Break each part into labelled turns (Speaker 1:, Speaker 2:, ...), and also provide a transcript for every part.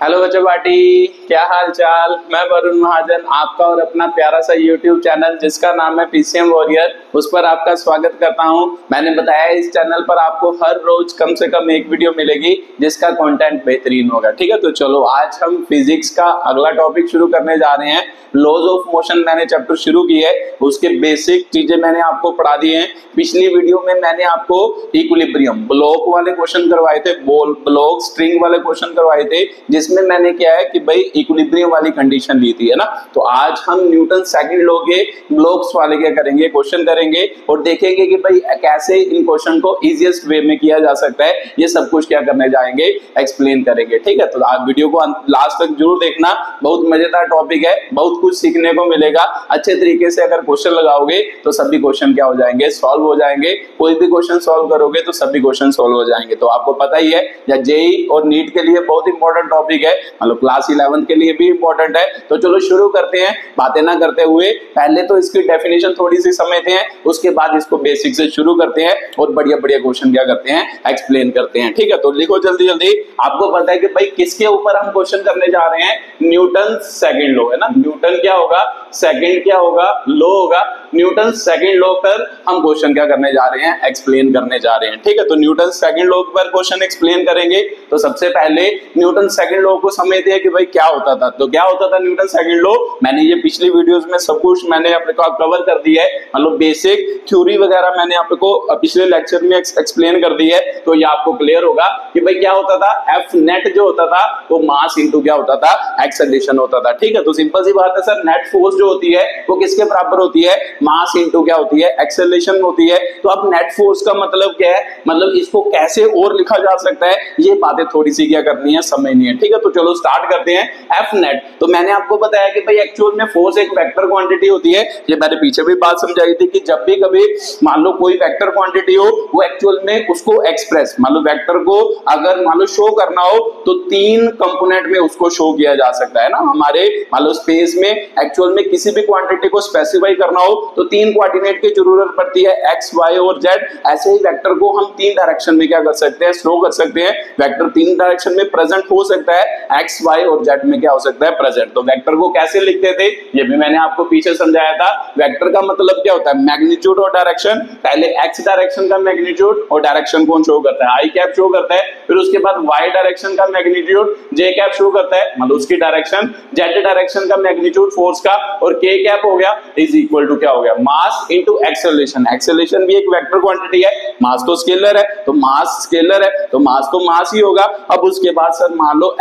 Speaker 1: Hello बच्चों party, क्या हाल चाल। मैं वरुण महाजन, आपका और अपना प्यारा सा यूट्यूब चैनल जिसका नाम है पीसीएम वॉरियर, उस पर आपका स्वागत करता हूं। मैंने बताया इस चैनल पर आपको हर रोज कम से कम एक वीडियो मिलेगी जिसका कंटेंट बेहतरीन होगा। ठीक है, तो चलो आज हम फिजिक्स का अगला टॉपिक शुरू करने जा रहे हैं। लॉज ऑफ मोशन मैंने चैप्टर शुरू की है, उसके बेसिक चीजें मैंने आपको पढ़ा दी हैं। पिछली वीडियो में मैंने आपको इक्विलिब्रियम ब्लॉक वाले क्वेश्चन करवाए थे, ब्लॉक स्ट्रिंग वाले क्वेश्चन करवाए थे, जिसमें मैंने क्या है कि भाई इक्विलिब्रियम वाली कंडीशन ली थी, है ना। तो आज हम न्यूटन सेकंड लॉ के ब्लॉक्स वाले क्या करेंगे, क्वेश्चन करेंगे और देखेंगे कि भाई कैसे इन क्वेश्चन को इजीएस्ट वे में किया जा सकता है। ये सब कुछ क्या करने जाएंगे, एक्सप्लेन करेंगे। ठीक है, तो आप वीडियो को लास्ट तक जरूर देखना, बहुत मजेदार टॉपिक है, बहुत कुछ सीखने को मिलेगा। अच्छे तरीके से अगर क्वेश्चन लगाओगे तो सभी क्वेश्चन क्या हो जाएंगे, सॉल्व हो जाएंगे। कोई भी क्वेश्चन सॉल्व करोगे तो सभी क्वेश्चन सॉल्व हो जाएंगे। तो आपको पता ही है, या जेई और नीट के लिए बहुत इंपॉर्टेंट टॉपिक है, मतलब क्लास 11 के लिए भी इंपॉर्टेंट है। तो चलो शुरू करते हैं, बातें ना करते हुए। पहले तो इसकी डेफिनेशन थोड़ी सी समझते हैं, उसके बाद इसको बेसिक से शुरू करते हैं और बढ़िया बढ़िया क्वेश्चन क्या करते हैं, एक्सप्लेन करते हैं। ठीक है, तो लिखो जल्दी जल्दी। आपको पता है कि भाई किसके ऊपर हम क्वेश्चन करने जा रहे हैं, न्यूटन सेकंड लॉ, है ना। न्यूटन क्या होगा, सेकंड क्या होगा, लॉ होगा। न्यूटन सेकंड लॉ पर हम क्वेश्चन क्या करने जा रहे हैं, एक्सप्लेन करने जा रहे हैं। ठीक है, तो न्यूटन सेकंड लॉ पर क्वेश्चन एक्सप्लेन करेंगे। तो सबसे पहले न्यूटन सेकंड लॉ को समझते हैं कि भाई क्या होता था। तो क्या होता था न्यूटन सेकंड लॉ, मैंने ये पिछली वीडियोस में सब कुछ मैंने आपको कवर कर दिया है, मतलब बेसिक थ्योरी वगैरह मैंने आपको पिछले लेक्चर में एक्सप्लेन कर दी है। तो ये आपको क्लियर होगा कि भाई क्या होता था, एफ नेट जो होता था वो मास इंटू क्या होता था, एक्सेलरेशन होता था। ठीक है, तो सिंपल सी बात है सर, नेट फोर्स जो होती है वो किसके बराबर होती है, मास इंटू क्या होती है, एक्सेलरेशन होती है। तो अब नेट फोर्स का मतलब क्या है, मतलब इसको कैसे और लिखा जा सकता है, ये बातें थोड़ी सी क्या करनी है, समझनी है। ठीक है, तो चलो स्टार्ट करते हैं। एफ नेट, तो मैंने आपको बताया कि भाई एक्चुअल में फोर्स एक वेक्टर क्वांटिटी होती है। ये मैंने पीछे भी बात समझाई थी कि जब भी कभी मान लो कोई वेक्टर क्वांटिटी हो, वो एक्चुअल में उसको एक्सप्रेस, मान लो वेक्टर को अगर मान लो शो करना हो तो तीन कंपोनेंट में उसको शो किया जा सकता है ना। हमारे मान लो स्पेस में एक्चुअल में किसी भी क्वांटिटी को स्पेसिफाई करना हो तो तीन कोऑर्डिनेट की जरूरत पड़ती है, एक्स, वाई और जेड। ऐसे ही वेक्टर को हम तीन डायरेक्शन में क्या कर सकते हैं, शो कर सकते हैं। वेक्टर तीन डायरेक्शन में प्रेजेंट हो सकता है, एक्स, वाई और जेड में क्या हो सकता है, प्रेजेंट। तो वेक्टर को कैसे लिखते थे ये भी मैंने आपको पीछे समझाया था। वेक्टर का मतलब क्या होता है, मैग्नीट्यूड और डायरेक्शन। पहले एक्स डायरेक्शन का मैग्नीट्यूड और डायरेक्शन कौन शो करता है, आई कैप शो करता है। फिर उसके बाद वाई डायरेक्शन का मैग्नीट्यूड जे कैप शो करता है, मतलब उसकी डायरेक्शन। जेड डायरेक्शन का मैग्नीट्यूड फोर्स का और के कैप हो गया इज इक्वल टू क्या हो गया, मास इनटू एक्सेलरेशन। एक्सेलरेशन भी एक वेक्टर क्वांटिटी है, मास तो स्केलर है, तो मास स्केलर है तो मास तो मास ही होगा। अब उसके बाद सर मान लो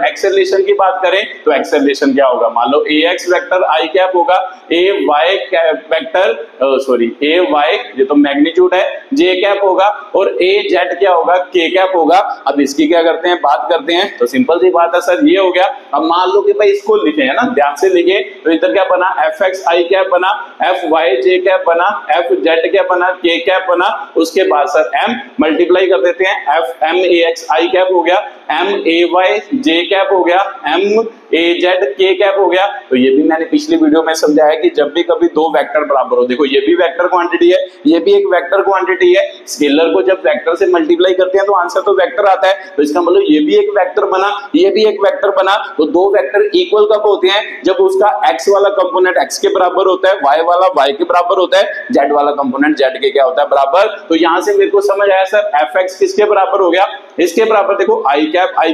Speaker 1: एक्सेलरेशन की बात करें तो एक्सेलरेशन क्या होगा, मान लो ए एक्स वेक्टर आई कैप होगा, ए वाई वेक्टर ए वाई ये तो मैग्नीट्यूड है, जे कैप होगा और ए जेड क्या होगा, के कैप होगा। अब इसकी क्या करते हैं, बात करते हैं। तो सिंपल सी बात है सर, ये हो गया। अब मान लो कि भाई इसको लिखे है ना, ध्यान से लिखे, तो इधर क्या बना, एफ एक्स आई कैप बना, एफ वाई जे कैप बना, एफ जेड क्या बना, के कैप बना। उसके बाद सर एम मल्टीप्लाई कर देते हैं, F M A X I cap हो गया, M A Y J cap हो गया, M A Z K cap हो गया। तो ये भी मैंने पिछली वीडियो में समझाया कि जब भी कभी दो वेक्टर बराबर हो, देखो ये भी वेक्टर क्वांटिटी है, ये भी एक वेक्टर क्वांटिटी है। स्केलर को जब वेक्टर से मल्टीप्लाई करते हैं तो आंसर तो वेक्टर आता है, तो इसका मतलब ये भी एक वेक्टर बना, ये भी एक वेक्टर बना। तो दो वेक्टर इक्वल कब होते हैं, जब उसका एक्स वाला कंपोनेंट एक्स के बराबर होता है, वाई वाला वाई के बराबर होता है, जेड वाला कंपोनेंट जेड के क्या होता है, बराबर। तो यहां से मेरे को समझ आया सर, एफ एक्स किसके बराबर हो गया, इसके बराबर। देखो आई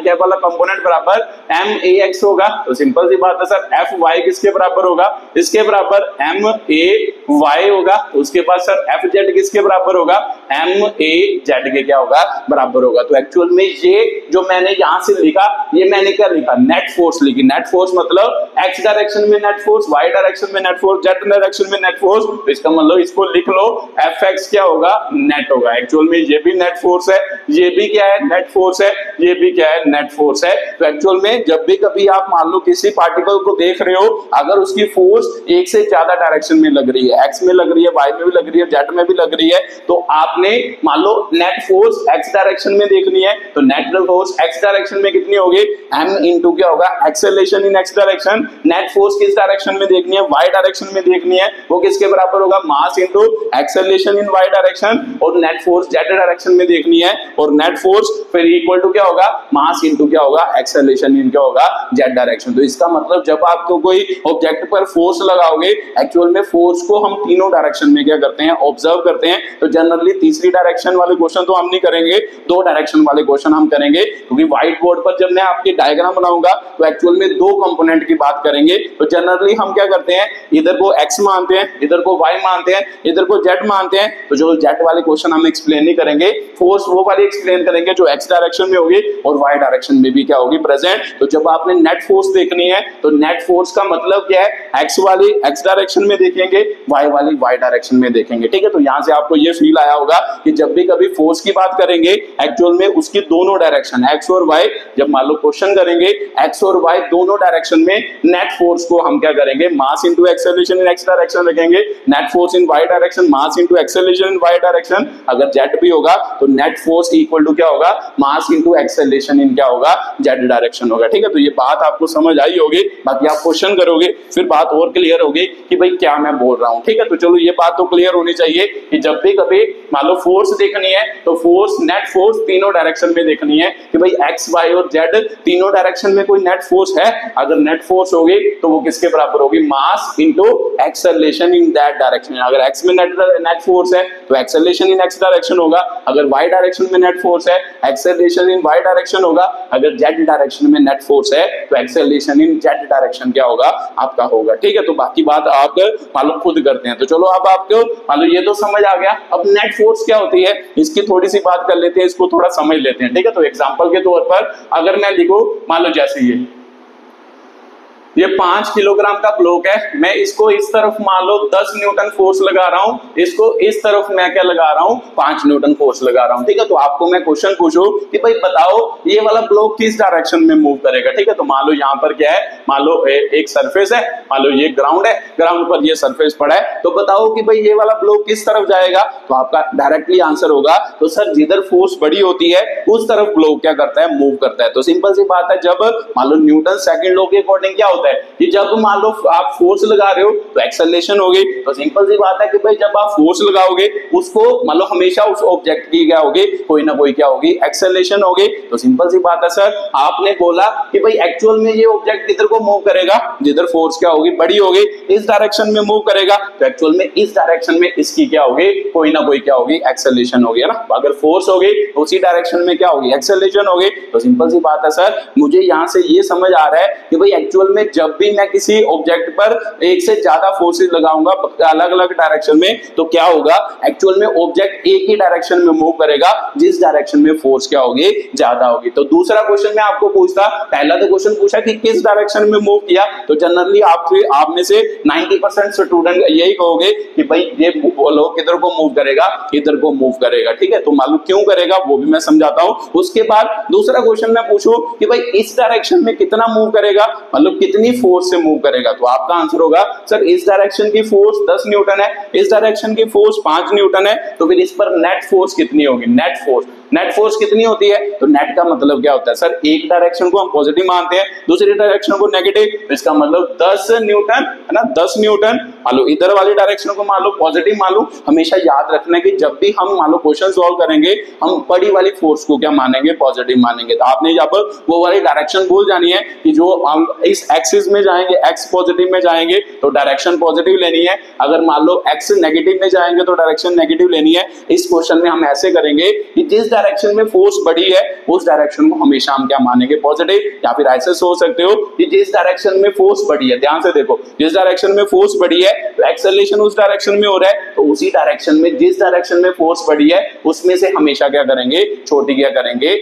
Speaker 1: कैप वाला कंपोनेंट बराबर एम ए एक्स होगा। तो सिंपल सी बात है सर, एफ वाई किसके बराबर होगा, इसके बराबर एम ए वाई होगा। उसके बाद सर एफ जेड किसके बराबर होगा, एम ए जेड के क्या होगा, बराबर होगा। तो एक्चुअल में ये जो मैंने यहां से लिखा, ये मैंने क्या लिखा, नेट फोर्स लिखी। नेट फोर्स मतलब एक्स डायरेक्शन में नेट फोर्स, वाई डायरेक्शन में नेट फोर्स, जेड डायरेक्शन में नेट फोर्स। तो इसका मतलब इसको लिख लो, एफ एक्स क्या होगा, नेट होगा। एक्चुअल में ये भी नेट फोर्स है, ये भी क्या है, नेट फोर्स है, ये भी क्या है, नेट फोर्स है। तो एक्चुअल में जब भी कभी आप मान लो किसी पार्टिकल को देख रहे हो, अगर उसकी फोर्स एक से ज्यादा डायरेक्शन में लग रही है, एक्स में लग रही है, वाई में भी लग रही है, जेड में भी लग रही है, तो आपने आपने मान लो नेट फोर्स एक्स डायरेक्शन में देखनी है, तो नेट फोर्स एक्स डायरेक्शन में कितनी होगी, m इंटू क्या होगा, acceleration in X direction. Net force किस डायरेक्शन में देखनी है, y डायरेक्शन में देखनी है, वो किसके बराबर होगा, मास into acceleration in y direction. और नेट फोर्स z डायरेक्शन में देखनी है, और नेट फोर्स फिर इक्वल टू क्या होगा, मास इंटू क्या होगा, एक्सेलरेशन इन क्या होगा, z डायरेक्शन। तो इसका मतलब जब आपको कोई ऑब्जेक्ट पर फोर्स लगाओगे, एक्चुअल में फोर्स को हम तीनों डायरेक्शन में क्या करते हैं, ऑब्जर्व करते हैं। तो जनरली तीसरी डायरेक्शन वाले क्वेश्चन तो हम नहीं करेंगे, दो डायरेक्शन वाले क्वेश्चन हम करेंगे, क्योंकि व्हाइट बोर्ड पर जब मैं आपकी डायग्राम बनाऊंगा तो एक्चुअल में दो कंपोनेंट की बात करेंगे। तो जनरली हम क्या करते हैं, इधर को x मानते हैं, इधर को y मानते हैं, इधर को z मानते हैं। तो जो z वाले क्वेश्चन हम एक्सप्लेन नहीं करेंगे, फोर्स वो वाली एक्सप्लेन करेंगे जो x डायरेक्शन में होगी और y डायरेक्शन में भी क्या होगी, प्रेजेंट। तो जब आपने नेट फोर्स देखनी है तो नेट फोर्स का मतलब क्या है, x वाली x डायरेक्शन में देखेंगे, y वाली y डायरेक्शन में देखेंगे। ठीक है, तो यहां से आपको ये फील आया होगा कि जब भी कभी फोर्स की बात करेंगे, एक्चुअल में उसकी दोनों डायरेक्शन x और y, जब मान लो क्वेश्चन करेंगे x और y दोनों डायरेक्शन में, नेट फोर्स को हम क्या करेंगे, mass into acceleration in x direction रखेंगे, net force in y direction, mass into acceleration in y direction. अगर z भी होगा तो नेट फोर्स इक्वल टू क्या होगा, मास इंटू एक्सेलरेशन इन क्या होगा, z डायरेक्शन होगा। ठीक है, तो ये बात आपको समझ आई होगी। बाकी आप क्वेश्चन करोगे फिर बात और क्लियर होगी कि भाई क्या मैं बोल रहा हूं। ठीक है, तो चलो ये बात तो क्लियर होनी चाहिए कि जब भी कभी मान लो फोर्स देखनी है तो फोर्स, नेट फोर्स तीनों डायरेक्शन में देखनी है कि भाई x y और z तीनों डायरेक्शन में कोई नेट फोर्स है। अगर नेट फोर्स होगी तो वो किसके बराबर होगी, मास into acceleration in that direction. अगर x में नेट फोर्स है तो एक्सेलरेशन इन x डायरेक्शन होगा, अगर y डायरेक्शन में नेट फोर्स है एक्सेलरेशन इन y डायरेक्शन होगा, अगर z डायरेक्शन में नेट फोर्स है तो एक्सेलरेशन इन z डायरेक्शन क्या होगा, आपका होगा। ठीक है, तो बाकी बात आप मान लो खुद करते हैं। तो चलो अब आपको मान लो ये तो समझ आ गया। अब नेट फोर्स क्या होती है इसकी थोड़ी सी बात कर लेते हैं, इसको थोड़ा समझ लेते हैं। ठीक है, तो एग्जांपल के तौर पर अगर मैं लिखूं, मान लो जैसे ये 5 किलोग्राम का ब्लॉक है, मैं इसको इस तरफ मान लो 10 न्यूटन फोर्स लगा रहा हूं, इसको इस तरफ मैं क्या लगा रहा हूं, 5 न्यूटन फोर्स लगा रहा हूं। ठीक है, तो आपको मैं क्वेश्चन पूछूं कि भाई बताओ ये वाला ब्लॉक किस डायरेक्शन में मूव करेगा। ठीक है, तो मान लो यहां पर क्या है, मान लो एक सरफेस है, मान लो ये ग्राउंड है, ग्राउंड पर ये सरफेस पड़ा है, तो बताओ कि भाई ये वाला ब्लॉक किस तरफ जाएगा। तो आपका डायरेक्टली आंसर होगा तो सर जिधर फोर्स बड़ी होती है उस तरफ ब्लॉक क्या करता है, मूव करता है। तो सिंपल सी बात है, जब मान लो न्यूटन सेकंड लॉ के अकॉर्डिंग क्या होता है कि जब मान लो आप फोर्स लगा रहे हो तो एक्सेलरेशन होगी। तो सिंपल सी बात है कि भाई जब आप फोर्स लगाओगे उसको मान लो हमेशा उस ऑब्जेक्ट की क्या होगी, कोई ना कोई क्या होगी, एक्सेलरेशन होगी। तो सिंपल सी बात है सर, आपने बोला कि भाई एक्चुअल में ये ऑब्जेक्ट किधर को मूव करेगा, जिधर फोर्स क्या होगी, बड़ी होगी, इस डायरेक्शन में मूव करेगा। तो एक्चुअल में इस डायरेक्शन में इसकी क्या होगी, कोई ना कोई क्या होगी, एक्सेलरेशन होगी, है ना। अगर फोर्स होगी तो उसी डायरेक्शन में क्या होगी, एक्सेलरेशन होगी। तो सिंपल सी बात है सर, मुझे यहां से ये समझ आ रहा है कि भाई एक्चुअल में जब भी मैं किसी ऑब्जेक्ट पर एक से ज्यादा फोर्सेस लगाऊंगा अलग अलग डायरेक्शन में, तो क्या होगा, एक्चुअल में ऑब्जेक्ट एक ही डायरेक्शन में मूव करेगा जिस डायरेक्शन में फोर्स क्या होगी, ज्यादा होगी। तो दूसरा क्वेश्चन मैं आपको पूछता, पहला तो क्वेश्चन पूछा कि किस डायरेक्शन में मूव किया, तो जनरली आप में से 90% स्टूडेंट यही कहोगे कि भाई ये लोग किधर को मूव करेगा, इधर को मूव करेगा। ठीक है, तो मालूम क्यों करेगा वो भी मैं समझाता हूं। उसके बाद दूसरा क्वेश्चन मैं पूछूं कि भाई इस डायरेक्शन में कितना मूव करेगा, मतलब कितनी फोर्स से मूव करेगा। तो आपका आंसर होगा सर इस डायरेक्शन की फोर्स 10 न्यूटन है, इस डायरेक्शन की फोर्स 5 न्यूटन है, तो फिर इस पर नेट फोर्स कितनी होगी, नेट फोर्स कितनी होती है। तो नेट का मतलब क्या होता है सर, एक डायरेक्शन को हम पॉजिटिव मानते हैं, दूसरी डायरेक्शन को नेगेटिव, तो इसका मतलब 10 न्यूटन है ना, 10 न्यूटन। मान लो इधर वाली डायरेक्शन को मान लो पॉजिटिव मान लो। हमेशा याद रखना है कि जब भी हम मान लो क्वेश्चन सॉल्व करेंगे, हम बड़ी वाली फोर्स को क्या मानेंगे, पॉजिटिव मानेंगे। तो आपने यहाँ पर वो वाली डायरेक्शन भूल जानी है कि जो हम इस एक्सिस में जाएंगे, एक्स पॉजिटिव में जाएंगे तो डायरेक्शन पॉजिटिव लेनी है, अगर मान लो एक्स नेगेटिव में जाएंगे तो डायरेक्शन नेगेटिव लेनी है। इस क्वेश्चन में हम ऐसे करेंगे कि जिस डायरेक्शन में फोर्स बड़ी है उस डायरेक्शन को हमेशा हम क्या मानेंगे, पॉजिटिव। या फिर ऐसे सोच सकते हो कि जिस डायरेक्शन में फोर्स बड़ी है, ध्यान से देखो, जिस डायरेक्शन में फोर्स बड़ी है तो एक्सेलरेशन उस डायरेक्शन में हो रहा है, तो उसी डायरेक्शन में जिस डायरेक्शन में फोर्स बड़ी है उसमें से हमेशा क्या करेंगे, छोटी क्या करेंगे,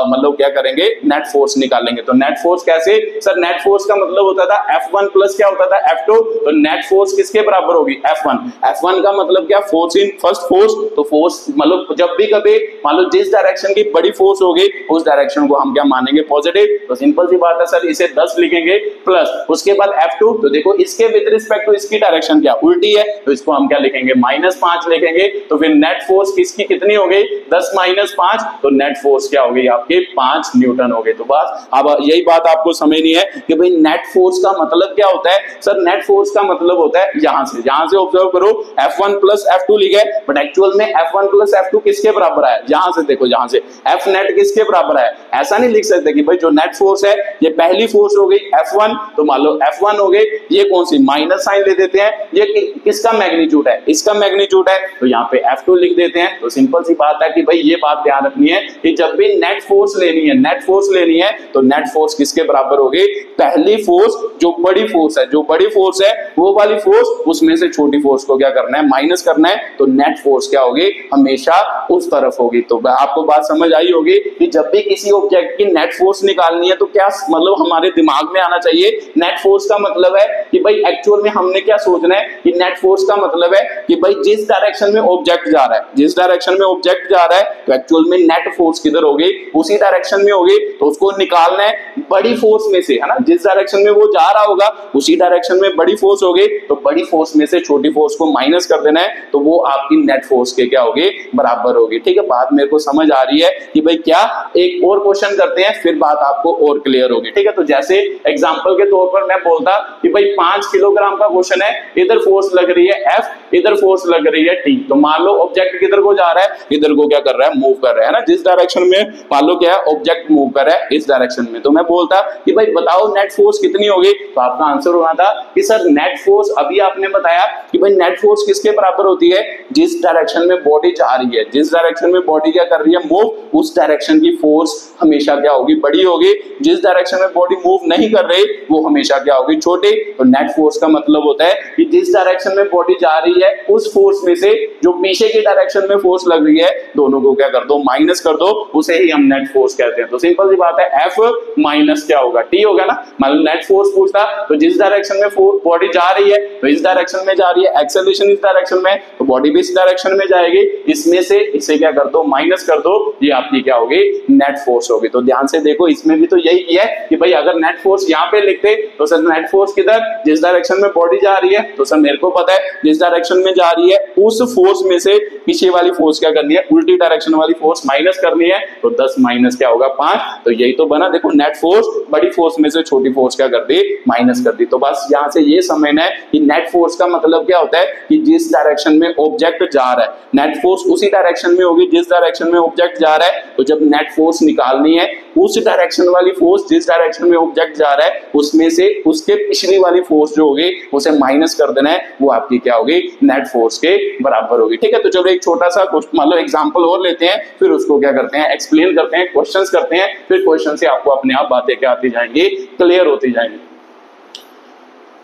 Speaker 1: मतलब क्या करेंगे, नेट फोर्स निकालेंगे। तो नेट फोर्स कैसे सर, नेट फोर्स का मतलब होता था F1 प्लस क्या होता था F2, तो नेट फोर्स किसके बराबर होगी, F1 का मतलब क्या, फोर्स इन फर्स्ट फोर्स। तो फोर्स मतलब जब भी कभी मान लो जिस जिस डायरेक्शन की बड़ी फोर्स होगी उस डायरेक्शन को हम क्या मानेंगे, पॉजिटिव। तो सिंपल सी बात है सर, इसे 10 लिखेंगे प्लस उसके बाद F2, तो देखो इसके विद रिस्पेक्ट टू इसकी डायरेक्शन क्या उल्टी है, तो इसको हम क्या लिखेंगे, -5 लिखेंगे। तो फिर नेट फोर्स किसकी कितनी हो गई, 10 - 5, तो नेट फोर्स क्या हो गई आपके 5 न्यूटन हो गए। तो बस अब यही बात आपको समझनी है कि भाई नेट फोर्स का मतलब क्या होता है सर, नेट फोर्स का मतलब होता है यहां से ऑब्जर्व करो F1 + F2 लिखे, बट एक्चुअल में F1 + F2 किसके बराबर है, यहां से देखो, यहां से F नेट किसके बराबर है, ऐसा नहीं लिख सकते कि भाई जो नेट फोर्स है ये पहली फोर्स हो गई F1, तो मान लो F1 हो गई, ये कौन सी माइनस साइन ले देते हैं, ये किसका मैग्नीट्यूड है, इसका मैग्नीट्यूड है, तो यहाँ पे F2 लिख देते हैं। तो सिंपल सी बात है कि भाई ये बात ध्यान रखनी है कि जब भी नेट फोर्स लेनी है, नेट फोर्स लेनी है, तो नेट फोर्स किसके बराबर होगी, पहली फोर्स जो बड़ी फोर्स है, जो बड़ी फोर्स है वो वाली फोर्स, उसमें से छोटी फोर्स को क्या करना है, माइनस करना है, तो नेट फोर्स क्या होगी, हमेशा उस तरफ होगी। तो आपको बात समझ आई होगी कि जब भी किसी ऑब्जेक्ट की नेट फोर्स निकालनी है तो क्या मतलब हमारे दिमाग में आना चाहिए, नेट फोर्स का मतलब है कि भाई एक्चुअल में हमने क्या सोचना है कि नेट फोर्स का मतलब है कि भाई जिस डायरेक्शन में ऑब्जेक्ट जा रहा है, जिस डायरेक्शन में ऑब्जेक्ट जा रहा है, तो एक्चुअल में नेट फोर्स किधर होगी, उसी डायरेक्शन में होगी, तो उसको निकालना है बड़ी फोर्स में से, है ना, जिस डायरेक्शन में वो जा रहा होगा उसी डायरेक्शन में बड़ी फोर्स होगी, तो बड़ी फोर्स में से छोटी फोर्स को माइनस कर देना है, तो वो आपकी नेट फोर्स के क्या होगी, बराबर होगी। ठीक है, बात मेरे को समझ आ रही है कि भाई क्या, एक और क्वेश्चन करते हैं फिर बात आपको और क्लियर होगी। ठीक है, तो जैसे एग्जांपल के तौर पर मैं बोलता कि भाई 5 किलोग्राम का क्वेश्चन है, इधर फोर्स लग रही है F, इधर फोर्स लग रही है T, तो मान लो ऑब्जेक्ट किधर को जा रहा है, इधर को क्या कर रहा है, मूव कर रहा है ना, जिस डायरेक्शन में मान लो क्या है ऑब्जेक्ट मूव कर रहा है इस डायरेक्शन में, तो मैं बोलता कि भाई बताओ नेट फोर्स कितनी होगी, तो आपका आंसर होना था कि सर नेट फोर्स, अभी आपने बताया कि भाई नेट फोर्स किसके बराबर होती है, जिस डायरेक्शन में बॉडी जा रही है, जिस डायरेक्शन में बॉडी क्या कर रही है, मूव, उस डायरेक्शन की फोर्स हमेशा क्या होगी, बड़ी होगी, जिस डायरेक्शन में बॉडी मूव नहीं कर रही वो हमेशा क्या होगी, छोटी। तो नेट फोर्स का मतलब होता है कि जिस डायरेक्शन में बॉडी जा रही है उस फोर्स में से जो पीछे की डायरेक्शन में फोर्स लग रही है दोनों को क्या कर दो, माइनस कर दो, उसे ही हम नेट फोर्स कहते हैं। तो सिंपल सी बात है, F माइनस क्या होगा, T होगा ना। मतलब नेट फोर्स पूछता तो जिस डायरेक्शन में बॉडी जा रही है तो इस डायरेक्शन में जा रही है, एक्सेलरेशन इस डायरेक्शन में, तो बॉडी भी इस डायरेक्शन में जाएगी, इसमें से इसे क्या कर दो, माइनस कर दो, ये आपकी क्या होगी, नेट फोर्स होगी। तो ध्यान से देखो, इसमें भी तो यही किया है कि भाई अगर नेट फोर्स यहाँ पे लिखते तो सर नेट फोर्स किधर, जिस डायरेक्शन में बॉडी जा रही है, तो सर मेरे को पता है जिस डायरेक्शन में जा रही है उस फोर्स में से पीछे वाली फोर्स क्या करनी है, उल्टी डायरेक्शन वाली फोर्स माइनस करनी है, तो 10 माइनस क्या होगा, 5। तो यही तो बना, देखो नेट फोर्स बड़ी फोर्स में से छोटी फोर्स क्या कर दी, माइनस कर दी। तो बस यहां से ये समझना है कि नेट फोर्स का मतलब क्या होता है कि जिस डायरेक्शन में ऑब्जेक्ट जा रहा है, नेट फोर्स उसी डायरेक्शन में होगी जिस डायरेक्शन में ऑब्जेक्ट जा रहा है। तो जब नेट फोर्स निकालनी है, उस डायरेक्शन वाली फोर्स जिस डायरेक्शन में ऑब्जेक्ट जा रहा है उसमें से उसके पिछली वाली फोर्स जो होगी उसे माइनस कर देना है, वो आपकी क्या होगी, नेट फोर्स के बराबर होगी। ठीक है, तो चलो एक छोटा सा मान लो एग्जांपल और लेते हैं, फिर उसको क्या करते हैं, एक्सप्लेन करते हैं, क्वेश्चंस करते हैं, फिर क्वेश्चन से आपको अपने आप बातें क्या आती जाएंगी, क्लियर होती जाएंगी।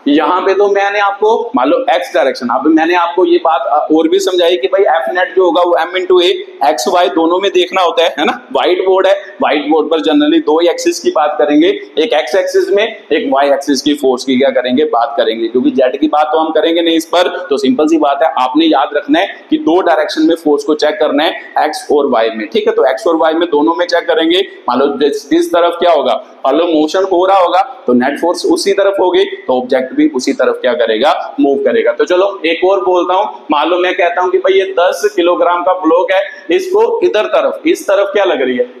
Speaker 1: यहाँ पे तो मैंने आपको मान लो x डायरेक्शन, अब मैंने आपको ये बात और भी समझाई कि भाई F नेट जो होगा वो m × a x y दोनों में देखना होता है ना। व्हाइट बोर्ड है, व्हाइट बोर्ड पर जनरली दो एक्सिस की बात करेंगे, एक x एक्सिस में, एक y एक्सिस की फोर्स की क्या करेंगे, बात करेंगे, क्योंकि z की बात तो हम करेंगे नहीं इस पर। तो सिंपल सी बात है, आपने याद रखना है कि दो डायरेक्शन में फोर्स को चेक करना है, x और y में। ठीक है, तो x और y में दोनों में चेक करेंगे। मान लो जिस तरफ क्या होगा, मान लो मोशन हो रहा होगा तो नेट फोर्स उसी तरफ होगी, तो ऑब्जेक्ट भी उसी तरफ क्या करेगा, मूव करेगा। तो चलो एक और बोलता हूं, मान लो मैं कहता हूं कि भाई ये 10 किलोग्राम का ब्लॉक है, इसको इधर तरफ, इस तरफ क्या लग रही है,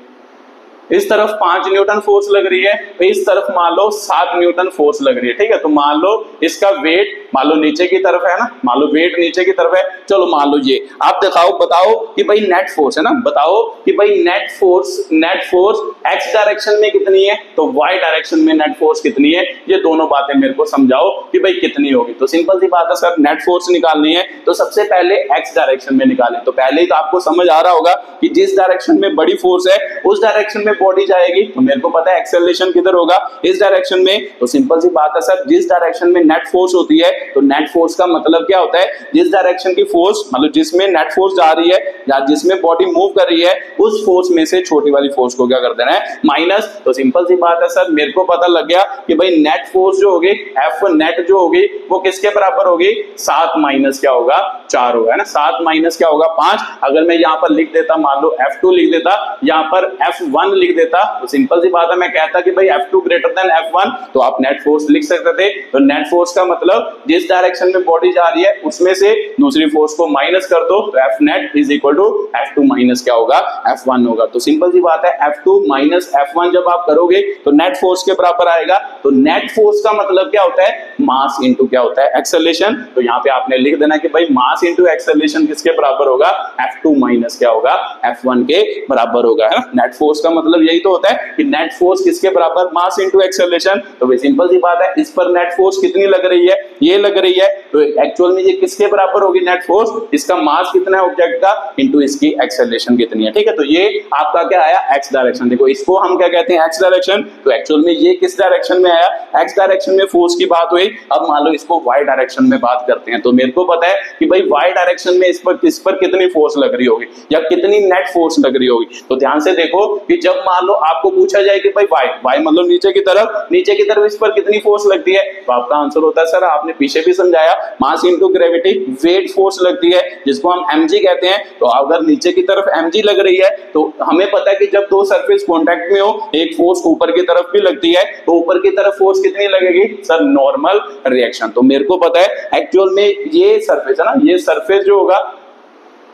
Speaker 1: इस तरफ 5 न्यूटन फोर्स लग रही है, तो इस तरफ मान लो 7 न्यूटन फोर्स लग रही है। ठीक है, तो मान लो इसका वेट मान लो नीचे की तरफ है ना, मान लो वेट नीचे की तरफ है, चलो मान लो ये आप दिखाओ, बताओ कि भाई नेट फोर्स है ना, बताओ कि भाई नेट फोर्स x डायरेक्शन में कितनी है, तो y डायरेक्शन में नेट फोर्स कितनी है, ये दोनों बातें मेरे को समझाओ कि भाई कितनी होगी। तो सिंपल सी बात है सर, नेट फोर्स निकालनी है तो सबसे पहले x डायरेक्शन में निकालें। तो पहले ही तो आपको समझ आ रहा होगा कि जिस डायरेक्शन में बड़ी फोर्स है उस डायरेक्शन में बॉडी जाएगी, तो मेरे को पता है एक्सेलरेशन किधर होगा, इस डायरेक्शन में। तो सिंपल सी बात है सर, जिस डायरेक्शन में नेट फोर्स होती है तो नेट फोर्स का मतलब क्या होता है, जिस डायरेक्शन की फोर्स मतलब जिसमें नेट फोर्स जा रही है या जिसमें बॉडी मूव कर रही है उस फोर्स में से छोटी वाली फोर्स को क्या कर देना है, माइनस। तो सिंपल सी बात है सर, मेरे को पता लग गया कि भाई नेट फोर्स जो होगी एफ नेट जो होगी वो किसके बराबर होगी, 7 माइनस क्या होगा, 4 होगा, है ना। 7 माइनस क्या होगा, 5। अगर मैं यहाँ पर लिख देता, मान लो F2 लिख देता, यहाँ पर F1 लिख देता, तो सिंपल सी बात है मैं कहता कि भाई F2 ग्रेटर देन F1, तो आप नेट फोर्स लिख सकते थे। तो नेट फोर्स का मतलब जिस डायरेक्शन में बॉडी जा रही है उसमें से दूसरी फोर्स को माइनस कर दो, तो F net is equal to F2 minus क्या होगा, F1 होगा। तो सिंपल सी बात है, F2 माइनस F1 जब आप करोगे तो नेट फोर्स के बराबर आएगा। तो नेट फोर्स का मतलब क्या होता है, मास इंटू क्या होता है, एक्सेलरेशन। तो यहाँ पे आपने लिख देना कि भाई मास इंटू एक्सेलरेशन किसके बराबर होगा, F2 माइनस क्या होगा, F1 के बराबर होगा, है ना। नेट फोर्स का मतलब यही तो होता है कि नेट फोर्स किसके बराबर, मास इंटू एक्सेलरेशन। तो भाई सिंपल सी बात है, इस पर नेट फोर्स कितनी लग रही है, ये लग रही है, तो एक्चुअल में ये किसके बराबर होगी नेट फोर्स, इसका मास कितना है ऑब्जेक्ट का इंटू इसकी एक्सेलरेशन कितनी है, ठीक है। तो ये आपका क्या आया, एक्स डायरेक्शन। देखो इसको हम क्या कहते हैं, एक्स डायरेक्शन। तो एक्चुअल में ये किस डायरेक्शन में आया, एक्स डायरेक्शन में फोर्स की बात हुई। अब मान लो इसको वाई डायरेक्शन में बात करते हैं, तो मेरे को पता है कि भाई वाई डायरेक्शन में इस पर कितनी फोर्स लग रही होगी या कितनी नेट फोर्स लग रही होगी। तो ध्यान से देखो कि जब मान लो आपको पूछा जाए कि भाई वाई मतलब नीचे की तरफ इस पर कितनी फोर्स लगती है, तो आपका आंसर होता है सर, आपने पीछे भी समझाया, mass into gravity, weight force लगती है जिसको हम mg कहते हैं। तो अगर नीचे की तरफ mg लग रही है तो हमें पता है कि जब दो सरफेस कांटेक्ट में हो एक फोर्स ऊपर की तरफ भी लगती है, तो ऊपर की तरफ फोर्स कितनी लगेगी सर, नॉर्मल रिएक्शन। तो मेरे को पता है एक्चुअल में ये सरफेस है ना, ये सरफेस जो होगा,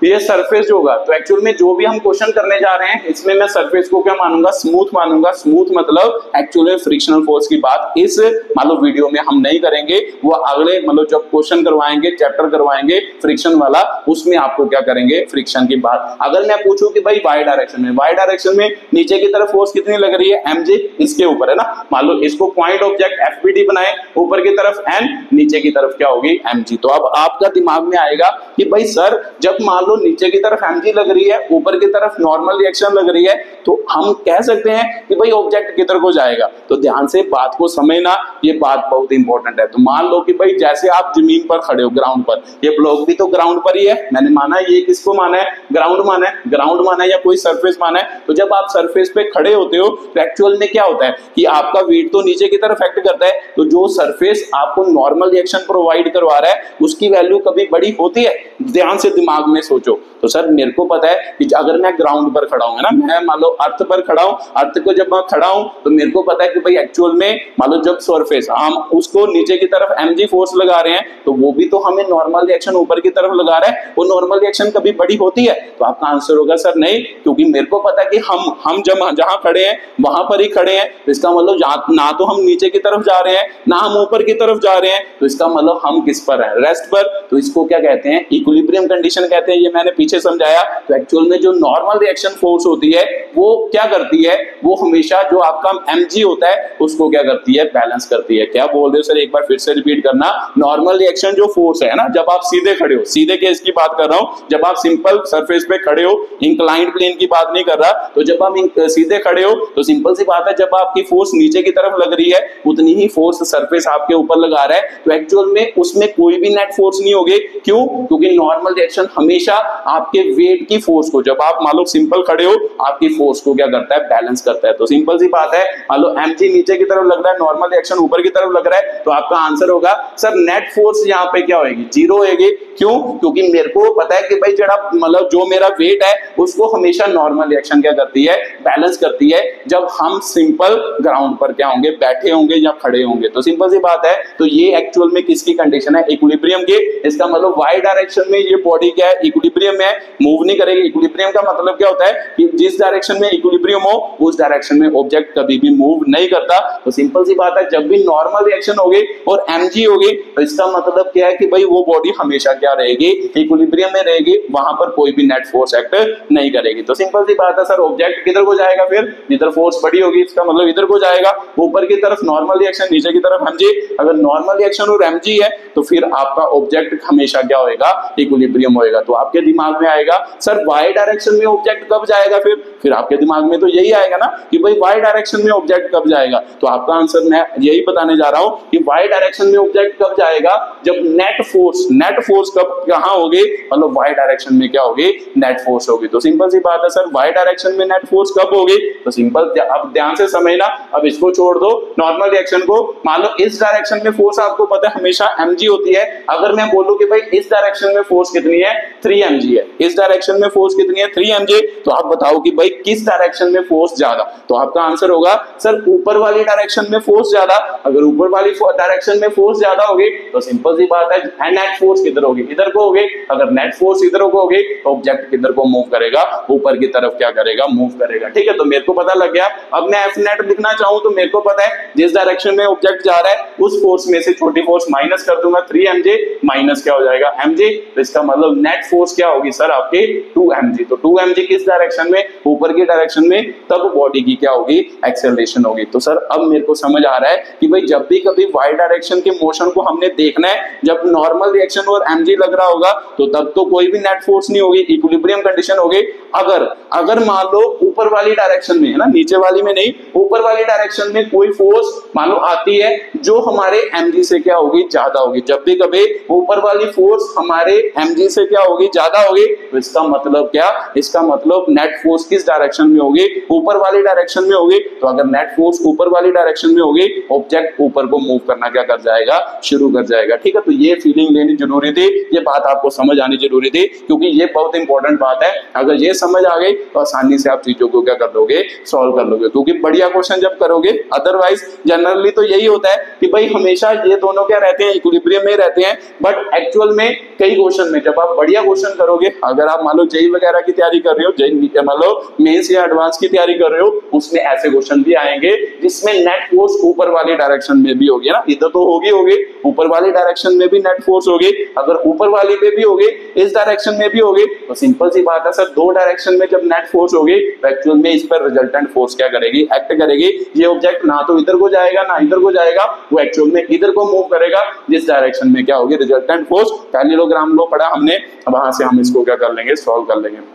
Speaker 1: ये सरफेस जो होगा, तो एक्चुअल में जो भी हम क्वेश्चन करने जा रहे हैं इसमें मैं सरफेस को क्या मानूंगा, स्मूथ मानूंगा। स्मूथ मतलब एक्चुअल में फ्रिक्शनल फोर्स की बात इस मान लो वीडियो में हम नहीं करेंगे, वो अगले मतलब जब क्वेश्चन करवाएंगे, चैप्टर करवाएंगे फ्रिक्शन वाला, उसमें आपको क्या करेंगे, फ्रिक्शन की बात। अगर मैं पूछूं कि भाई वाई डायरेक्शन में नीचे की तरफ फोर्स कितनी लग रही है, mg इसके ऊपर है ना, मान लो इसको पॉइंट ऑब्जेक्ट FPD बनाए, ऊपर की तरफ n, नीचे की तरफ क्या होगी mg। तो अब आपका दिमाग में आएगा कि भाई सर जब मान लो नीचे की तरफ mg लग रही है, ऊपर की तरफ नॉर्मल रिएक्शन लग रही है, तो हम कह सकते हैं कि भाई ऑब्जेक्ट किधर को जाएगा। तो ध्यान से बात को समझना, ये बात बहुत इंपॉर्टेंट है। तो मान लो कि भाई जैसे आप जमीन पर खड़े हो, ग्राउंड पर, ये ब्लॉक भी तो ग्राउंड पर ही है, मैंने माना ये किसको माना है, ग्राउंड माना है या कोई सरफेस माना है। तो जब आप सरफेस पे खड़े होते हो तो एक्चुअल में क्या होता है कि आपका वेट तो नीचे की तरफ एक्ट करता है, तो जो सरफेस आपको नॉर्मल रिएक्शन प्रोवाइड करवा रहा है उसकी वैल्यू कभी बड़ी होती है। ध्यान से दिमाग में सोचो। तो सर मेरे को पता है कि अगर मैं ग्राउंड पर खड़ा हूं ना, मैं मान लो अर्थ पर खड़ा हूं, अर्थ को जब मैं खड़ा हूं तो मेरे को पता है कि भाई एक्चुअल में मान लो जब सरफेस हम उसको नीचे की तरफ mg फोर्स लगा रहे हैं, तो वो भी तो हमें नॉर्मल रिएक्शन ऊपर की तरफ लगा रहा है, वो नॉर्मल रिएक्शन कभी बड़ी होती है। तो आपका आंसर होगा सर नहीं, क्योंकि मेरे को पता है कि हम जहां खड़े हैं वहां पर ही खड़े हैं। तो इसका मतलब ना तो हम नीचे की तरफ जा रहे हैं ना हम ऊपर की तरफ जा रहे हैं, तो इसका मतलब हम किस पर है, रेस्ट पर। तो इसको क्या कहते हैं, इक्विलिब्रियम कंडीशन कहते हैं, ये मैंने पीछे समझाया। तो एक्चुअल में जो नॉर्मल रिएक्शन फोर्स होती है वो क्या करती है, वो हमेशा जो आपका mg होता है उसको क्या करती है, बैलेंस करती है। क्या बोल रहे हो सर, एक बार फिर से रिपीट करना। नॉर्मल रिएक्शन जो फोर्स है ना, जब आप सीधे खड़े हो, सीधे केस की बात कर रहा हूं, जब आप सिंपल सरफेस पे खड़े हो, इंक्लाइंड प्लेन की बात नहीं कर रहा, तो जब आप सीधे खड़े हो तो सिंपल सी बात है, जब आपकी फोर्स नीचे की तरफ लग रही है उतनी ही फोर्स सरफेस आपके ऊपर लगा रहा है। तो एक्चुअल में उसमें कोई भी नेट फोर्स नहीं होगी। क्यों, क्योंकि नॉर्मल रिएक्शन हमेशा आपके वेट की फोर्स को, जब आप मान लो सिंपल खड़े हो, आपकी फोर्स को क्या करता है, बैलेंस करता है। तो सिंपल सी बात है, मान लो mg नीचे की तरफ लग रहा है, नॉर्मल रिएक्शन ऊपर की तरफ लग रहा है, तो आपका आंसर होगा सर नेट फोर्स यहाँ पे क्या होगी, 0 होगी। क्यों, क्योंकि मेरे को पता है कि भाई जड़ा मतलब जो मेरा वेट है उसको हमेशा नॉर्मल रिएक्शन क्या करती है, बैलेंस करती है, जब हम सिंपल ग्राउंड पर क्या होंगे, बैठे होंगे या खड़े होंगे। तो सिंपल सी बात है। तो ये एक्चुअल में किसकी कंडीशन है, इक्विलिब्रियम की। इसका मतलब वाई डायरेक्शन में ये बॉडी क्या है, इक्विलिब्रियम में, मूव नहीं करेगी। इक्विलिब्रियम का मतलब क्या होता है कि जिस डायरेक्शन में इक्विलिब्रियम हो उस डायरेक्शन में ऑब्जेक्ट कभी भी मूव नहीं करता। तो सिंपल सी बात है, जब भी नॉर्मल रिएक्शन होगी और mg होगी तो इसका मतलब क्या है कि भाई वो बॉडी हमेशा क्या रहेगी, इक्विलिब्रियम में रहेगी, वहां पर कोई भी नेट फोर्स एक्ट नहीं करेगी। तो सिंपल सी बात है सर, ऑब्जेक्ट किधर को जाएगा, फिर जिधर फोर्स बड़ी होगी इसका मतलब इधर को जाएगा, ऊपर की तरफ नॉर्मल रिएक्शन, नीचे की तरफ mg। अगर नॉर्मल रिएक्शन और mg है तो फिर आपका ऑब्जेक्ट हमेशा क्या होएगा, इक्विलिब्रियम होएगा। तो आपके दिमाग में आएगा सर वाई डायरेक्शन में ऑब्जेक्ट कब जाएगा, फिर फिर आपके दिमाग में तो यही आएगा ना कि भाई वाई डायरेक्शन में ऑब्जेक्ट कब जाएगा। तो आपका आंसर मैं यही बताने जा रहा हूं कि वाई डायरेक्शन में ऑब्जेक्ट कब जाएगा, जब नेट फोर्स कब कहां होगी, मतलब वाई डायरेक्शन में क्या होगी, नेट फोर्स होगी। तो सिंपल सी बात है सर, वाई डायरेक्शन में नेट फोर्स कब होगी, तो सिंपल, अब ध्यान से समझना। अब इसको छोड़ दो नॉर्मल रिएक्शन को, मान लो इस डायरेक्शन में फोर्स आपको पता है हमेशा mg होती है। अगर मैं बोलूं कि भाई इस डायरेक्शन में फोर्स कितनी है, 3 mg है, इस डायरेक्शन में फोर्स कितनी है, 3 mg, तो आप बताओ कि भाई किस डायरेक्शन में फोर्स ज्यादा। तो आपका आंसर होगा सर ऊपर वाली डायरेक्शन में फोर्स ज्यादा। अगर ऊपर वाली डायरेक्शन में फोर्स ज्यादा होगी तो सिंपल सी बात है नेट फोर्स किधर होगी, इधर को होगी। अगर नेट फोर्स इधर को होगी तो ऑब्जेक्ट किधर को मूव करेगा, ऊपर की तरफ क्या करेगा, मूव करेगा। ठीक है, तो मेरे को पता लग गया। अब मैं एफ नेट लिखना चाहूं तो मेरे को पता है जिस डायरेक्शन में ऑब्जेक्ट जा रहा है उस फोर्स में से छोटी फोर्स माइनस कर दूंगा, 3 mg माइनस क्या हो जाएगा, mg। तो इसका मतलब नेट फोर्स क्या होगी सर आपके 2 mg। तो 2 mg किस डायरेक्शन में, ऊपर की डायरेक्शन में, तब बॉडी की क्या होगी, एक्सेलरेशन होगी। तो सर अब मेरे को समझ आ रहा है कि भाई जब भी कभी वाई डायरेक्शन के मोशन को हमने देखना है, जब नॉर्मल रिएक्शन और mg लग रहा होगा तो तब तो कोई भी नेट फोर्स नहीं होगी, इक्विलिब्रियम कंडीशन होगी। अगर मान लो ऊपर वाली डायरेक्शन में है ना, नीचे वाली में नहीं, ऊपर वाली डायरेक्शन में कोई फोर्स मान लो आती है जो हमारे mg से क्या होगी, ज्यादा होगी। जब भी कभी ऊपर वाली फोर्स हमारे mg से क्या होगी, ज्यादा होगी, तो इसका मतलब क्या, इसका मतलब नेट फोर्स किस डायरेक्शन में होगी, ऊपर वाली डायरेक्शन में होगी। तो अगर नेट फोर्स ऊपर वाली डायरेक्शन में होगी, ऑब्जेक्ट ऊपर को मूव करना क्या कर जाएगा, शुरू कर जाएगा। ठीक है, तो ये फीलिंग लेनी जरूरी थी, ये बात आपको समझ आनी जरूरी थी, क्योंकि ये बहुत इंपॉर्टेंट बात है। अगर ये समझ आ गई तो आसानी से आप चीजों को क्या कर लोगे, सॉल्व कर लोगे, क्योंकि बढ़िया क्वेश्चन जब करोगे। अदरवाइज जनरली तो यही होता है कि भाई हमेशा ये दोनों क्या रहते हैं, इक्विलिब्रियम में रहते हैं। बट एक्चुअल में कई क्वेश्चन में जब आप बढ़िया क्वेश्चन करोगे, अगर आप मान लो जेई वगैरह की तैयारी कर रहे हो, जेई मान लो मेंस या एडवांस की तैयारी कर रहे हो, उसमें ऐसे क्वेश्चन भी आएंगे जिसमें नेट फोर्स ऊपर वाली डायरेक्शन में भी होगी ना, इधर तो होगी ऊपर वाली डायरेक्शन में भी नेट फोर्स होगी। अगर ऊपर वाली पे भी होगी, इस डायरेक्शन में भी होगी, तो सिंपल सी बात है सर, दो डायरेक्शन में जब नेट फोर्स होगी तो एक्चुअल में इस पर रिजल्टेंट फोर्स क्या करेगी, एक्ट करेगी। ये ऑब्जेक्ट ना तो इधर को जाएगा ना इधर को जाएगा, वो एक्चुअल में इधर को मूव करेगा जिस डायरेक्शन में क्या होगी, रिजल्टेंट फोर्स। पैरेललोग्राम लॉ पढ़ा हमने, वहां से हम इसको क्या कर लेंगे, सॉल्व कर लेंगे।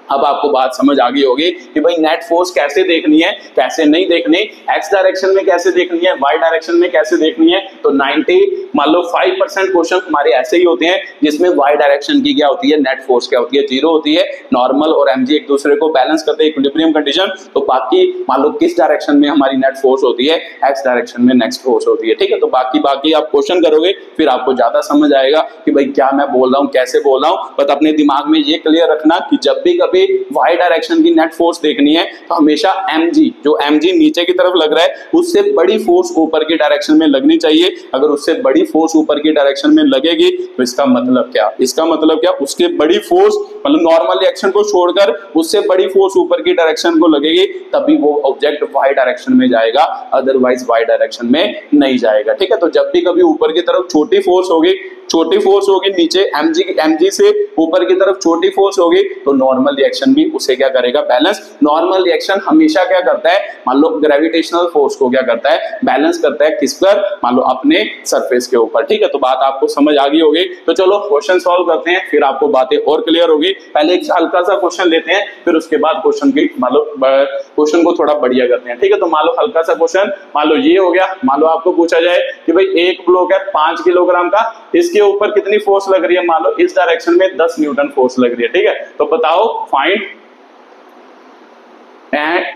Speaker 1: अब आपको बात समझ आ गई होगी कि भाई नेट फोर्स कैसे देखनी है, कैसे नहीं देखनी, एक्स डायरेक्शन में कैसे देखनी है, वाई डायरेक्शन में कैसे देखनी है। तो 90 मान लो 5% क्वेश्चन हमारे ऐसे ही होते हैं जिसमें वाई डायरेक्शन की क्या होती है, नेट फोर्स क्या होती है, 0 होती है। नॉर्मल और mg एक दूसरे को बैलेंस करते हैं, इक्विलिब्रियम कंडीशन। तो बाकी मान लो किस डायरेक्शन में हमारी नेट फोर्स होती है, एक्स डायरेक्शन में नेक्स्ट फोर्स होती है। ठीक है, तो बाकी आप क्वेश्चन करोगे फिर आपको ज्यादा समझ आएगा कि भाई क्या मैं बोल रहा हूँ, कैसे बोल रहा हूँ। बट अपने दिमाग में ये क्लियर रखना कि जब भी वाई डायरेक्शन की नेट फोर्स देखनी है तो हमेशा mg, जो mg नीचे की तरफ लग रहा है, उससे बड़ी फोर्स ऊपर की डायरेक्शन में लगनी चाहिए। अगर उससे बड़ी फोर्स ऊपर की डायरेक्शन में लगेगी तो इसका मतलब क्या, उसके बड़ी फोर्स मतलब नॉर्मल रिएक्शन को छोड़कर उससे बड़ी फोर्स ऊपर की डायरेक्शन को लगेगी, तभी वो ऑब्जेक्ट वाई डायरेक्शन में जाएगा, अदरवाइज वाई डायरेक्शन में नहीं जाएगा। ठीक है, तो जब भी कभी ऊपर की तरफ छोटी फोर्स होगी, नीचे mg से ऊपर की तरफ छोटी फोर्स होगी, तो नॉर्मल रिएक्शन भी उसे क्या करेगा, बैलेंस। नॉर्मल रिएक्शन हमेशा क्या करता है, मान लो ग्रेविटेशनल फोर्स को क्या करता है, बैलेंस करता है, किस पर, मान लो अपने सरफेस के ऊपर। ठीक है, तो बात आपको समझ आ गई होगी। तो चलो क्वेश्चन सॉल्व करते हैं, फिर आपको बातें और क्लियर होगी। पहले एक हल्का सा क्वेश्चन लेते हैं, फिर उसके बाद क्वेश्चन को थोड़ा बढ़िया करते हैं। ठीक है, तो मान लो हल्का सा क्वेश्चन, मान लो ये हो गया। मान लो आपको पूछा जाए कि भाई एक ब्लॉक है 5 किलोग्राम का, इसके ऊपर कितनी फोर्स लग रही है, मान लो इस डायरेक्शन में 10 न्यूटन फोर्स लग रही है। ठीक है, तो बताओ फाइंड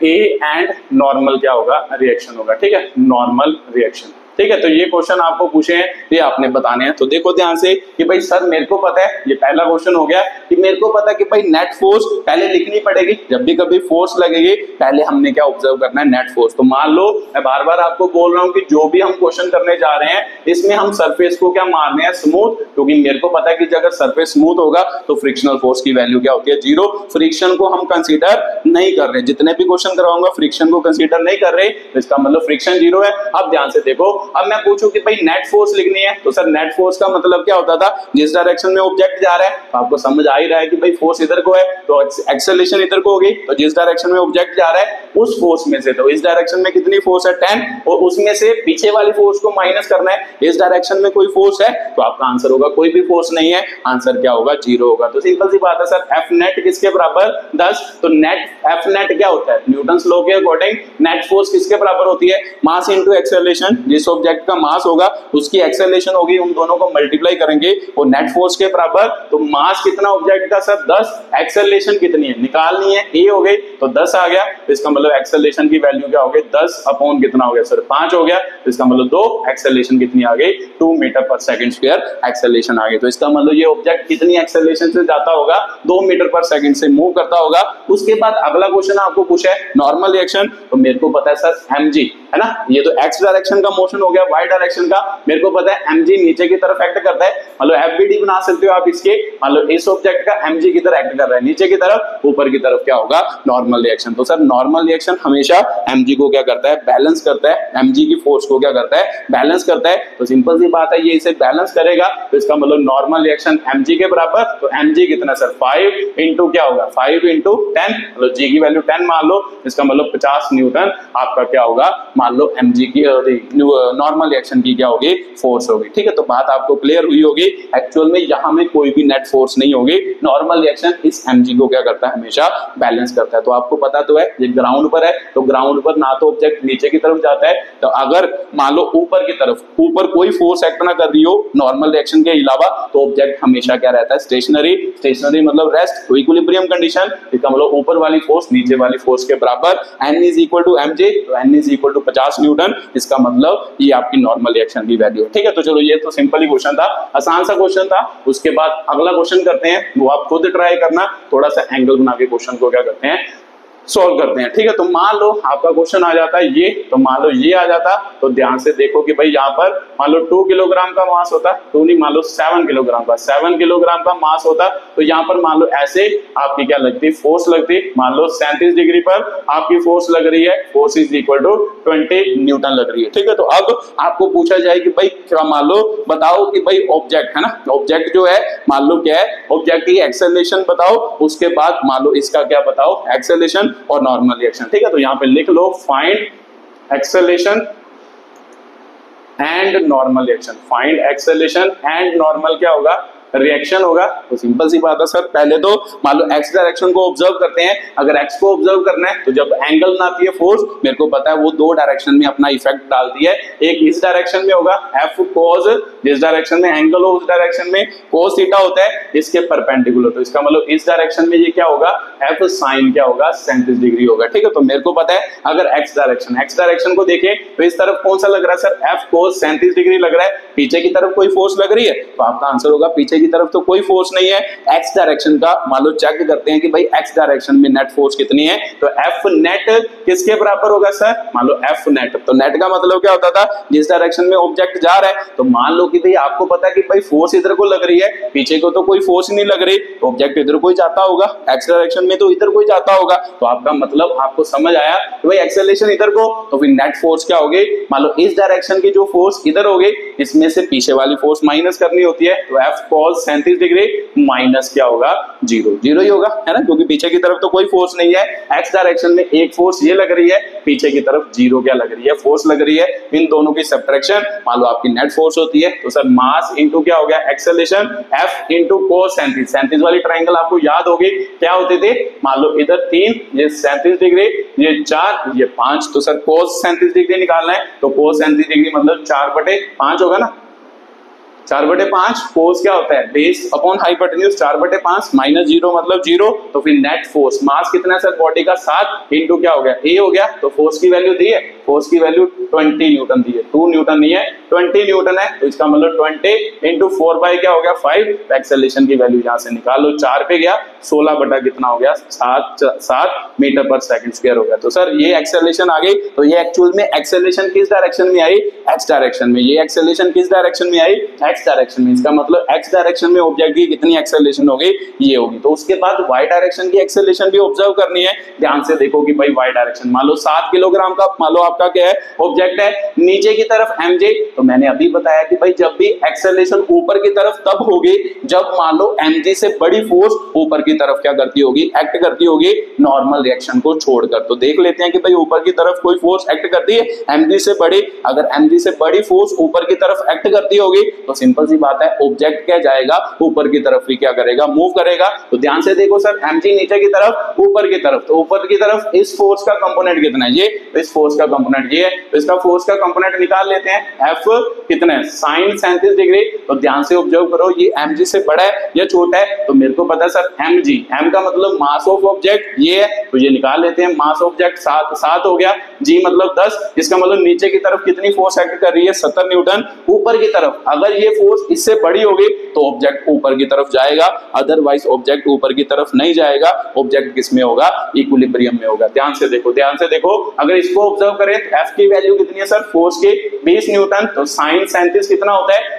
Speaker 1: ए एंड नॉर्मल क्या होगा, रिएक्शन होगा। ठीक है, नॉर्मल रिएक्शन। ठीक है, तो ये क्वेश्चन आपको पूछे हैं, ये आपने बताने हैं। तो देखो ध्यान से कि भाई सर मेरे को पता है, ये पहला क्वेश्चन हो गया कि मेरे को पता है कि भाई नेट फोर्स पहले लिखनी पड़ेगी। जब भी कभी फोर्स लगेगी पहले हमने क्या ऑब्जर्व करना है, नेट फोर्स। तो मान लो मैं बार बार आपको बोल रहा हूं कि जो भी हम क्वेश्चन करने जा रहे हैं इसमें हम सरफेस को क्या मारने हैं, स्मूथ, क्योंकि मेरे को पता है कि अगर सरफेस स्मूथ होगा तो फ्रिक्शनल फोर्स की वैल्यू क्या होती है, 0। फ्रिक्शन को हम कंसीडर नहीं कर रहे, जितने भी क्वेश्चन करवाऊंगा फ्रिक्शन को कंसीडर नहीं कर रहे, इसका मतलब फ्रिक्शन 0 है। अब ध्यान से देखो, अब मैं पूछूं कि भाई नेट फोर्स लिखनी है, तो सर नेट फोर्स का मतलब क्या होता था, जिस डायरेक्शन में ऑब्जेक्ट जा रहा है, तो आपको समझ आ ही रहा है कि भाई फोर्स इधर को है तो एक्सेलरेशन इधर को होगी, तो जिस डायरेक्शन में ऑब्जेक्ट जा रहा है उस फोर्स में से, तो इस डायरेक्शन में कितनी फोर्स है 10, और उसमें से पीछे वाली फोर्स को माइनस करना है, इस डायरेक्शन में कोई फोर्स है तो आपका आंसर होगा कोई भी फोर्स नहीं है, आंसर क्या होगा 0 होगा। तो सिंपल सी बात है सर, एफ नेट किसके बराबर 10, तो नेट एफ नेट क्या होता है, न्यूटन्स लॉ के अकॉर्डिंग नेट फोर्स किसके बराबर होती है, मास इनटू एक्सेलरेशन, जिस ऑब्जेक्ट का मास होगा उसकी एक्सेलरेशन होगी, उन दोनों को मल्टीप्लाई करेंगे वो नेट फोर्स के बराबर, तो मास कितना ऑब्जेक्ट का सर 10, एक्सेलरेशन कितनी है निकालनी है, ए हो गई तो 10 आ गया, तो इसका मतलब एक्सेलरेशन की वैल्यू क्या हो गई 10 अपॉन कितना हो गया सर 5 हो गया, तो इसका मतलब 2, एक्सेलरेशन कितनी आ गई 2 मीटर पर सेकंड स्क्वायर एक्सेलरेशन आ गई। तो इसका मतलब ये ऑब्जेक्ट कितनी एक्सेलरेशन से जाता होगा 2 मीटर पर सेकंड से मूव करता होगा। उसके बाद अगला क्वेश्चन आपको पूछा है नॉर्मल रिएक्शन, तो मेरे को पता है सर mg है ना, ये तो x डायरेक्शन का मोशन हो गया, y डायरेक्शन का मेरे को पता है mg नीचे की तरफ एक्ट करता है, मतलब एफबीडी बना सकते हो आप इसके, मतलब इस ऑब्जेक्ट का mg की तरफ एक्ट कर रहा है, नीचे की तरफ ऊपर की तरफ क्या होगा नॉर्मल रिएक्शन। तो सर नॉर्मल रिएक्शन हमेशा mg को क्या करता है बैलेंस करता है, mg की फोर्स को क्या करता है बैलेंस करता है, तो सिंपल सी बात है ये इसे बैलेंस करेगा, तो इसका मतलब नॉर्मल रिएक्शन mg के बराबर, तो mg कितना सर 5 इंटू क्या होगा 5 इंटू 10, मतलब g की वैल्यू 10 मान लो, इसका मतलब 50 न्यूटन आपका क्या होगा मान लो mg की नॉर्मल रिएक्शन की क्या होगी फोर्स होगी। ठीक है, तो बात आपको क्लियर हुई होगी, एक्चुअल में यहाँ में कोई भी नेट फोर्स नहीं होगी, नॉर्मल रिएक्शन इस mg को क्या करता है हमेशा बैलेंस करता है। तो आपको पता तो है ये ग्राउंड पर है, तो ग्राउंड पर ना तो ऑब्जेक्ट नीचे की तरफ जाता है, तो अगर मान लो ऊपर की तरफ ऊपर कोई फोर्स एक्ट ना कर रही हो नॉर्मल रिएक्शन के अलावा, तो ऑब्जेक्ट हमेशा क्या रहता है स्टेशनरी, स्टेशनरी मतलब रेस्ट, तो इक्विलिब्रियम कंडीशन, इसका मतलब ऊपर वाली फोर्स नीचे वाली फोर्स के बराबर, n is equal to mj, तो n is equal to 50 newton, इसका मतलब ये आपकी नॉर्मल रिएक्शन की वैल्यू है। ठीक है, तो चलो ये तो सिंपल ही क्वेश्चन था, आसान सा क्वेश्चन था। उसके बाद अगला क्वेश्चन करते हैं, वो आप खुद ट्राई करना, थोड़ा सा एंगल बना के क्वेश्चन को क्या करते हैं सॉल्व करते हैं। ठीक है, तो मान लो आपका क्वेश्चन आ जाता है ये, तो मान लो ये आ जाता, तो ध्यान से देखो कि भाई यहाँ पर मान लो 2 किलोग्राम का मास होता, 2 नहीं मान लो 7 किलोग्राम का, 7 किलोग्राम का मास होता, तो यहाँ पर मान लो ऐसे आपकी क्या लगती फोर्स लगती, मान लो 37 डिग्री पर आपकी फोर्स लग रही है, force is equal to 20 newton लग रही है। ठीक है, तो अब आपको पूछा जाए कि भाई क्या मान लो बताओ कि भाई ऑब्जेक्ट है ना, ऑब्जेक्ट जो है मान लो क्या है ऑब्जेक्ट की एक्सेलरेशन बताओ, उसके बाद मान लो इसका क्या बताओ एक्सेलरेशन और नॉर्मल रिएक्शन। ठीक है, तो यहां पे लिख लो find acceleration and normal reaction, find acceleration and normal क्या होगा रिएक्शन होगा। तो सिंपल सी बात है सर, पहले तो मान लो एक्स डायरेक्शन को ऑब्जर्व करते हैं, अगर एक्स को ऑब्जर्व करना है तो जब एंगल बनाती है फोर्स, मेरे को पता है वो 2 डायरेक्शन में अपना इफेक्ट डालती है, एक इस डायरेक्शन में होगा एफ कोस, जिस डायरेक्शन में एंगल हो उस डायरेक्शन में कोस थीटा होता है इसके परपेंडिकुलर, तो इसका मतलब इस डायरेक्शन में ये क्या होगा एफ साइन क्या होगा 37 डिग्री होगा। ठीक है, तो मेरे को पता है अगर एक्स डायरेक्शन को देखें तो इस तरफ कौन सा लग रहा है सर एफ कोस 37 डिग्री लग रहा है, पीछे की तरफ कोई फोर्स लग रही है, तो आपका आंसर होगा पीछे की तरफ तो कोई फोर्स नहीं है। एक्स डायरेक्शन का मान लो चेक करते हैं कि भाई एक्स डायरेक्शन में नेट फोर्स कितनी है, तो एफ नेट किसके बराबर होगा सर, मान लो एफ नेट, तो नेट का मतलब क्या होता था जिस डायरेक्शन में ऑब्जेक्ट जा रहा है, तो मान लो कि भाई आपको पता है कि भाई फोर्स इधर को लग रही है, पीछे को तो कोई फोर्स नहीं लग रही, तो ऑब्जेक्ट इधर को ही जाता होगा, एक्स डायरेक्शन में तो इधर को ही जाता होगा, तो आपका मतलब आपको समझ आया कि भाई एक्सेलरेशन इधर को, तो फिर नेट फोर्स क्या होगी, मान लो इस डायरेक्शन की जो फोर्स इधर होगी इसमें से पीछे वाली फोर्स माइनस करनी होती है, तो एफ कॉस 37 डिग्री माइनस क्या होगा 0 ही होगा, है ना, क्योंकि पीछे की तरफ तो कोई फोर्स नहीं है, एक्स डायरेक्शन में एक फोर्स ये लग रही है, पीछे की तरफ 0 क्या लग रही है फोर्स लग रही है, इन दोनों की सब्ट्रैक्शन मान लो आपकी नेट फोर्स होती है, तो सर मास इनटू क्या हो गया एक्सेलरेशन एफ इनटू कोस 37 वाली ट्रायंगल आपको याद होगी क्या होती थी, मान लो इधर 3 ये 37 डिग्री, ये 4 ये 5, तो सर कोस 37 डिग्री निकालना है, तो कोस 37 डिग्री मतलब 4/5 होगा ना, 4/5 कोस क्या होता है बेस अपॉन हाइपोटेन्यूज, 4/5 माइनस 0 मतलब 0, तो फिर नेट फोर्स मास कितना है सर बॉडी का 7 इंटू क्या हो गया ए हो गया, तो फोर्स की वैल्यू दी है, फोर्स की वैल्यू 20 न्यूटन दी है, 2 न्यूटन नहीं है 20 न्यूटन है, तो इसका मतलब 20 इंटू 4 बाई क्या हो गया 5, तो एक्सेलरेशन की वैल्यू यहां से निकाल लो, 4 पे गया 16 बटा कितना हो गया 7 मीटर पर सेकंड स्क्वायर हो गया। तो सर ये एक्सेलरेशन आ गई, तो ये एक्चुअल में एक्सेलरेशन किस डायरेक्शन में आई एक्स डायरेक्शन में, ये एक्सेलरेशन किस डायरेक्शन में आई एक्स डायरेक्शन में, इसका मतलब एक्स डायरेक्शन में ऑब्जेक्ट की कितनी एक्सेलरेशन होगी ये होगी। तो उसके बाद वाई डायरेक्शन की एक्सेलरेशन भी ऑब्जर्व करनी है, ध्यान से देखो कि भाई वाई डायरेक्शन मान लो 7 किलोग्राम का मान लो आपका आपका क्या है, ऑब्जेक्ट है। नीचे की तरफ mj, तो मैंने अभी बताया कि भाई जब भी एक्सेलरेशन ऊपर की तरफ तब होगी जब मान लो mg से बड़ी फोर्स ऊपर की तरफ क्या करती होगी, एक्ट करती होगी नॉर्मल रिएक्शन को छोड़कर। तो देख लेते हैं कि भाई ऊपर की तरफ कोई फोर्स एक्ट करती है mg से बड़ी, अगर mg से बड़ी फोर्स ऊपर की तरफ एक्ट करती होगी तो सिंपल सी बात है ऑब्जेक्ट क्या जाएगा, ऊपर की तरफ भी क्या करेगा, मूव करेगा। तो ध्यान से देखो सर, mg नीचे की तरफ, ऊपर की तरफ, तो ऊपर की तरफ इस फोर्स का कंपोनेंट कितना है, ये, इस फोर्स का कंपोनेंट ये है, तो इसका फोर्स का कंपोनेंट निकाल लेते हैं। f कितना है, sin 37 डिग्री। तो ध्यान से ऑब्जर्व करो, ये mg से बड़ा है या छोटा है, तो मेरे को पता है सर mg, m का मतलब मास ऑफ ऑब्जेक्ट ये है, तो ये निकाल लेते हैं। मास ऑब्जेक्ट 7 हो गया, g मतलब 10, इसका मतलब नीचे की तरफ कितनी फोर्स एक्ट कर रही है, 70 न्यूटन। ऊपर की तरफ अगर ये फोर्स इससे बड़ी होगी तो ऑब्जेक्ट ऊपर की तरफ जाएगा, अदरवाइज ऑब्जेक्ट ऊपर की तरफ नहीं जाएगा। ऑब्जेक्ट किस में होगा, इक्विलिब्रियम में होगा। ध्यान से देखो, ध्यान से देखो, अगर इसको ऑब्जर्व करें तो f की वैल्यू कितनी है सर, फोर्स की 20 न्यूटन, तो sin 37 कितना होता है,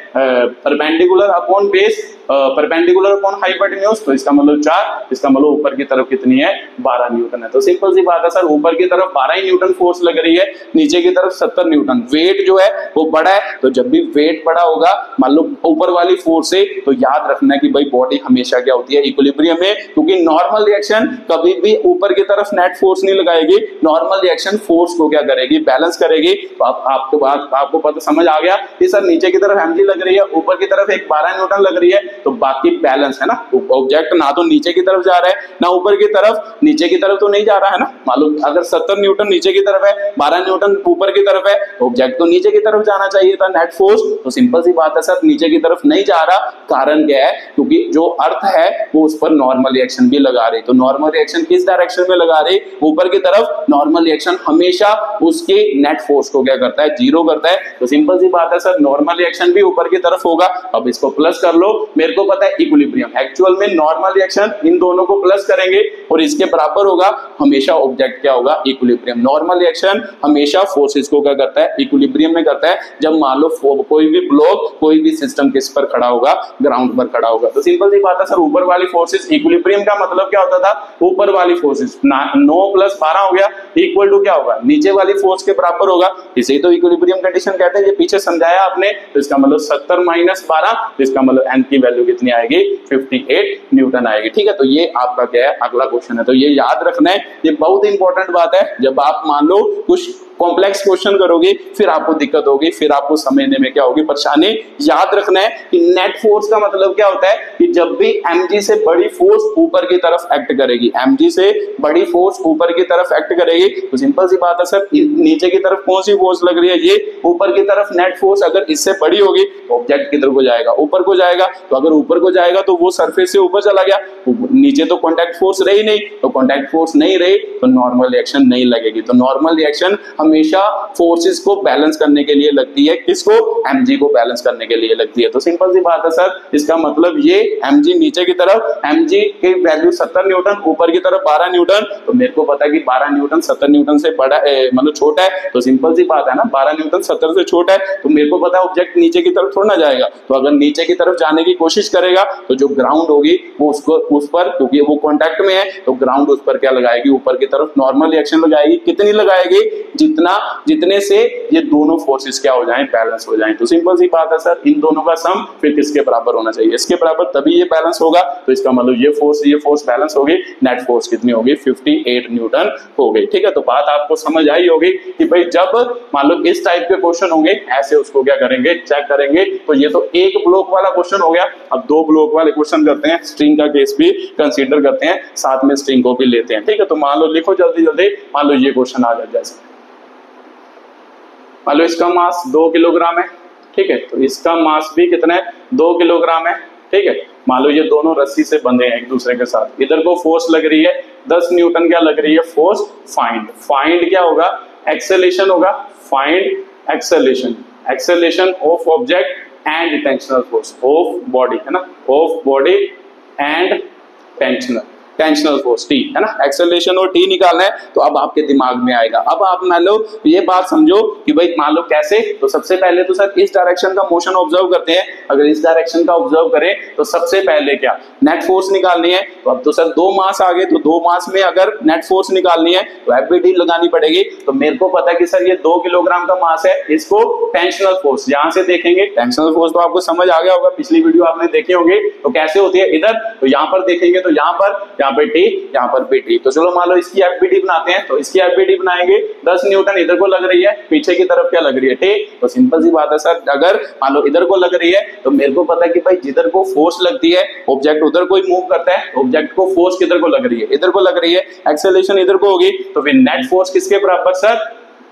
Speaker 1: perpendicular upon base, perpendicular upon hypotenuse, तो इसका मतलब 4, इसका मतलब ऊपर की तरफ कितनी है, 12 न्यूटन है। तो सिंपल सी बात है सर, ऊपर की तरफ 12 न्यूटन फोर्स लग रही है, नीचे की तरफ 70 न्यूटन। वेट जो है वो बड़ा है, तो जब भी वेट बड़ा होगा मान लो ऊपर वाली फोर्स से, तो याद रखना कि भाई बॉडी हमेशा क्या होती है, इक्विलिब्रियम में, क्योंकि नॉर्मल रिएक्शन कभी भी ऊपर की तरफ नेट फोर्स नहीं लगाएगी, नॉर्मल रिएक्शन फोर्स को क्या करेगी, बैलेंस करेगी। तो आपको पता समझ आ गया कि सर नीचे की तरफ mg लग रही है, ऊपर की तरफ एक 12 न्यूटन लग रही है, तो बाकी बैलेंस है ना, ऑब्जेक्ट ना तो नीचे की तरफ जा रहा है ना ऊपर की तरफ, नीचे की तरफ तो नहीं जा रहा है ना, मालूम, अगर 70 न्यूटन नीचे की तरफ है, 12 न्यूटन ऊपर की तरफ है, ऑब्जेक्ट तो नीचे की तरफ जाना चाहिए था नेट फोर्स। तो सिंपल सी बात है सर, नीचे की तरफ नहीं जा रहा, कारण क्या है, क्योंकि जो अर्थ है वो उस पर नॉर्मल रिएक्शन भी लगा रही। तो नॉर्मल रिएक्शन किस डायरेक्शन में लगा रही, ऊपर की तरफ। नॉर्मल रिएक्शन हमेशा उसके नेट फोर्स को क्या करता है, जीरो करता है। तो सिंपल सी बात है सर, नॉर्मल रिएक्शन भी ऊपर की तरफ होगा। अब इसको प्लस कर लो, मेरे को पता है इक्विलिब्रियम, एक्चुअल में नॉर्मल रिएक्शन इन दोनों को प्लस करेंगे और इसके बराबर होगा, हमेशा ऑब्जेक्ट क्या होगा, इक्विलिब्रियम। नॉर्मल रिएक्शन हमेशा फोर्सेस को क्या करता है, इक्विलिब्रियम में करता है। जब मान लो कोई भी ब्लॉक, कोई भी सिस्टम किस पर खड़ा होगा, ग्राउंड पर खड़ा होगा। तो सिंपल सी बात है सर, ऊपर वाली फोर्सेस, इक्विलिब्रियम का मतलब क्या होता था, ऊपर वाली फोर्सेस 9 + 12 हो गया, इक्वल टू क्या होगा, नीचे वाली फोर्स के बराबर होगा। इसे ही तो इक्विलिब्रियम कंडीशन कहते हैं, ये पीछे समझाया आपने। तो इसका मतलब 70 - 12, तो इसका मतलब n की वैल्यू कितनी आएगी, 58 न्यूटन आएगी। ठीक है, तो ये आपका क्या है, अगला क्वेश्चन है। तो ये याद रखना है, ये बहुत इंपॉर्टेंट बात है। जब आप मान लो कुछ कॉम्प्लेक्स क्वेश्चन करोगे, फिर आपको दिक्कत होगी, फिर आपको समझने में क्या होगी, परेशानी। याद रखना है कि नेट फोर्स का मतलब क्या होता है, कि जब भी mg से बड़ी फोर्स ऊपर की तरफ एक्ट करेगी, mg से बड़ी फोर्स ऊपर की तरफ एक्ट करेगी, तो सिंपल सी बात है सर, नीचे की तरफ कौन सी फोर्स लग रही है, ये। ऊपर की तरफ नेट फोर्स अगर इससे बड़ी होगी तो ऑब्जेक्ट किधर को जाएगा, ऊपर को जाएगा। तो अगर ऊपर को जाएगा तो वो सरफेस से ऊपर चला गया, नीचे तो कॉन्टैक्ट फोर्स रही नहीं, तो कॉन्टैक्ट फोर्स नहीं रही तो नॉर्मल रिएक्शन नहीं लगेगी। तो नॉर्मल रिएक्शन हमेशा फोर्सेस को बैलेंस करने के लिए लगती है, किसको, mg को बैलेंस करने के लिए लगती है। तो सिंपल सी बात है सर, इसका मतलब ये mg नीचे की तरफ, mg की वैल्यू 70 न्यूटन, ऊपर की तरफ 12 न्यूटन। तो मेरे को पता है कि 12 न्यूटन 70 न्यूटन से बड़ा मतलब छोटा है। तो सिंपल सी बात है ना, 12 न्यूटन 70 से छोटा है, तो मेरे को पता है ऑब्जेक्ट नीचे की तरफ थोड़ा ना जाएगा। तो अगर नीचे की तरफ जाने की कोशिश करेगा तो जो ग्राउंड होगी वो उसको उस पर, क्योंकि वो कॉन्टैक्ट में है, तो ग्राउंड उस पर क्या लगाएगी, ऊपर की तरफ नॉर्मल रिएक्शन लगाएगी। कितनी लगाएगी, जितने से ये दोनों फोर्सेस क्या हो जाएं, बैलेंस हो जाएं। तो सिंपल सी बात है सर, इन दोनों का सम फिर किसके बराबर होना चाहिए, इसके बराबर, तभी ये बैलेंस होगा। तो इसका मतलब ये फोर्स बैलेंस होगी, नेट फोर्स कितनी होगी, 58 न्यूटन हो गई। ठीक है, तो बात आपको समझ आई होगी कि भाई जब मान लो इस टाइप के क्वेश्चन होंगे, ऐसे उसको क्या करेंगे, चेक करेंगे। तो ये तो एक ब्लॉक वाला क्वेश्चन हो गया। अब 2 ब्लॉक वाले क्वेश्चन करते हैं, स्ट्रिंग का केस भी कंसीडर करते हैं, साथ में स्ट्रिंग को भी लेते हैं। ठीक है, तो मान लो लिखो जल्दी जल्दी, मान लो ये क्वेश्चन आ जाए, जैसे मान लो इसका मास 2 किलोग्राम है। ठीक है, तो इसका मास भी कितना है, 2 किलोग्राम है। ठीक है, मान लो ये दोनों रस्सी से बंधे हैं एक दूसरे के साथ, इधर को फोर्स लग रही है 10 न्यूटन, क्या लग रही है, फोर्स। फाइंड क्या होगा, एक्सेलेरेशन होगा, find acceleration of object and tensional force of body, है ना, of body and tensional. Tensional force T, है ना। एक्सेलरेशन और टी निकालना है तो अब आपके दिमाग में आएगा। अब आप मान लो ये बात समझो कि भाई मान लो कैसे, तो सबसे पहले तो सर इस डायरेक्शन का मोशन ऑब्जर्व करते हैं। अगर इस डायरेक्शन का ऑब्जर्व करें तो सबसे पहले क्या नेट फोर्स निकालनी है। तो अब तो सर दो मास आ गए, तो दो मास में अगर नेट फोर्स निकालनी है तो एफबीडी लगानी पड़ेगी। तो मेरे को पता है कि सर ये 2 किलोग्राम का मास है, इसको टेंशनल फोर्स यहां से देखेंगे। टेंशनल फोर्स तो आपको समझ आ गया होगा, पिछली वीडियो आपने देखे होंगे। तो कैसे होती है इधर, तो यहां पर देखेंगे तो यहाँ पे टी, यहाँ पर भी टी। तो चलो मान लो इसकी एफबीडी बनाते हैं। तो इसकी एफबीडी बनाएंगे 10 न्यूटन इधर को लग रही है, पीछे की तरफ क्या लग रही है टी। तो सिंपल सी बात है सर, अगर मान लो इधर को लग रही है तो मेरे को पता है कि भाई जिधर को फोर्स लगती है ऑब्जेक्ट उधर कोई मूव करता है, ऑब्जेक्ट को फोर्स किधर को लग रही है, इधर को लग रही है, एक्सेलरेशन इधर को होगी। तो फिर नेट फोर्स किसके बराबर सर,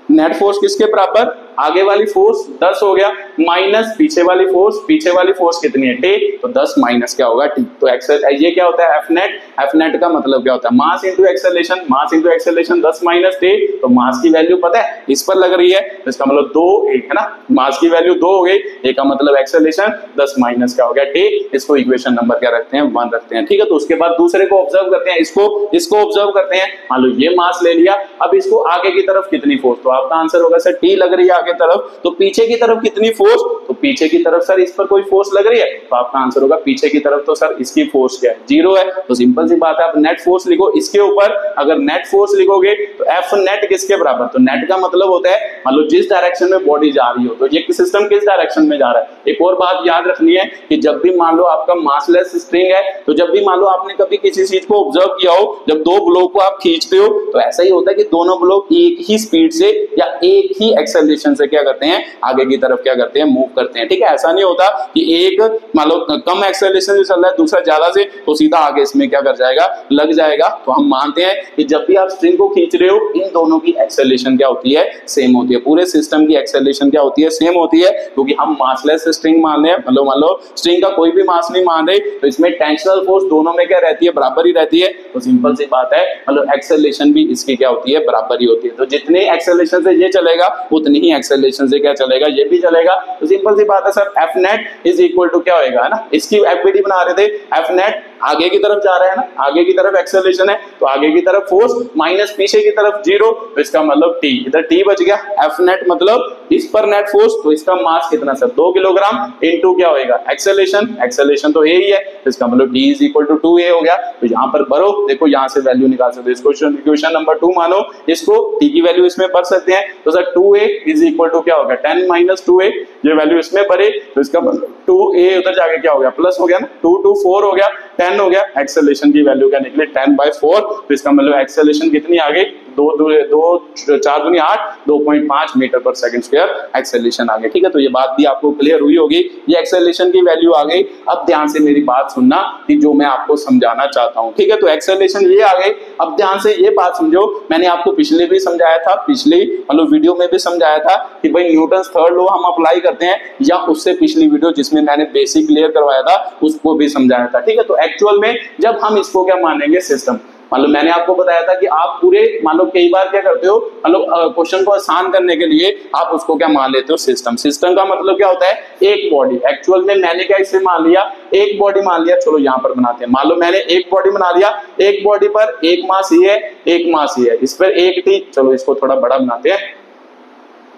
Speaker 1: नेट फोर्स किसके बराबर, आगे वाली फोर्स 10 हो गया माइनस पीछे वाली फोर्स कितनी है टी। तो 10 माइनस क्या होगा टी। तो ये क्या होता है एफ नेट का मतलब क्या होता है मास इंटू एक्सेलरेशन 10 माइनस टी। तो मास की वैल्यू पता है इस पर लग रही है, तो इसका मतलब 2 1 है ना, मास की वैल्यू 2 हो गई, ए का मतलब एक्सेलरेशन 10 माइनस क्या हो गया टी। इसको इक्वेशन नंबर क्या रखते हैं 1 रखते हैं, ठीक है। तो उसके बाद दूसरे को ऑब्जर्व करते हैं, इसको ऑब्जर्व करते हैं। मान लो ये मास ले लिया, अब इसको आगे की तरफ कितनी फोर्स, तो आपका आंसर होगा सर टी लग रही है आगे तरफ। तो पीछे की तरफ कितनी फोर्स, तो पीछे की तरफ सर इस पर कोई फोर्स लग रही है, तो आपका आंसर होगा पीछे की तरफ। तो सर इसकी फोर्स क्या है 0 है। तो सिंपल सी बात है, आप नेट फोर्स लिखो इसके ऊपर। अगर नेट फोर्स लिखोगे तो एफ नेट किसके बराबर, तो नेट का मतलब होता है मान लो जिस डायरेक्शन में बॉडी जा रही हो, तो ये सिस्टम किस डायरेक्शन में जा रहा है। एक और बात याद रखनी है कि जब भी मान लो आपका मासलेस स्ट्रिंग है, तो जब भी मान लो आपने कभी किसी चीज को ऑब्जर्व किया हो, जब दो ब्लॉक को आप खींचते हो तो ऐसा ही होता है कि दोनों ब्लॉक एक ही स्पीड से या एक ही एक्सेलरेशन से क्या करते हैं आगे की तरफ क्या करते हैं मूव करते हैं, ठीक है। ऐसा नहीं होता कि एक मान लो कम एक्सेलरेशन से चल रहा है दूसरा ज्यादा से, तो सीधा आगे इसमें क्या कर जाएगा लग जाएगा। तो हम मानते हैं कि जब भी आप स्ट्रिंग को खींच रहे हो इन दोनों की एक्सेलरेशन क्या होती है सेम होती है, पूरे सिस्टम की एक्सेलरेशन क्या होती है सेम होती है, क्योंकि हम मासलेस स्ट्रिंग मान रहे हैं। मान लो स्ट्रिंग का कोई भी मास नहीं मान रहे, तो इसमें टेंशनल फोर्स दोनों में क्या रहती है बराबर ही रहती है। तो सिंपल सी बात है, मतलब एक्सेलरेशन भी इसकी क्या होती है बराबर ही होती है। तो जितने एक्सेलरेशन से ये चलेगा उतनी ही एक्सेलरेशन से क्या चलेगा ये भी चलेगा। तो सिंपल सी बात है sir F net is equal to क्या होगा, है ना। इसकी एफबीडी बना रहे थे, एफ नेट आगे की तरफ जा रहा है ना, आगे की तरफ एक्सेलरेशन है, तो आगे की तरफ फोर्स माइनस पीछे की तरफ 0, तो इसका मतलब टी, इधर टी बच गया। एफ नेट मतलब इस पर नेट फोर्स, तो इसका मास कितना सर 2 किलोग्राम इनटू क्या होगा एक्सेलरेशन तो ए ही है, तो इसका मतलब T is equal to 2a हो गया। तो यहाँ पर भरो, देखो यहाँ से वैल्यू निकाल सकते हो, इसको इक्वेशन नंबर 2 मानो, इसको टी की वैल्यू इसमें भर सकते हैं। तो sir 2a is equal to क्या होगा 10 माइनस 2a, ये वैल्यू इसमें भरे तो इसका 2a उधर जाके क्या हो गया प्लस हो गया ना, 2 2 4 हो गया 10 हो गया। एक्सेलरेशन की वैल्यू क्या निकली 10/4, तो इसका मतलब एक्सेलरेशन कितनी आ गई 2 4 दूनी 8 2.5 मीटर पर सेकंड स्क्वायर एक्सेलरेशन आ गई, ठीक है। तो ये बात भी आपको क्लियर हुई होगी, ये एक्सेलरेशन की वैल्यू आ गई। अब ध्यान से मेरी बात सुनना कि जो मैं आपको समझाना चाहता हूं, ठीक है। तो एक्सेलरेशन ये आ गई, अब ध्यान से ये बात समझो, मैंने आपको पिछले भी समझाया था, पिछली मतलब वीडियो में भी समझाया था कि भाई न्यूटन्स थर्ड लॉ हम अप्लाई करते हैं, या उससे पिछली वीडियो जिसमें मैंने बेसिक क्लियर करवाया था उसको भी समझाया था, ठीक है। तो एक्चुअल में जब हम इसको क्या मानेंगे सिस्टम, मतलब मैंने आपको बताया था कि आप पूरे मान लो कई बार क्या करते हो, मतलब क्वेश्चन को आसान करने के लिए आप उसको क्या मान लेते हो सिस्टम का मतलब क्या होता है एक बॉडी। एक्चुअल में मैंने क्या इसे मान लिया एक बॉडी मान लिया, चलो यहाँ पर बनाते हैं। मान लो मैंने एक बॉडी बना लिया, एक बॉडी पर एक मास ही है, एक मास ही है, इस पर एक टी, चलो इसको थोड़ा बड़ा बनाते हैं।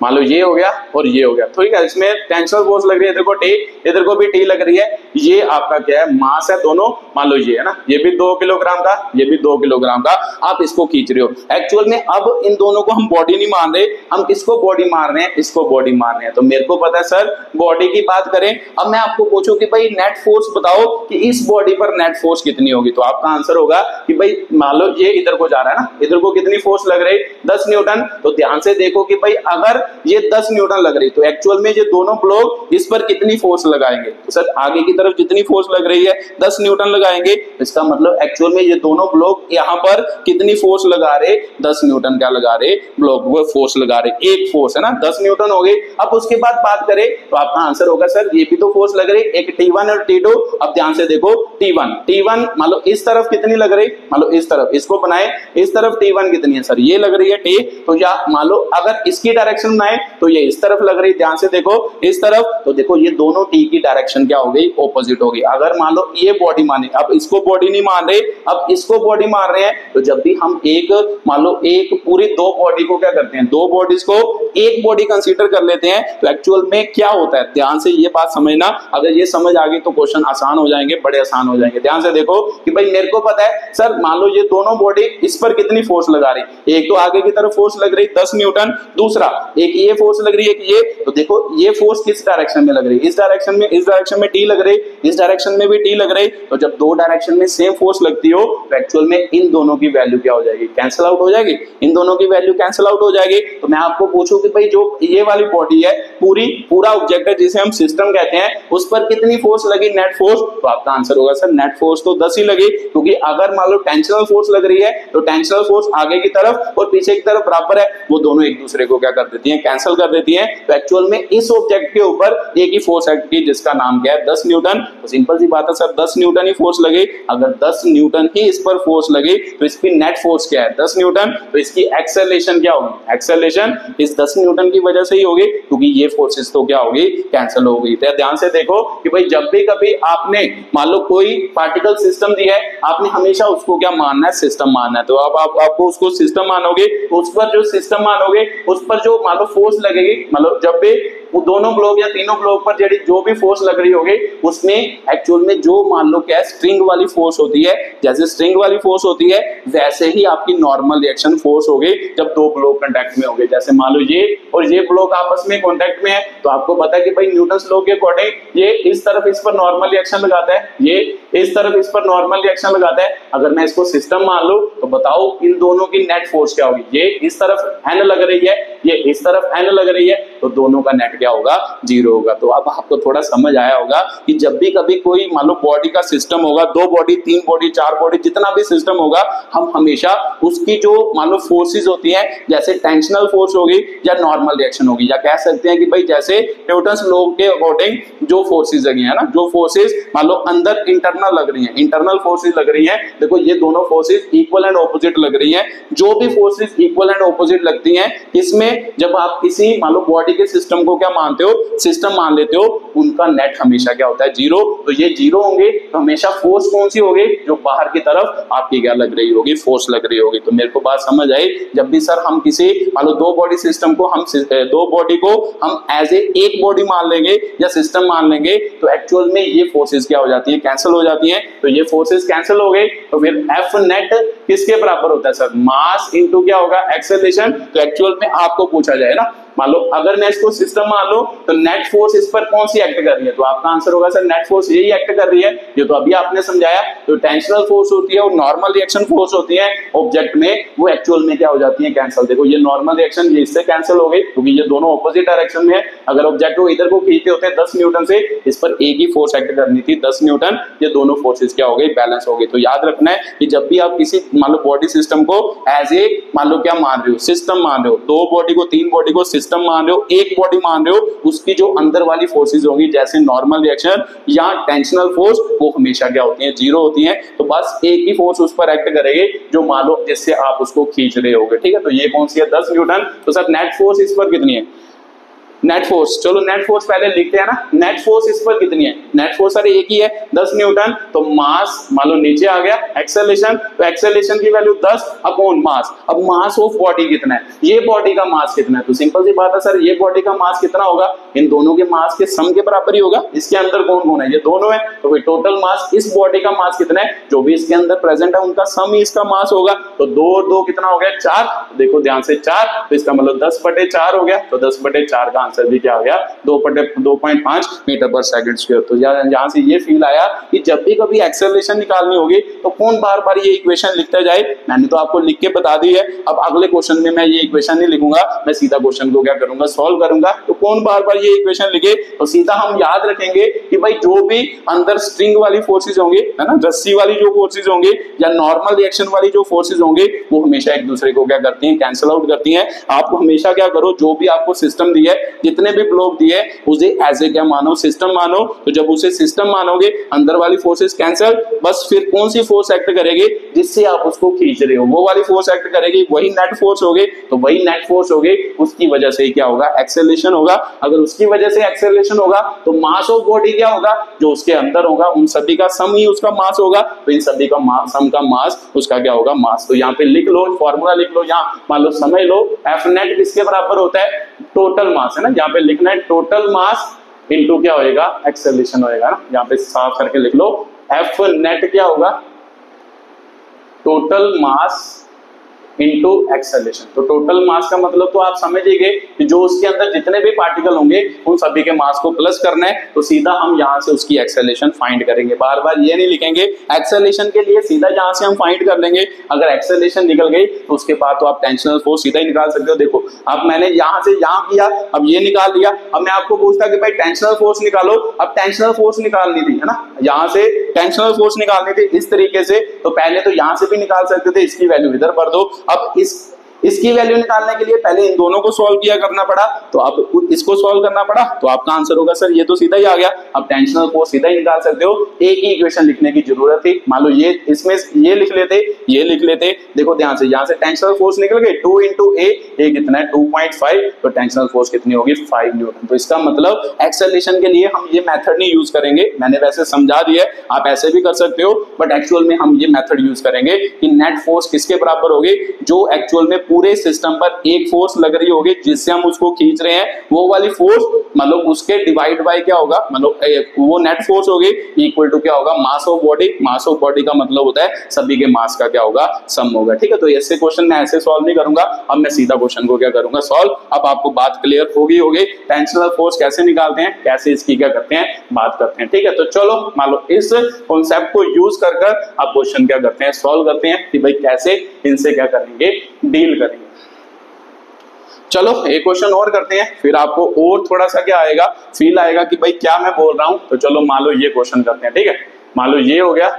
Speaker 1: मान लो ये हो गया और ये हो गया, ठीक है। इसमें टेंशनल फोर्स लग रही है, इधर को टी इधर को भी टी लग रही है। ये आपका क्या है मास है दोनों, मान लो ये है ना, ये भी 2 किलोग्राम का, ये भी 2 किलोग्राम का, आप इसको खींच रहे हो। एक्चुअल में अब इन दोनों को हम बॉडी नहीं मान रहे, हम किसको बॉडी मान रहे हैं, इसको बॉडी मान रहे हैं। तो मेरे को पता है सर बॉडी की बात करें, अब मैं आपको पूछूं कि भाई नेट फोर्स बताओ कि इस बॉडी पर नेट फोर्स कितनी होगी, तो आपका आंसर होगा कि भाई मान लो ये इधर को जा रहा है ना, इधर को कितनी फोर्स लग रही 10 न्यूटन। तो ध्यान से देखो कि भाई अगर ये 10 न्यूटन लग रही, तो एक्चुअल में ये दोनों ब्लॉक इस पर कितनी फोर्स लगाएंगे, तो सर आगे की तरफ जितनी फोर्स लग रही है 10 न्यूटन लगाएंगे। इसका मतलब एक्चुअल में ये दोनों ब्लॉक यहाँ पर कितनी फोर्स लगा रहे 10 न्यूटन क्या लगा रहे ब्लॉक वो फोर्स लगा रहे, एक फोर्स है ना 10 न्यूटन हो गई। अब उसके बाद बात करें तो आपका आंसर होगा सर ये भी तो फोर्स लग रही, एक T1 और T2। अब ध्यान से देखो T1 मान लो इस तरफ कितनी लग रही, मान लो इस तरफ इसको बनाए, इस तरफ T1 कितनी है सर ये लग रही है T। तो या मान लो अगर इसकी डायरेक्शन डायरेक्शन आए तो ये इस तरफ लग रही, ध्यान से देखो इस तरफ, तो देखो ये दोनों टी की डायरेक्शन क्या हो गई, ऑपोजिट हो गई। अगर मान लो ये बॉडी माने, अब इसको बॉडी नहीं मान रहे, अब इसको बॉडी मान रहे हैं, तो जब भी हम एक मान लो एक पूरी दो बॉडी को क्या करते हैं, दो बॉडीज को एक बॉडी कंसीडर कर लेते हैं, तो एक्चुअल में क्या होता है, ध्यान से ये बात समझना। अगर ये समझ आ गई तो क्वेश्चन आसान हो जाएंगे, बड़े आसान हो जाएंगे। ध्यान से देखो कि भाई मेरे को पता है सर, मान लो ये दोनों बॉडी इस पर कितनी फोर्स लगा रही, एक तो आगे की तरफ फोर्स लग रही 10 न्यूटन, दूसरा एक ये फोर्स लग रही है कि ये, तो देखो ये फोर्स किस डायरेक्शन में लग रही है, इस डायरेक्शन में, इस डायरेक्शन में टी लग रही, इस डायरेक्शन में भी टी लग रही। तो जब दो डायरेक्शन में सेम फोर्स लगती हो तो एक्चुअल में इन दोनों की वैल्यू क्या हो जाएगी, कैंसिल आउट हो जाएगी, इन दोनों की वैल्यू कैंसिल आउट हो जाएगी। तो मैं आपको पूछूं कि भाई जो ये वाली बॉडी है, पूरा ऑब्जेक्ट है जिसे हम सिस्टम कहते हैं, उस पर कितनी फोर्स लगी, नेट फोर्स, तो आपका आंसर होगा सर नेट फोर्स तो 10 ही लगी, क्योंकि अगर मान लो टेंशनल फोर्स लग रही है तो टेंशनल फोर्स आगे की तरफ और पीछे की तरफ बराबर है, वो दोनों एक दूसरे को क्या कर देती हैं, कैंसिल कर देती हैं। तो एक्चुअल में इस ऑब्जेक्ट के ऊपर एक ही फोर्स एक्ट की जिसका नाम क्या है, 10 न्यूटन। तो सिंपल सी बात है सर, 10 न्यूटन ही फोर्स लगी। अगर 10 न्यूटन ही इस पर फोर्स लगी तो इसकी नेट फोर्स क्या है, 10 न्यूटन। तो इसकी एक्सेलरेशन क्या होगी, एक्सेलरेशन इस 10 न्यूटन की वजह से ही होगी, क्योंकि ये फोर्सेस तो क्या होगी, कैंसिल हो गई। तो ध्यान से देखो कि भाई जब भी कभी आपने मान लो कोई पार्टिकल सिस्टम दिया है, आपने हमेशा उसको क्या मानना है, सिस्टम मानना है। तो अब आपको उसको सिस्टम मानोगे, तो उस पर जो सिस्टम मानोगे उस पर जो मान लो फोर्स लगेगी, मतलब जब भी वो दोनों ब्लॉक या तीनों ब्लॉक पर जो भी फोर्स लग रही होगी, उसमें एक्चुअल में जो मान लो क्या स्ट्रिंग वाली फोर्स होती है, जैसे स्ट्रिंग वाली फोर्स होती है वैसे ही आपकी नॉर्मल रिएक्शन फोर्स होगी जब दो ब्लॉक कांटेक्ट में होंगे। जैसे मान लो ये और ये ब्लॉक आपस में कांटेक्ट में है, तो आपको पता है कि भाई न्यूटन्स लॉ के अकॉर्डिंग ये इस तरफ इस पर नॉर्मल रिएक्शन लगाता है, ये इस तरफ इस पर नॉर्मल रिएक्शन लगाता है। अगर मैं इसको सिस्टम मान लूं तो बताओ इन दोनों की नेट फोर्स क्या होगी, ये इस तरफ एन लग रही है, ये इस तरफ एन लग रही है, तो दोनों का नेट क्या होगा, जीरो होगा। तो अब आपको थोड़ा समझ आया होगा कि जब भी कभी कोई मान लो बॉडी का सिस्टम होगा, दो बॉडी, तीन बॉडी, चार बॉडी, जितना भी सिस्टम होगा, हम हमेशा उसकी जो मान लो फोर्सेस होती हैं, जैसे टेंशनल फोर्स होगी या नॉर्मल रिएक्शन होगी, या कह सकते हैं कि भाई जैसे न्यूटन्स लॉ के अकॉर्डिंग जो फोर्सेस लगी है ना, जो फोर्सेस मान लो अंदर इंटरनल लग रही हैं, इंटरनल फोर्सेस लग रही हैं, देखो ये दोनों फोर्सेस इक्वल एंड ऑपोजिट लग रही हैं। जो भी फोर्सेस इक्वल एंड ऑपोजिट लगती हैं, इसमें जब आप किसी मान लो बॉडी के सिस्टम को क्या मानते हो, सिस्टम मान लेते हो, उनका नेट हमेशा क्या होता है, जीरो। तो ये जीरो होंगे तो हमेशा फोर्स कौन सी होगी, जो बाहर की तरफ आपकी क्या लग रही होगी, फोर्स लग रही होगी। तो मेरे को बात समझ आई, जब भी सर हम किसी मान लो दो बॉडी सिस्टम को हम दो बॉडी को हम एज ए एक बॉडी मान लेंगे या सिस्टम मान लेंगे, तो एक्चुअल में ये फोर्सेस क्या हो जाती है, कैंसिल हो जाती है। तो ये फोर्सेस कैंसिल हो गए, तो फिर एफ नेट किसके बराबर होता है सर, मास इंटू क्या होगा, एक्सेलरेशन। तो एक्चुअल में आपको पूछा जाए ना, मान लो अगर मैं इसको सिस्टम मान लो तो नेट फोर्स इस पर कौन सी एक्ट कर रही है, तो आपका आंसर होगा सर नेट फोर्स यही एक्ट कर रही है। ये तो अभी आपने समझाया। तो टेंशनल फोर्स होती है और नॉर्मल रिएक्शन फोर्स होती है ऑब्जेक्ट में, वो एक्चुअल में क्या हो जाती है, कैंसिल। देखो ये नॉर्मल रिएक्शन ये इससे कैंसिल हो गई, क्योंकि ये दोनों ऑपोजिट डायरेक्शन में है। अगर ऑब्जेक्ट को इधर को खींचते होते 10 न्यूटन से, इस पर एक ही फोर्स एक्ट करनी थी 10 न्यूटन, ये दोनों फोर्सेस क्या हो गई, बैलेंस हो गई। तो याद रखना है कि जब भी आप किसी मान लो बॉडी सिस्टम को एज ए मान लो क्या मान रहे हो, सिस्टम मान रहे हो, दो बॉडी को तीन बॉडी को सिस्टम मान रहे हो, एक बॉडी मान रहे हो, उसकी जो अंदर वाली फोर्सेस होंगी जैसे नॉर्मल रिएक्शन या टेंशनल फोर्स, वो हमेशा क्या होती हैं, जीरो होती हैं। तो बस एक ही फोर्स उस पर एक्ट करेगी जो मान लो जिससे आप उसको खींच रहे होगे, ठीक है। तो ये कौन सी है, 10 न्यूटन। तो सर नेट फोर्स इस पर कितनी है, नेट फोर्स, चलो नेट फोर्स पहले लिखते हैं ना, नेट फोर्स इस पर कितनी है, नेट फोर्स सर एक ही है 10 न्यूटन। तो मास मान लो नीचे आ गया, एक्सेलरेशन, तो एक्सेलरेशन की वैल्यू 10 अपॉन मास। अब मास ऑफ बॉडी कितना है, ये बॉडी का मास कितना है, तो सिंपल सी बात है सर, ये बॉडी का मास कितना होगा, इन दोनों के मास के सम के बराबर ही होगा। इसके अंदर कौन कौन है, ये दोनों है, तो फिर टोटल मास इस बॉडी का मास कितना है, जो भी इसके अंदर प्रेजेंट है उनका सम ही इसका मास होगा। तो 2 और 2 कितना हो गया, 4। देखो ध्यान से 4, तो इसका मतलब 10/4 हो गया। तो 10/4 का आंसर भी क्या हो गया, 2.5 मीटर पर सेकंड स्क्वायर। तो यहां से ये फील आया कि जब भी कभी एक्सेलरेशन निकालनी होगी तो कौन बार बार ये इक्वेशन लिखता जाए। मैंने तो आपको लिख के बता दी है, अब अगले क्वेश्चन में मैं ये इक्वेशन नहीं लिखूंगा, मैं सीधा क्वेश्चन को क्या करूंगा, सॉल्व करूंगा। तो कौन बार बार ये इक्वेशन लिखे, तो सीधा हम याद रखेंगे कि भाई जो भी अंदर स्ट्रिंग वाली फोर्सेज होंगे, है ना, रस्सी वाली जो फोर्सेज होंगे या नॉर्मल रिएक्शन वाली जो फोर्सेज होंगे, वो हमेशा एक दूसरे को क्या करती हैं, कैंसिल आउट करती हैं। आप हमेशा क्या करो, जो भी आपको सिस्टम दिया है जितने भी ब्लॉक दिए उसे एज ए क्या मानो, सिस्टम मानो। तो जब उसे सिस्टम मानोगे, अंदर वाली फोर्सेस कैंसिल, बस फिर कौन सी फोर्स एक्ट करेगी जिससे आप उसको खींच रहे हो, वो वाली फोर्स एक्ट करेगी, वही नेट फोर्स होगी। तो वही नेट फोर्स होगी, उसकी वजह से क्या होगा, एक्सेलरेशन होगा। अगर उसकी वजह से एक्सेलरेशन होगा तो मास ऑफ बॉडी क्या होगा, जो उसके अंदर होगा उन सभी का सम ही उसका मास होगा। तो इन सभी का सम का मास उसका क्या होगा, मास। तो यहाँ पे लिख लो, फॉर्मूला लिख लो, यहाँ मान लो समझ लो, एफ नेट किसके बराबर होता है, टोटल मास है ना, यहाँ पे लिखना है टोटल मास इनटू क्या होएगा, एक्सेलरेशन होएगा ना। यहाँ पे साफ करके लिख लो, एफ नेट क्या होगा, टोटल मास इनटू एक्सेलरेशन। तो टोटल मास का मतलब तो आप समझ ही गए कि जो उसके अंदर जितने भी पार्टिकल होंगे उन सभी के मास को प्लस करना है। तो सीधा हम यहाँ से उसकी एक्सेलरेशन फाइंड करेंगे, बार बार ये नहीं लिखेंगे। एक्सेलरेशन के लिए सीधा यहाँ से हम फाइंड कर लेंगे। अगर एक्सेलरेशन निकल गई तो उसके बाद तो आप टेंशनल फोर्स सीधा ही निकाल सकते हो। देखो अब मैंने यहाँ से यहाँ किया, अब ये निकाल दिया। अब मैं आपको पूछता कि भाई टेंशनल फोर्स निकालो, अब टेंशनल फोर्स निकालनी थी है ना, यहाँ से टेंशनल फोर्स निकालनी थी इस तरीके से। तो पहले तो यहाँ से भी निकाल सकते थे, इसकी वैल्यू इधर भर दो। अब इसकी वैल्यू निकालने के लिए पहले इन दोनों को सॉल्व किया करना पड़ा, तो अब इसको सॉल्व करना पड़ा। तो आपका आंसर होगा सर ये तो सीधा ही आ गया। अब टेंशनल फोर्स सीधा ही निकाल सकते हो, एक ही इक्वेशन लिखने की जरूरत थी। मान लो ये इसमें ये लिख लेते, ये लिख लेते। देखो ध्यान से, यहाँ से टेंशनल फोर्स निकल गए 2 इंटू ए कितना है 2.5, तो टेंशनल फोर्स कितनी होगी 5 न्यूटन। तो इसका मतलब एक्सेलरेशन के लिए हम ये मेथड नहीं यूज करेंगे। मैंने वैसे समझा दिया है, आप ऐसे भी कर सकते हो, बट एक्चुअल में हम ये मेथड यूज करेंगे कि नेट फोर्स किसके बराबर होगी, जो एक्चुअल में पूरे सिस्टम पर एक फोर्स लग रही होगी जिससे हम उसको खींच रहे हैं, वो वाली फोर्स मतलब उसके डिवाइड बाय क्या होगा, मतलब वो नेट फोर्स होगी इक्वल टू क्या होगा, mass of body. Mass of body का मतलब होता है सभी के मास का क्या होगा, सम होगा। ठीक है, तो ऐसे क्वेश्चन मैं ऐसे सॉल्व नहीं करूंगा, अब मैं सीधा क्वेश्चन को क्या करूंगा, सॉल्व। अब आपको बात क्लियर होगी टेंशनल फोर्स कैसे निकालते हैं, कैसे इसकी क्या करते हैं, बात करते हैं। ठीक है, तो चलो मान लो इस कॉन्सेप्ट को यूज कर आप क्वेश्चन क्या करते हैं, सॉल्व करते हैं कि भाई कैसे इनसे क्या करेंगे, डील करेंगे। चलो एक क्वेश्चन और करते हैं, फिर आपको और थोड़ा सा क्या आएगा, फील आएगा कि भाई क्या मैं बोल रहा हूं। तो चलो मान लो ये क्वेश्चन करते हैं। ठीक है, मान लो ये हो गया,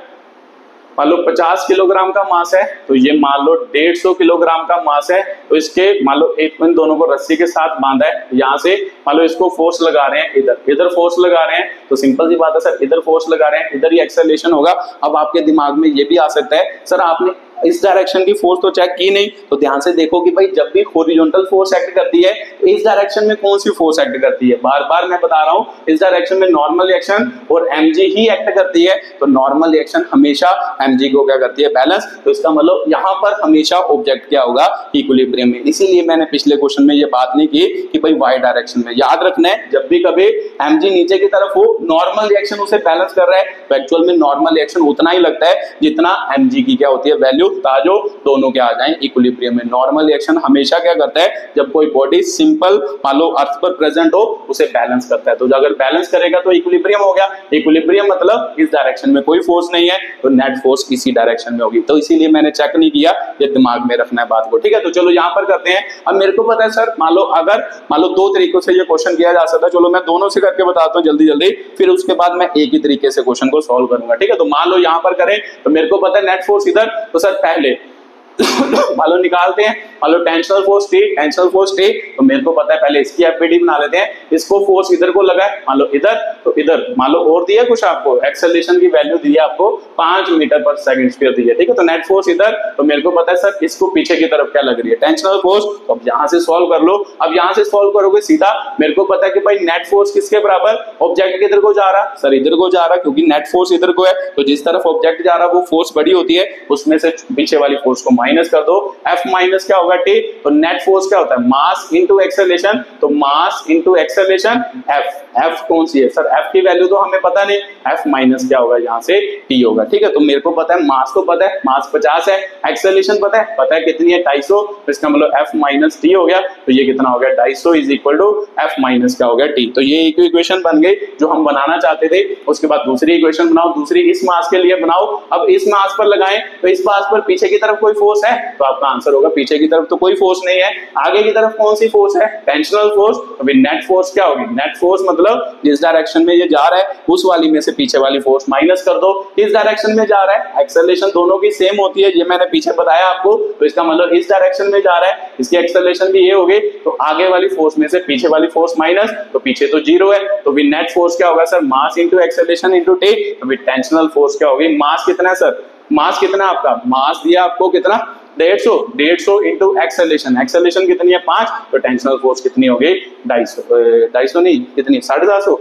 Speaker 1: मान लो 50 किलोग्राम का मास है, तो ये मान लो 150 किलोग्राम का मास है। तो इसके मान लो इन दोनों को रस्सी के साथ बांधा है, यहाँ से मान लो इसको फोर्स लगा रहे हैं, इधर फोर्स लगा रहे हैं। तो सिंपल सी बात है सर, इधर फोर्स लगा रहे हैं, इधर ही एक्सेलरेशन होगा। अब आपके दिमाग में ये भी आ सकता है सर आपने इस डायरेक्शन की फोर्स तो चेक की नहीं। तो ध्यान से देखो कि भाई जब भी हॉरिजॉन्टल फोर्स एक्ट करती है तो इस डायरेक्शन में कौन सी फोर्स एक्ट करती है, बार बार मैं बता रहा हूं, इस डायरेक्शन में नॉर्मल रिएक्शन और mg ही एक्ट करती है। तो नॉर्मल रिएक्शन हमेशा mg को क्या करती है, बैलेंस। तो इसका मतलब यहाँ पर हमेशा ऑब्जेक्ट क्या होगा, इक्विलिब्रियम में। इसीलिए मैंने पिछले क्वेश्चन में ये बात नहीं की कि भाई वाई डायरेक्शन में। याद रखना है जब भी कभी mg नीचे की तरफ हो, नॉर्मल रिएक्शन उसे बैलेंस कर रहा है, तो एक्चुअल में नॉर्मल रिएक्शन उतना ही लगता है जितना mg की क्या होती है, वैल्यू, ताजो दोनों क्या आ जाएं इक्विलिब्रियम में। नॉर्मल रिएक्शन हमेशा क्या करता है, जब कोई बॉडी सिंपल मान लो अर्थ पर प्रेजेंट हो, उसे बैलेंस करता है। तो अगर बैलेंस करेगा तो इक्विलिब्रियम हो गया। इक्विलिब्रियम मतलब इस डायरेक्शन में कोई फोर्स नहीं है, तो नेट फोर्स इसी डायरेक्शन में होगी। तो इसीलिए मैंने चेक नहीं किया, ये दिमाग में रखना है बात को। ठीक है, तो चलो यहाँ पर करते हैं। अब मेरे को पता है सर, मान लो 2 तरीकों से ये क्वेश्चन किया जा सकता है। चलो मैं दोनों से करके बताता हूँ जल्दी जल्दी, फिर उसके बाद मैं एक ही तरीके से क्वेश्चन को सॉल्व करूंगा। ठीक है, तो मान लो यहाँ पर करें तो मेरे को पता है नेट फोर्स इधर, तो सर पहले मान लो निकालते हैं, मान लो टेंशनल फोर्स T, तो मेरे को पता है पहले इसकी एफबीडी बना लेते हैं। इसको फोर्स इधर को लगा है, मान लो इधर, तो इधर मान लो और दिया कुछ आपको, एक्सेलरेशन की वैल्यू दी है आपको 5 मीटर पर सेकंड स्क्वायर दी है। ठीक है, तो नेट फोर्स इधर, तो मेरे को पता है सर इसको पीछे की तरफ क्या लग रही है, टेंशनल फोर्स। तो अब यहाँ से सॉल्व कर लो। अब यहाँ से सॉल्व करोगे सीधा, मेरे को पता है कि भाई नेट फोर्स किसके बराबर, ऑब्जेक्ट किधर को जा रहा, सर इधर को जा रहा, क्योंकि नेट फोर्स इधर को है। तो जिस तरफ ऑब्जेक्ट जा रहा वो फोर्स बड़ी होती है, उसमें से पीछे वाली फोर्स को माइनस कर दो। F माइनस क्या होगा T, तो नेट फोर्स क्या होता है, मास इनटू एक्सेलरेशन। तो मास इनटू एक्सेलरेशन F कौन सी है सर, F की वैल्यू तो हमें पता नहीं, F माइनस क्या होगा, यहाँ से T होगा। ठीक है, तो मेरे को पता है मास तो पता है, मास 50 है, एक्सेलरेशन पता है कितनी है 250, तो इसका मतलब F माइनस T हो गया। तो ये कितना हो गया 250 is equal to F minus क्या हो गया T। तो ये एक इक्वेशन बन गई जो हम बनाना चाहते थे। उसके बाद दूसरी इक्वेशन बनाओ, दूसरी इस मास के लिए बनाओ। अब इस मास पर लगाएं, तो इस मास पर पीछे की तरफ कोई फोर्स है, तो आपका आंसर होगा पीछे की तरफ तो कोई फोर्स नहीं है। आगे की तरफ कौन सी फोर्स है, टेंशनल फोर्स। अभी नेट फोर्स फोर्स क्या होगी, नेट फोर्स मतलब जिस डायरेक्शन में ये जा रहा है उस वाली में से पीछे वाली फोर्स माइनस कर दो, किस डायरेक्शन में जा रहा है, एक्सेलरेशन दोनों की सेम होती है, ये मैंने पीछे बताया आपको, तो इसका मतलब इस डायरेक्शन में जा रहा है, इसकी एक्सेलरेशन भी ये होगी, तो आगे वाली फोर्स में से पीछे वाली फोर्स माइनस, तो पीछे तो जीरो है, तो फिर नेट फोर्स क्या होगा सर, मास इंटू एक्सेलरेशन इंटू टी, तो फिर टेंशनल फोर्स क्या होगी, मास कितना है सर, मास कितना आपका, मास दिया आपको कितना 150 इंटू एक्सेलरेशन कितनी है 5, तो टेंशनल फोर्स कितनी होगी 250 नहीं कितनी 750,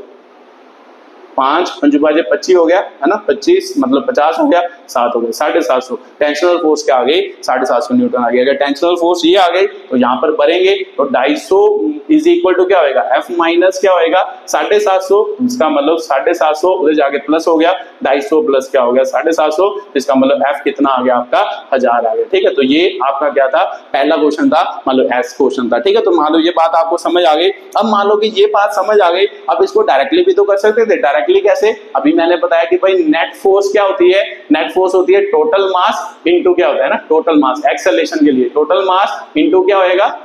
Speaker 1: 5 पंजुबाजे 25 हो गया है ना, 25 मतलब 50 हो गया, 7 हो गया 750, टेंशनल फोर्स क्या आ गई 750 न्यूटन आ गई। अगर टेंशनल फोर्स ये आ गई तो यहाँ पर भरेंगे तो 250 इज इक्वल टू क्या होगा, F माइनस क्या होगा 750, इसका मतलब 750 उधर जाके प्लस हो गया, 250 प्लस क्या हो गया 750, इसका मतलब F कितना आ गया आपका 1000 आ गया। ठीक है, तो ये आपका क्या था, पहला क्वेश्चन था, मान लो एस क्वेश्चन था। ठीक है, तो मान लो ये बात आपको समझ आ गई। अब मान लो कि ये बात समझ आ गई, अब इसको डायरेक्टली भी तो कर सकते थे। डायरेक्टली कैसे, अभी मैंने बताया कि भाई नेट फोर्स क्या होती है, नेट फोर्स होती है टोटल मास इनटू क्या होता है ना, टोटल मास, एक्सेलरेशन के लिए टोटल मास इनटू क्या होएगा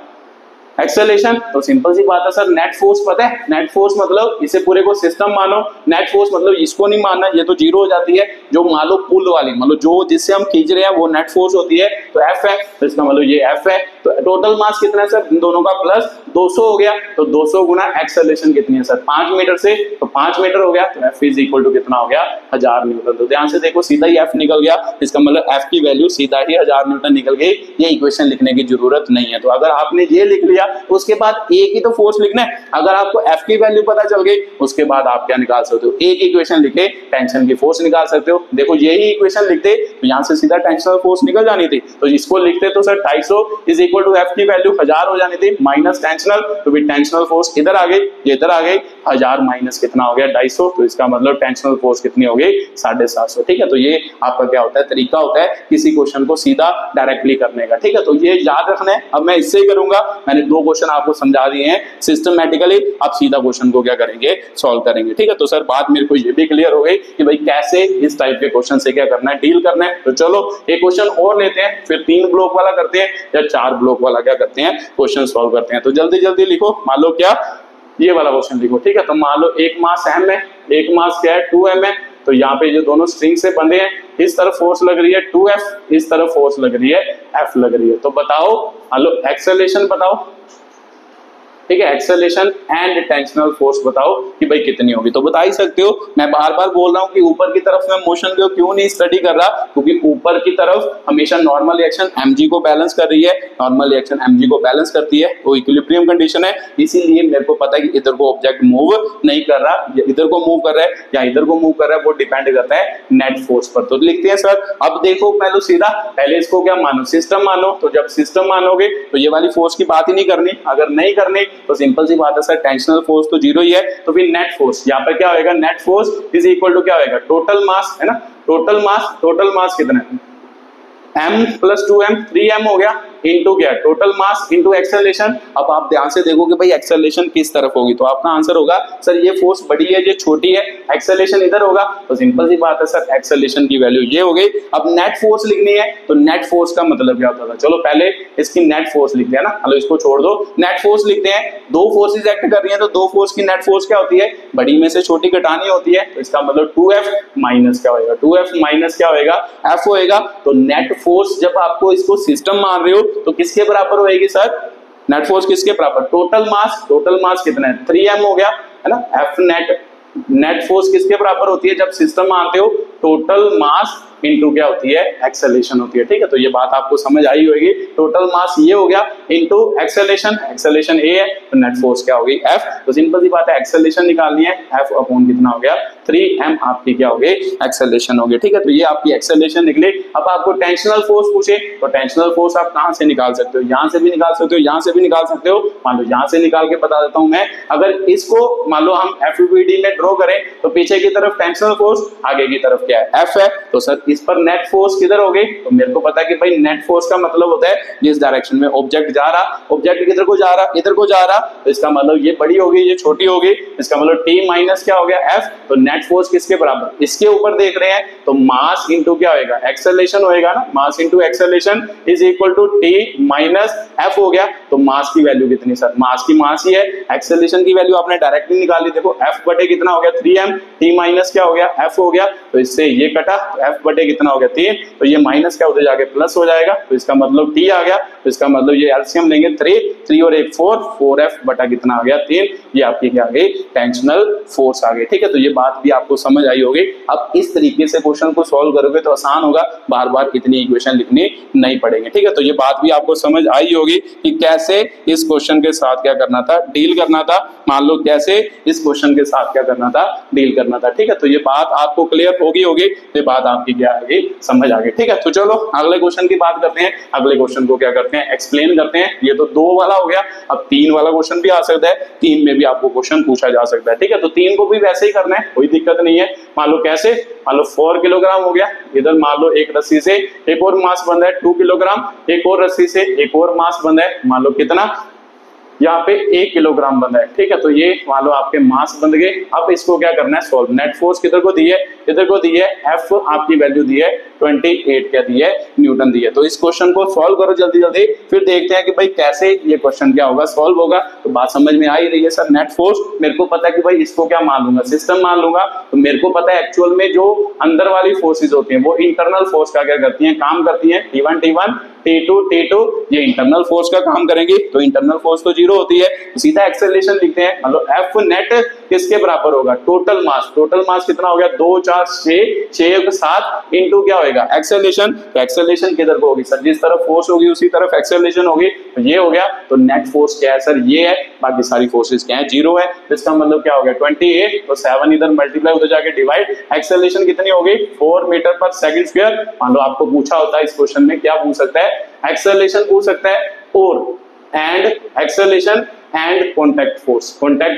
Speaker 1: एक्सेलरेशन। तो सिंपल सी बात है सर, नेट फोर्स पता है, नेट फोर्स मतलब इसे पूरे को सिस्टम मानो, नेट फोर्स मतलब इसको नहीं मानना, ये तो जीरो हो जाती है, जो मान लो पुल वाली मतलब जो जिससे हम खींच रहे हैं वो नेट फोर्स होती है, तो F है, तो इसका मतलब ये F है। तो टोटल मास कितना है सर, इन दोनों का प्लस 200 हो गया, तो 200 गुना एक्सेलरेशन कितनी है सर 5 मीटर से, तो 5 मीटर हो गया, तो F इज इक्वल टू कितना हो गया 1000 न्यूटन। तो ध्यान से देखो सीधा ही F निकल गया, इसका मतलब F की वैल्यू सीधा ही 1000 न्यूटन निकल गई, ये इक्वेशन लिखने की जरूरत नहीं है। तो अगर आपने ये लिख लिया उसके बाद एक ही तो फोर्स लिखना है, अगर आपको F की वैल्यू पता चल गई उसके बाद आप क्या निकाल सकते हो, एक इक्वेशन लिखे टेंशन की फोर्स निकाल सकते हो। देखो यही इक्वेशन लिखते तो यहाँ से सीधा टेंशनल फोर्स निकल जानी थी, तो इसको लिखते तो sir 250 is equal to F की वैल्यू 1000 हो जानी थी माइनस टेंशनल, तो फिर टेंशनल फोर्स इधर आ गई, ये इधर आ गई, 1000 माइनस कितना हो गया 250, तो इसका मतलब टेंशनल फोर्स कितनी हो गई 750। ठीक है, तो ये आपका क्या होता है, तरीका होता है किसी क्वेश्चन को सीधा डायरेक्टली करने का। ठीक है, तो ये याद रखना है। अब मैं इससे ही करूंगा, मैंने 2 क्वेश्चन आपको समझा दिए हैं सिस्टमैटिकली, आप सीधा क्वेश्चन को क्या करेंगे, सॉल्व करेंगे। ठीक है, तो सर बात मेरे को ये भी क्लियर हो गई कि भाई कैसे इस टाइप के क्वेश्चन से क्या करना है, डील करना है। तो चलो एक क्वेश्चन और लेते हैं, फिर 3 ब्लॉक वाला करते हैं या 4 ब्लॉक वाला क्या करते हैं, क्वेश्चन सॉल्व करते हैं। तो जल्दी जल्दी लिखो, मान लो क्या ये वाला क्वेश्चन लिखो। ठीक है, तो मान लो एक मास m है, एक मास क्या है 2m है, तो यहाँ पे जो दोनों स्ट्रिंग से बंधे हैं, इस तरफ फोर्स लग रही है 2F, इस तरफ फोर्स लग रही है F लग रही है। तो बताओ, मान लो एक्सेलरेशन बताओ, ठीक है, एक्सेलरेशन एंड टेंशनल फोर्स बताओ कि भाई कितनी होगी। तो बता ही सकते हो, मैं बार बार बोल रहा हूं कि ऊपर की तरफ में मोशन को क्यों नहीं स्टडी कर रहा, क्योंकि ऊपर की तरफ हमेशा नॉर्मल रिएक्शन mg को बैलेंस कर रही है, नॉर्मल रिएक्शन mg को बैलेंस करती है, वो इक्विलिब्रियम कंडीशन है, इसीलिए मेरे को पता है कि इधर को ऑब्जेक्ट मूव नहीं कर रहा, इधर को मूव कर रहा है या इधर को मूव कर रहा है, वो डिपेंड करता है नेट फोर्स पर। तो लिखते हैं सर, अब देखो पहले सीधा, पहले इसको क्या मानो, सिस्टम मानो, तो जब सिस्टम मानोगे तो ये वाली फोर्स की बात ही नहीं करनी, अगर नहीं करनी तो सिंपल सी बात है सर, टेंशनल फोर्स तो जीरो ही है, तो फिर नेट फोर्स यहाँ पर क्या होगा, net force is equal to क्या होगा, टोटल मास है ना, टोटल मास कितना है m प्लस 2m 3m हो गया, इनटू क्या टोटल मास इनटू एक्सेलरेशन। अब आप ध्यान से देखो कि भाई एक्सेलरेशन किस तरफ होगी, तो आपका आंसर होगा सर ये फोर्स बड़ी है, ये छोटी है, एक्सेलरेशन इधर होगा, तो सिंपल सी बात है सर एक्सेलरेशन की वैल्यू ये हो गई। अब नेट फोर्स लिखनी है, तो नेट फोर्स का मतलब क्या होता था, चलो पहले इसकी नेट फोर्स लिखते हैं ना, चलो इसको छोड़ दो, नेट फोर्स लिखते हैं। 2 फोर्सेस एक्ट कर रही हैं, तो 2 फोर्स की नेट फोर्स क्या होती है, बड़ी में से छोटी घटानी होती है, तो इसका मतलब 2F माइनस क्या होगा, 2F माइनस क्या होगा F होएगा। तो नेट फोर्स जब आपको इसको सिस्टम मान रहे हो तो किसके बराबर होएगी सर, नेट फोर्स किसके बराबर, टोटल मास कितना है 3m हो गया है ना, F नेट फोर्स किसके बराबर होती है जब सिस्टम मानते हो, टोटल मास इनटू क्या होती है, एक्सेलरेशन होती है। ठीक है, तो ये बात आपको समझ आई होगी, टोटल मास ये हो गया इनटू एक्सेलरेशन ए है, तो नेट फोर्स क्या होगी F। तो सिंपल सी बात है, एक्सेलरेशन निकालनी है, F अपॉन कितना हो गया 3m आपकी क्या होगी, एक्सेलरेशन होगी। ठीक है, तो ये आपकी एक्सेलरेशन निकली। अब आपको टेंशनल फोर्स पूछे, तो टेंशनल फोर्स आप कहां से निकाल सकते हो, यहां से भी निकाल सकते हो, यहां से भी निकाल सकते हो। मान लो यहां से निकाल के बता देता हूं मैं, अगर इसको मान लो हम FVD में ड्रॉ करें, तो पीछे की तरफ टेंशनल फोर्स, आगे की तरफ क्या है F है, तो सर इस पर नेट फोर्स किधर हो गई, तो मेरे को पता है कि भाई नेट फोर्स का मतलब होता है जिस डायरेक्शन में ऑब्जेक्ट जा रहा, ऑब्जेक्ट किधर को जा रहा, इधर को जा रहा, तो इसका मतलब ये बड़ी होगी, ये छोटी होगी, इसका मतलब T माइनस क्या हो गया F। तो नेट फोर्स किसके बराबर, इसके ऊपर देख रहे हैं, तो मास इंटू क्या होगा, एक्सेलरेशन होएगा ना, mass into acceleration is equal to T minus F हो गया। तो मास की वैल्यू कितनी सर, मास की मास ही है, एक्सेलरेशन की वैल्यू आपने डायरेक्टली निकाली, देखो F बटे कितना हो गया 3m, t माइनस क्या हो गया F हो गया, तो इससे ये कटा, तो F बटे कितना हो गया 3, तो ये माइनस क्या उधर जाके प्लस हो जाएगा, तो इसका मतलब t आ गया, तो इसका मतलब ये एलसीएम लेंगे 3 और 1 4F बटा कितना आ गया 3, ये आपकी क्या आ गई टेंशनल फोर्स आ गई। ठीक है, तो ये बात भी आपको समझ आई होगी। अब इस तरीके से क्वेश्चन को सॉल्व करोगे तो आसान होगा, बार बार इतनी इक्वेशन लिखनी नहीं पड़ेंगे। ठीक है, तो ये बात भी आपको समझ आई होगी कि कैसे इस क्वेश्चन के साथ क्या करना था, डील करना था, मान लो कैसे इस क्वेश्चन के साथ क्या करना था, डील करना था। ठीक है, तो ये बात आपको क्लियर होगी, ये बात आपकी क्या आ गई, समझ आ गई। ठीक है, तो चलो अगले क्वेश्चन की बात करते हैं। अगले क्वेश्चन को क्या करते हैं, एक्सप्लेन करते हैं। ये तो 2 वाला हो गया, अब 3 वाला क्वेश्चन भी आ सकता है, 3 में भी आपको क्वेश्चन पूछा जा सकता है। ठीक है, तो 3 को भी वैसे ही करना है, कोई दिक्कत नहीं है। मान लो कैसे, मान लो 4 किलोग्राम हो गया, इधर मान लो एक रस्सी से एक और मास बंधा है 2 किलोग्राम, एक और रस्सी से एक और मास बंधा है, मान लो कितना, यहाँ पे 1 किलोग्राम बंधा है। ठीक है, तो ये मान लो आपके मास बंध गए। अब इसको क्या करना है, सॉल्व। नेट फोर्स किधर को दी है, इधर को दी है, F आपकी वैल्यू दी है 28 क्या दी है, न्यूटन दी है। तो इस क्वेश्चन को सॉल्व करो जल्दी जल्दी, फिर देखते हैं कि भाई कैसे ये क्वेश्चन क्या होगा, सॉल्व होगा। तो बात समझ में आ ही रही है सर, नेट फोर्स मेरे को पता है कि भाई इसको क्या मान लूंगा, सिस्टम मान लूंगा, तो मेरे को पता है एक्चुअल में जो अंदर वाली फोर्सेज होती हैं वो इंटरनल फोर्स का क्या करती हैं, काम करती हैं। T1 T2 ये इंटरनल फोर्स का काम करेंगी, तो इंटरनल फोर्स तो 0 होती है, तो सीधा एक्सेलरेशन लिखते हैं। मतलब F नेट किसके बराबर होगा, टोटल मास कितना हो गया 2 4 6 7 इंटू क्या होगा एक्सेलरेशन। तो एक्सेलरेशन किधर को होगी सर, जिस तरफ फोर्स होगी उसी तरफ एक्सेलरेशन होगी, तो ये हो गया। तो नेट फोर्स क्या है सर, ये है, बाकी सारी फोर्सेस क्या है 0 है, तो इसका मतलब क्या हो गया 28, तो 7 इधर मल्टीप्लाई उधर जाके डिवाइड, एक्सेलरेशन कितनी हो गई 4 मीटर पर सेकंड स्क्वायर। मान लो आपको पूछा होता है इस क्वेश्चन में, क्या पूछ सकता है, एक्सेलरेशन पूछ सकता है और and acceleration and contact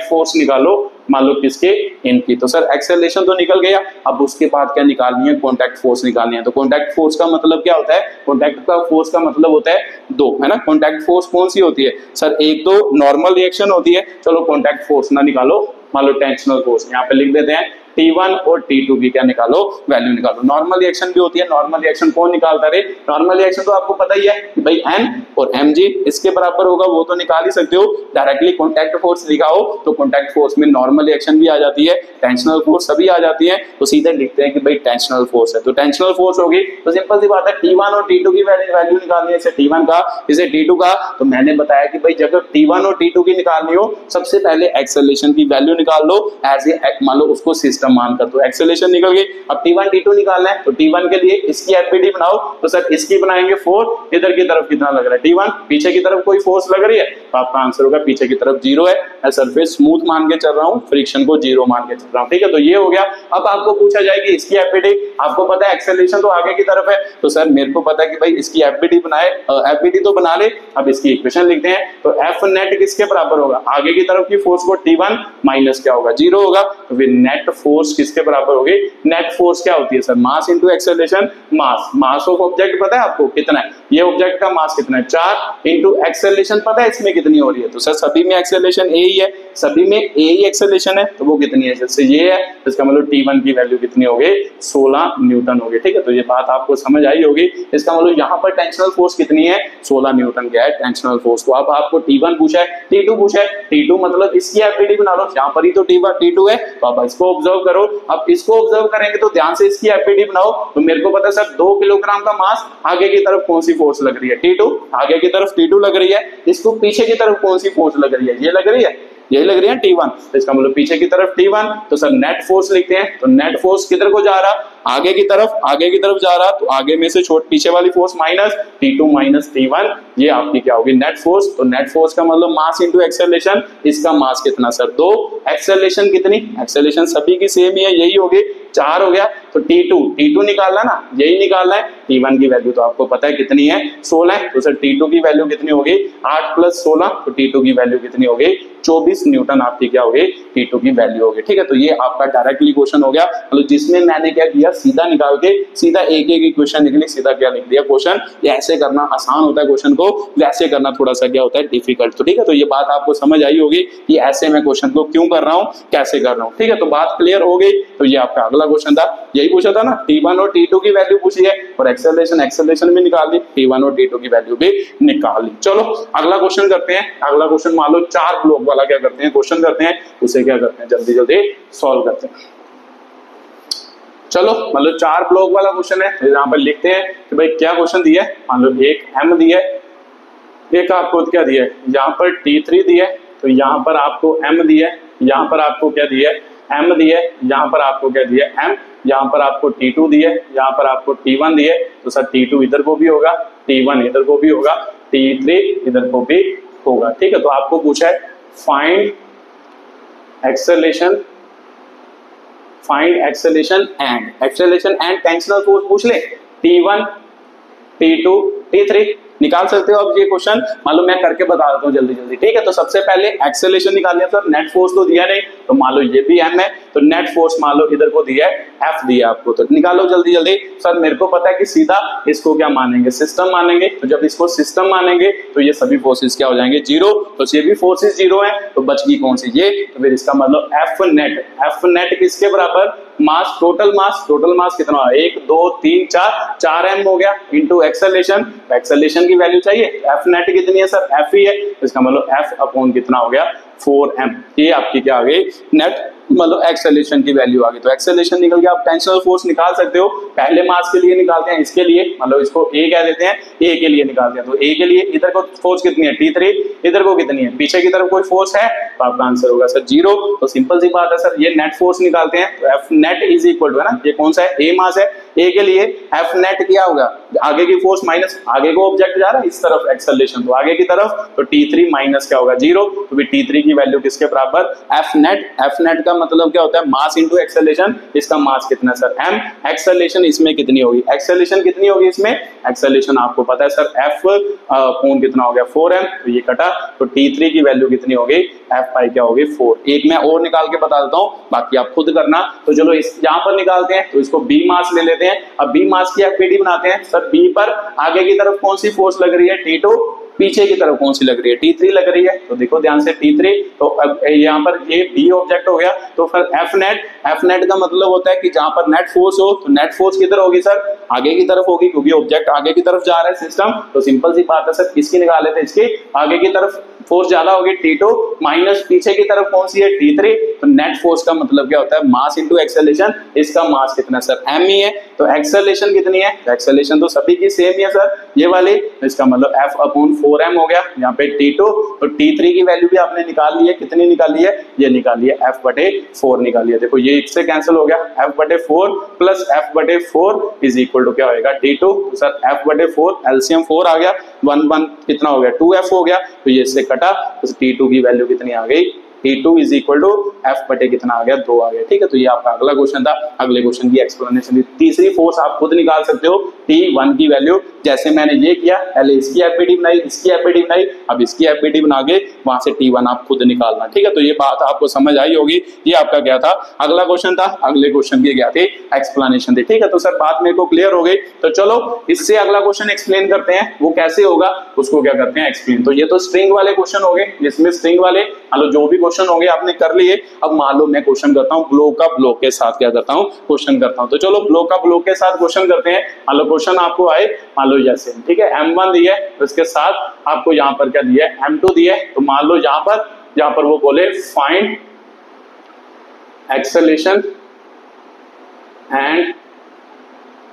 Speaker 1: force निकालो, मान लो किसके, इनकी। तो सर एक्सेलरेशन तो निकल गया, अब उसके बाद क्या निकालनी है, कॉन्टैक्ट फोर्स निकालनी है। तो कॉन्टैक्ट फोर्स का मतलब क्या होता है, कॉन्टैक्ट का फोर्स का मतलब होता है 2, है ना। कॉन्टैक्ट फोर्स कौन सी होती है सर, एक तो नॉर्मल रिएक्शन होती है, चलो कॉन्टैक्ट फोर्स ना निकालो, मान लो टेंशनल फोर्स यहाँ पे लिख देते हैं, T1 और T2 की क्या निकालो, वैल्यू निकालो। नॉर्मल रिएक्शन भी होती है, नॉर्मल रिएक्शन कौन निकालता है, नॉर्मल रिएक्शन तो आपको पता ही है कि भाई N और mg इसके बराबर होगा, वो तो निकाल ही सकते हो। डायरेक्टली कॉन्टैक्ट फोर्स लिखाओ तो कॉन्टैक्ट फोर्स में नॉर्मल रिएक्शन भी आ जाती है, टेंशनल फोर्स सभी आ जाती है, तो सीधे लिखते हैं कि भाई टेंशनल फोर्स है। तो टेंशनल फोर्स होगी, तो सिंपल सी बात है T1 और T2 की वैल्यू निकालनी है, इसे T1 का इसे T2 का। तो मैंने बताया कि भाई जब T1 और T2 की निकालनी हो, सबसे पहले एक्सेलरेशन की वैल्यू निकाल लो, एज ए मान लो उसको सिस्टम मान कर, तो एक्सेलरेशन निकल गई। अब T1 T2 निकालना है, तो T1 के लिए इसकी एफबीडी बनाओ, तो सर इसकी बनाएंगे 4, इधर की तरफ कितना लग रहा है T1, पीछे की तरफ कोई फोर्स लग रही है, तो आपका आंसर होगा पीछे की तरफ 0 है, मैं सरफेस स्मूथ मान के चल रहा हूं, फ्रिक्शन को 0 मान के चल रहा हूं। ठीक है, तो ये हो गया। अब आपको पूछा जाएगी इसकी एफबीडी, आपको पता है एक्सेलरेशन तो आगे की तरफ है, तो सर मेरे को पता है कि भाई इसकी एफबीडी बनाए, एफबीडी तो बना ले। अब इसकी इक्वेशन लिखते हैं, तो F नेट किसके बराबर होगा, आगे की तरफ की फोर्स को T1 माइनस क्या होगा 0 होगा, तो फिर नेट फोर्स किसके बराबर होगी, नेट फोर्स क्या होती है sir, mass into acceleration, mass of object पता है आपको कितना है, ये ऑब्जेक्ट का मास कितना है 4 इंटू एक्सेलरेशन पता है इसमें कितनी हो रही है, तो सर सभी में एक्सेलरेशन ए ही है, सभी में ए ही एक्सेलरेशन है, तो वो कितनी है, जैसे ये है, इसका मतलब T1 की वैल्यू कितनी हो गई 16 न्यूटन हो गई। ठीक है, तो ये बात आपको समझ आई होगी। इसका मतलब यहाँ पर टेंशनल फोर्स कितनी है 16 न्यूटन क्या है टेंशनल फोर्स। तो अब आपको T1 पूछा है, T2 पूछा है, T2 मतलब इसकी एफबीडी बना लो, यहाँ पर ही तो T2 है, तो अब इसको ऑब्जर्व करो। अब इसको ऑब्जर्व करेंगे तो ध्यान से इसकी एफबीडी बनाओ, तो मेरे को पता है सर 2 किलोग्राम का मास, आगे की तरफ कौन सी फोर्स लग रही है T2, आगे की तरफ T2 लग रही है, इसको पीछे की तरफ कौन सी फोर्स लग रही है, ये लग रही है, यही लग रही है T1, तो इसका मतलब पीछे की तरफ T1, तो सर नेट फोर्स लिखते हैं, तो नेट फोर्स किधर को जा रहा, आगे की तरफ जा रहा, तो आगे में से पीछे वाली force minus T2 minus T1, ये आपकी क्या होगी नेट फोर्स। तो नेट फोर्स का मतलब मास इंटू एक्सेलरेशन, इसका मास कितना सर 2, एक्सेलरेशन कितनी, एक्सेलरेशन सभी की सेम ही है, यही होगी 4 हो गया, तो T2 निकालना ना, यही निकालना है। T1 की वैल्यू तो आपको पता है कितनी है 16 है, तो सर T2 की वैल्यू कितनी होगी 8 + 16, तो T2 की वैल्यू कितनी होगी 24 न्यूटन आपकी क्या होगी T2 की वैल्यू होगी। ठीक है, तो ये आपका डायरेक्टली क्वेश्चन हो गया, मतलब जिसमें मैंने क्या किया सीधा निकाल के सीधा एक इक्वेशन निकली, सीधा क्या लिख दिया क्वेश्चन। ये ऐसे करना आसान होता है क्वेश्चन को, वैसे करना थोड़ा सा क्या होता है डिफिकल्ट। तो ठीक है, तो ये बात आपको समझ आई होगी कि ऐसे मैं क्वेश्चन को क्यों कर रहा हूँ, कैसे कर रहा हूँ। ठीक है, तो बात क्लियर हो गई। तो ये आपका अगला अगला क्वेश्चन था, यही पूछा था ना, T1 और T2 की वैल्यू पूछी है और एक्सेलरेशन भी निकाल दी, T1 और T2 की वैल्यू भी निकाल दी। चलो अगला क्वेश्चन करते हैं। अगला क्वेश्चन मान लो 4 ब्लॉक वाला क्या करते हैं, क्वेश्चन करते हैं, उसे क्या करते हैं जल्दी जल्दी सॉल्व करते हैं। चलो मतलब 4 ब्लॉक वाला क्वेश्चन है, यहाँ पर लिखते हैं कि भाई क्या क्वेश्चन दिया है। मान लो एक M दिया है, एक आपको क्या दिया है, यहाँ पर T3 दिया है, तो यहाँ पर आपको M दिया है, यहाँ पर आपको क्या दिया है M दिया है, यहाँ पर आपको क्या दिया है M, यहाँ पर आपको T2 दिया है, यहाँ पर आपको T1 दिया है, तो सर T2 इधर को भी होगा, T1 इधर को भी होगा, T3 इधर को भी होगा। ठीक है, तो आपको पूछा है find acceleration and tensional force पूछ ले, T1 T2 T3 निकाल सकते हो। अब ये क्वेश्चन मान लो मैं करके बता देता हूँ जल्दी जल्दी। ठीक है, तो सबसे पहले एक्सेलरेशन निकाल लिया सर, नेट फोर्स तो दिया नहीं, तो मान लो ये भी M है, तो नेट फोर्स मान लो इधर को दिया है F दिया आपको, तो निकालो जल्दी जल्दी। सर मेरे को पता है कि सीधा इसको क्या मानेंगे, सिस्टम मानेंगे, तो जब इसको सिस्टम मानेंगे तो ये सभी फोर्सेस क्या हो जाएंगे, जीरो, तो ये भी फोर्सेस जीरो है, तो बच गई कौन सी ये, तो फिर इसका मतलब F नेट किसके बराबर, मास, टोटल मास कितना है 1 2 3 4 M हो गया इंटू एक्सेलरेशन की वैल्यू चाहिए, F नेट कितनी है सर, F ही है, इसका मतलब F अपॉन कितना हो गया 4M, ये आपकी क्या आ गई नेट मतलब एक्सेलरेशन की वैल्यू आ गई। तो एक्सेलरेशन निकल गया। आप टेंशनल फोर्स निकाल सकते हो, पहले मास के लिए निकालते हैं, इसके लिए मतलब इसको A कह देते हैं, A के लिए निकालते हैं, तो A के लिए इधर को फोर्स कितनी है T3, इधर को कितनी है, पीछे की तरफ कोई फोर्स है, तो आपका आंसर होगा सर 0। तो सिंपल सी बात है सर, ये नेट फोर्स निकालते हैं, तो F net is equal to है ना, ये कौन सा है, A मास है, A के लिए F नेट क्या होगा, आगे की फोर्स माइनस, आगे को ऑब्जेक्ट जा रहा है इस तरफ एक्सेलरेशन, तो आगे की तरफ, तो T3 माइनस क्या होगा 0, तो फिर T3 की वैल्यू किसके बराबर, F नेट का मतलब क्या होता है मास इंटू एक्सेलरेशन, इसका मास कितना है सर M, एक्सेलरेशन इसमें कितनी होगी, एक्सेलरेशन कितनी होगी इसमें, एक्सेलरेशन आपको पता है सर F कोण कितना हो गया 4M, तो ये कटा, तो T3 की वैल्यू कितनी हो गई, F पाई क्या होगी 4। एक मैं और निकाल के बता देता हूं, बाकी आप खुद करना। तो चलो इस यहां पर निकालते हैं, तो इसको B मास ले लेते हैं। अब B मास की FPD बनाते हैं सर, B पर आगे की तरफ कौन सी फोर्स लग रही है T2, पीछे की तरफ कौन सी लग रही है T3 लग रही है, तो देखो ध्यान से T3, तो अब यहाँ पर ये B ऑब्जेक्ट हो गया, तो फिर F नेट का मतलब होता है कि जहां पर नेट फोर्स हो, तो नेट फोर्स किधर होगी सर, आगे की तरफ होगी, क्योंकि ऑब्जेक्ट आगे की तरफ जा रहा है सिस्टम, तो सिंपल सी बात है सर किसकी निकाले थे, इसकी आगे की तरफ फोर्स ज्यादा होगी T2 माइनस पीछे की तरफ कौन सी है T3, तो नेट फोर्स का मतलब क्या होता है मास इंटू एक्सेलरेशन, इसका मास कितना सर M ही है, तो एक्सेलरेशन कितनी है, एक्सेलरेशन तो सभी की सेम ही है सर ये वाली, इसका मतलब F अपॉन 4M हो गया, यहाँ पे T2, तो T3 की वैल्यू भी आपने निकाल ली है, कितनी निकाली है, ये निकाली है F बटे 4 निकाली है, देखो ये इससे कैंसिल हो गया, F बटे 4 प्लस F बटे 4 इज इक्वल टू क्या होगा T2, तो सर F बटे 4 एलसीएम 4 आ गया, 1 कितना हो गया 2F हो गया, तो ये इससे कटा, तो T2 की वैल्यू कितनी आ गई, T2 is equal to F बटे कितना आ गया 2 आ गया। ठीक है, तो ये आपका अगला क्वेश्चन था। अगले क्वेश्चन की एक्सप्लेनेशन थी। तीसरी फोर्स आप खुद निकाल सकते हो, T1 की वैल्यू, जैसे मैंने ये किया, पहले इसकी एफपीडी बनाई, इसकी एफपीडी बनाई, अब इसकी एफपीडी बना के वहां से T1 आप खुद निकालना। ठीक है, तो ये बात आपको समझ आई होगी। ये आपका क्या था, अगला क्वेश्चन था। अगले क्वेश्चन की क्या थी, एक्सप्लेनेशन थी। ठीक है, तो सर बात मेरे को क्लियर हो गई। तो चलो इससे अगला क्वेश्चन एक्सप्लेन करते हैं, वो कैसे होगा उसको क्या करते हैं एक्सप्लेन। तो ये तो स्ट्रिंग वाले क्वेश्चन हो गए, जिसमें स्ट्रिंग वाले मान जो भी क्वेश्चन हो गए आपने कर लिए। अब मान लो मैं क्वेश्चन करता हूँ ब्लॉक का ब्लॉक के साथ क्या करता हूँ, क्वेश्चन करता हूँ। तो चलो ब्लॉक का ब्लॉक के साथ क्वेश्चन करते हैं। मान लो क्वेश्चन आपको आए, मान लो जैसे, ठीक है, M1 दिया है, उसके साथ आपको यहाँ पर क्या दिया है, M2 दिया है। तो मान लो यहाँ पर वो बोले find acceleration and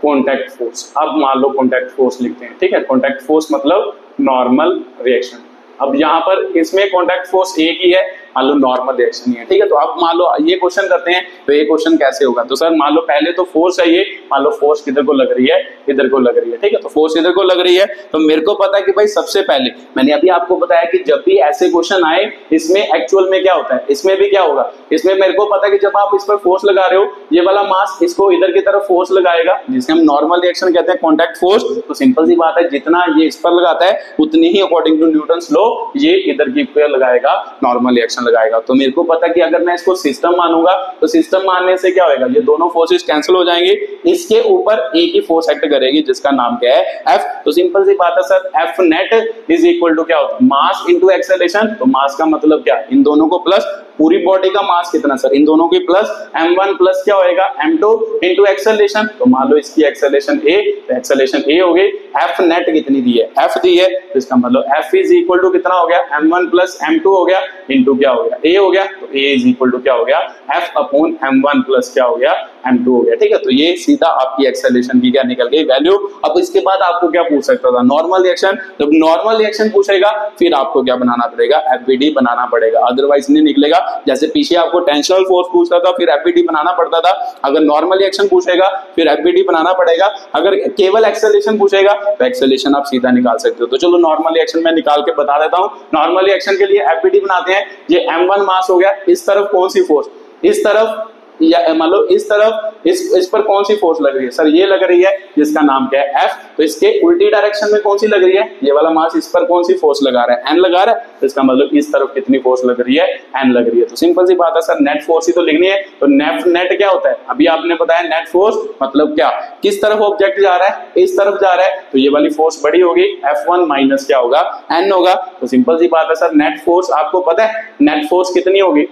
Speaker 1: contact force. अब मान लो कॉन्टैक्ट फोर्स लिखते हैं। ठीक है, कॉन्टैक्ट फोर्स मतलब नॉर्मल रिएक्शन। अब यहाँ पर इसमें कॉन्टैक्ट फोर्स एक ही है, मान लो नॉर्मल रिएक्शन ही है। ठीक है, तो अब मान लो ये क्वेश्चन करते हैं, तो ये क्वेश्चन कैसे होगा। तो सर मान लो पहले तो फोर्स है, ये मान लो फोर्स किधर को लग रही है, इधर को लग रही है। ठीक है, तो फोर्स इधर को लग रही है, तो मेरे को पता है कि भाई सबसे पहले मैंने अभी आपको बताया कि जब भी ऐसे क्वेश्चन आए, इसमें एक्चुअल में क्या होता है, इसमें भी क्या होगा, इसमें मेरे को पता है कि जब आप इस पर फोर्स लगा रहे हो, ये वाला मास इसको इधर की तरफ फोर्स लगाएगा, जिसे हम नॉर्मल रिएक्शन कहते हैं, कॉन्टैक्ट फोर्स। तो सिंपल सी बात है, जितना ये इस पर लगाता है उतनी ही अकॉर्डिंग टू न्यूटन्स लॉ ये इधर की पे लगाएगा, नॉर्मल रिएक्शन लगाएगा। तो मेरे को पता कि अगर मैं इसको सिस्टम मानूंगा, तो सिस्टम मानने से क्या होगा, ये दोनों फोर्सेस कैंसिल हो जाएंगे, इसके ऊपर एक ही फोर्स एक्ट करेगी, जिसका नाम क्या है, F। तो सिंपल सी बात है sir, F net is equal to क्या होता है, मास इंटू एक्सेलरेशन। तो मास का मतलब क्या, इन दोनों को प्लस, पूरी बॉडी का मास कितना सर, इन दोनों की प्लस m1 प्लस क्या होएगा m2 इंटू एक्सेलरेशन। तो मान लो इसकी एक्सेलरेशन a, तो एक्सेलरेशन a हो गई, f नेट कितनी दी है, f दी है, तो इसका मतलब f इज इक्वल टू कितना हो गया, m1 प्लस m2 हो गया इंटू क्या हो गया, a हो गया, तो a इज इक्वल टू क्या हो गया, f अपॉन m1 प्लस क्या हो गया, m2 हो गया। ठीक है, तो ये सीधा आपकी एक्सेलरेशन की क्या निकल गई वैल्यू। अब इसके बाद आपको क्या पूछ सकता था, नॉर्मल रिएक्शन। जब नॉर्मल रिएक्शन पूछेगा फिर आपको क्या बनाना पड़ेगा, एफबीडी बनाना पड़ेगा, अदरवाइज नहीं निकलेगा। जैसे पीछे आपको टेंशनल फोर्स पूछता था फिर एफबीडी बनाना पड़ता था, अगर नॉर्मल रिएक्शन पूछेगा फिर एफबीडी बनाना पड़ेगा, अगर केवल एक्सेलरेशन पूछेगा तो एक्सेलरेशन आप सीधा निकाल सकते हो। तो चलो नॉर्मल रिएक्शन मैं निकाल के बता देता हूं। नॉर्मल रिएक्शन के लिए एफबीडी बनाते हैं, ये m1 मास हो गया, इस तरफ कौन सी फोर्स, इस तरफ या मान लो इस तरफ इस पर कौन सी फोर्स लग रही है सर, ये लग रही है जिसका नाम क्या है F। तो इसके उल्टी डायरेक्शन में कौन सी लग रही है, ये वाला मास, इस पर कौन सी फोर्स लगा रहा है, N लगा रहा है, तो इसका मतलब इस तरफ कितनी फोर्स लग रही है, N लग रही है। तो सिंपल सी बात है सर, नेट फोर्स ही तो लिखनी है। तो नेट क्या होता है, अभी आपने बताया नेट फोर्स मतलब क्या, किस तरफ ऑब्जेक्ट जा रहा है, इस तरफ जा रहा है, तो ये वाली फोर्स बड़ी होगी, F1 माइनस क्या होगा, N होगा। तो सिंपल सी बात है सर, नेट फोर्स आपको पता है नेट फोर्स कितनी होगी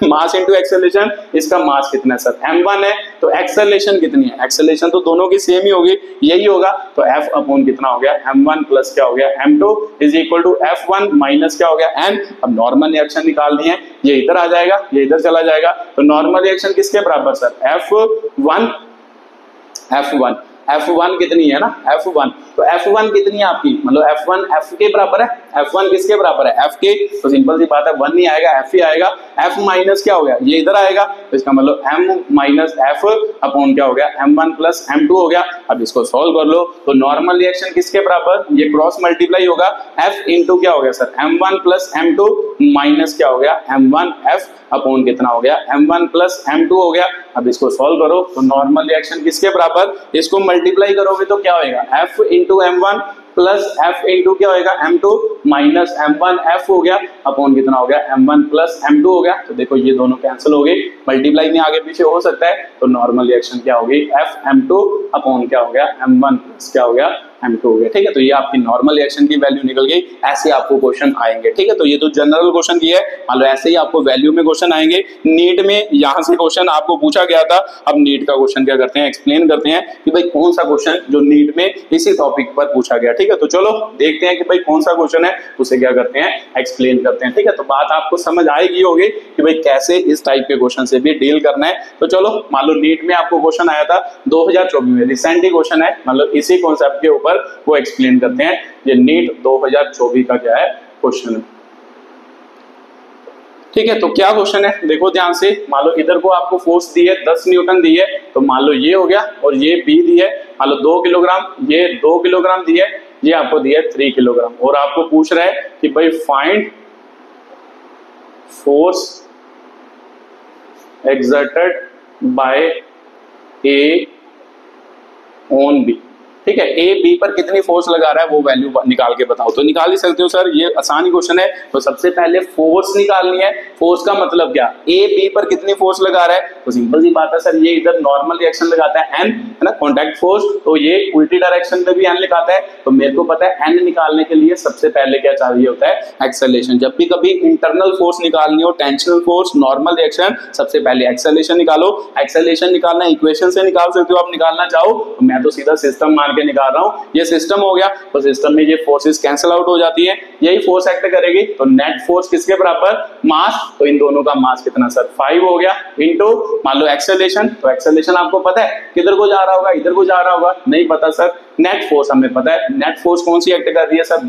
Speaker 1: मास इंटू एक्सेलरेशन, इसका मास कितना है सर, m1 है, तो एक्सेलरेशन कितनी है, एक्सेलरेशन तो दोनों की सेम ही होगी, यही होगा, तो f अपॉन कितना हो गया, m1 प्लस क्या हो गया, m2 is equal to f1 minus क्या हो गया, n। अब नॉर्मल रिएक्शन निकालनी है, ये इधर आ जाएगा, ये इधर चला जाएगा, तो नॉर्मल रिएक्शन किसके बराबर सर, f1 कितनी है ना, f1, तो f1 कितनी है आपकी, मतलब f1 f के बराबर है, f1 किसके बराबर है, f के, तो सिंपल सी बात है 1 नहीं आएगा, f ही आएगा, f माइनस क्या हो गया, ये इधर आएगा, तो इसका मतलब m माइनस f अपॉन क्या हो गया, m1 प्लस m2 हो गया। अब इसको सॉल्व कर लो, तो नॉर्मल रिएक्शन किसके बराबर, ये क्रॉस मल्टीप्लाई होगा, f इंटू क्या हो गया sir, m1 plus m2 minus क्या हो गया, m1 f अपॉन कितना हो गया, m1 प्लस m2 हो गया। अब इसको सॉल्व करो, तो नॉर्मल रिएक्शन किसके बराबर, इसको मल्टीप्लाई करोगे तो क्या होएगा, f into m1 plus f into क्या होएगा, m2 माइनस m1 f हो गया अपॉन कितना हो गया, m1 प्लस m2 हो गया। तो देखो ये दोनों कैंसिल हो गए, मल्टीप्लाई में आगे पीछे हो सकता है, तो नॉर्मल रिएक्शन क्या होगी, f m2 अपॉन क्या हो गया, m1 प्लस क्या हो गया, m2 हो गया। ठीक है, तो ये आपकी नॉर्मल रिएक्शन की वैल्यू निकल गई। ऐसे आपको क्वेश्चन आएंगे। ठीक है, तो ये तो जनरल क्वेश्चन की है, मान लो ऐसे ही आपको वैल्यू में क्वेश्चन आएंगे। नीट में यहाँ से क्वेश्चन आपको पूछा गया था, अब नीट का क्वेश्चन क्या करते हैं, एक्सप्लेन करते हैं कि भाई कौन सा क्वेश्चन जो नीट में इसी टॉपिक पर पूछा गया। ठीक है, तो चलो देखते हैं कि भाई कौन सा क्वेश्चन है, उसे क्या करते हैं, एक्सप्लेन करते हैं। ठीक है, तो बात आपको समझ आएगी होगी कि भाई कैसे इस टाइप के क्वेश्चन से भी डील करना है। तो चलो मान लो नीट में आपको क्वेश्चन आया था 2024 में, रिसेंट ही क्वेश्चन है, मतलब इसी कॉन्सेप्ट के ऊपर वो एक्सप्लेन करते हैं। ये नीट 2024 का क्या है क्वेश्चन है। ठीक है, तो क्या क्वेश्चन है देखो ध्यान से। मान लो इधर को आपको फोर्स दी है 10 न्यूटन दी है, तो मान लो ये हो गया, और ये बी दी है मान लो 2 किलोग्राम, ये 2 किलोग्राम दी है, ये आपको दिया है 3 किलोग्राम, और आपको पूछ रहा है कि भाई find force exerted by A on B। ठीक है, ए बी पर कितनी फोर्स लगा रहा है वो वैल्यू निकाल के बताओ। तो निकाल ही सकते हो सर, ये आसान क्वेश्चन है। तो सबसे पहले फोर्स निकालनी है। फोर्स का मतलब क्या, ए बी पर कितनी फोर्स लगा रहा है, तो सिंपल सी बात है सर, ये इधर नॉर्मल रिएक्शन लगाता है एन, है ना, कॉन्टैक्ट फोर्स, तो ये उल्टी डायरेक्शन में भी एन लगाता है। तो मेरे को पता है एन निकालने के लिए सबसे पहले क्या चाहिए होता है, एक्सेलरेशन। जब भी कभी इंटरनल फोर्स निकालनी हो, टेंशनल फोर्स, नॉर्मल रिएक्शन, सबसे पहले एक्सेलरेशन निकालो। एक्सेलरेशन निकालना इक्वेशन से निकाल सकते हो, आप निकालना चाहो, तो मैं तो सीधा सिस्टम मान के निकाल रहा हूं। ये सिस्टम हो गया, तो सिस्टम में ये फोर्सेस कैंसिल आउट हो जाती है, यही फोर्स एक्ट करेगी। तो नेट फोर्स किसके बराबर, मास, तो इन दोनों का मास कितना सर, 5 हो गया, इनटू मान लो एक्सेलरेशन, तो एक्सेलरेशन आपको पता है किधर को जा रहा होगा, इधर को जा रहा होगा, नहीं पता सर। नेट फोर्स हमें पता है, नेट फोर्स कौन सी एक्ट कर रही है sir,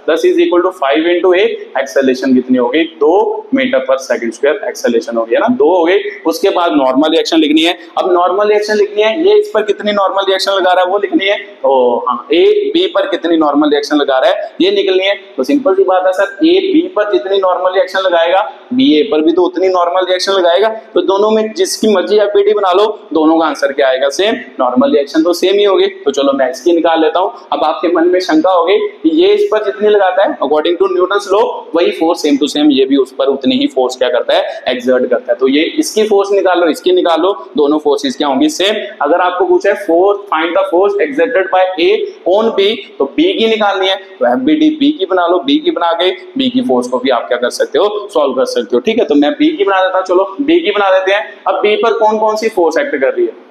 Speaker 1: 10 is equal to 5 into A, acceleration कितनी हो गई, 2 मीटर पर सेकंड स्क्वायर एक्सेलरेशन हो गई ना, 2 हो गई। उसके बाद नॉर्मल रिएक्शन लिखनी है। अब नॉर्मल रिएक्शन लिखनी है, ये इस पर कितनी नॉर्मल रिएक्शन लगा रहा है वो लिखनी है। तो हाँ, ए बी पर कितनी नॉर्मल रिएक्शन लगा रहा है ये निकलनी है। तो सिंपल सी बात है सर, ए बी पर जितनी नॉर्मल रिएक्शन लगाएगा, बी ए पर भी तो उतनी नॉर्मल रिएक्शन लगाएगा। तो दोनों में जिसकी मर्जी एफबीडी बना लो, दोनों का आंसर क्या आएगा सेम, नॉर्मल रिएक्शन तो सेम ही होगी। तो चलो मैं इसकी निकाल लेता हूं। अब आपके मन में शंका होगी कि ये इस पर जितनी लगाता है अकॉर्डिंग टू न्यूटन्स लॉ वही फोर्स सेम टू सेम ये भी उस पर उतनी ही फोर्स क्या करता है, एक्सर्ट करता है। तो ये इसकी फोर्स निकाल लो, इसकी निकाल लो, दोनों फोर्सेस क्या होंगी, सेम। अगर आपको पूछा है force, find the force exerted by A on B, तो बी की निकालनी है, तो एफबीडी बी की बना लो, बी की बना के बी की फोर्स को भी आप क्या कर सकते हो, सॉल्व कर सकते हो। ठीक है, तो मैं बी की बना देता हूं, चलो बी की बना देते हैं। अब बी पर कौन कौन सी फोर्स एक्ट कर रही है,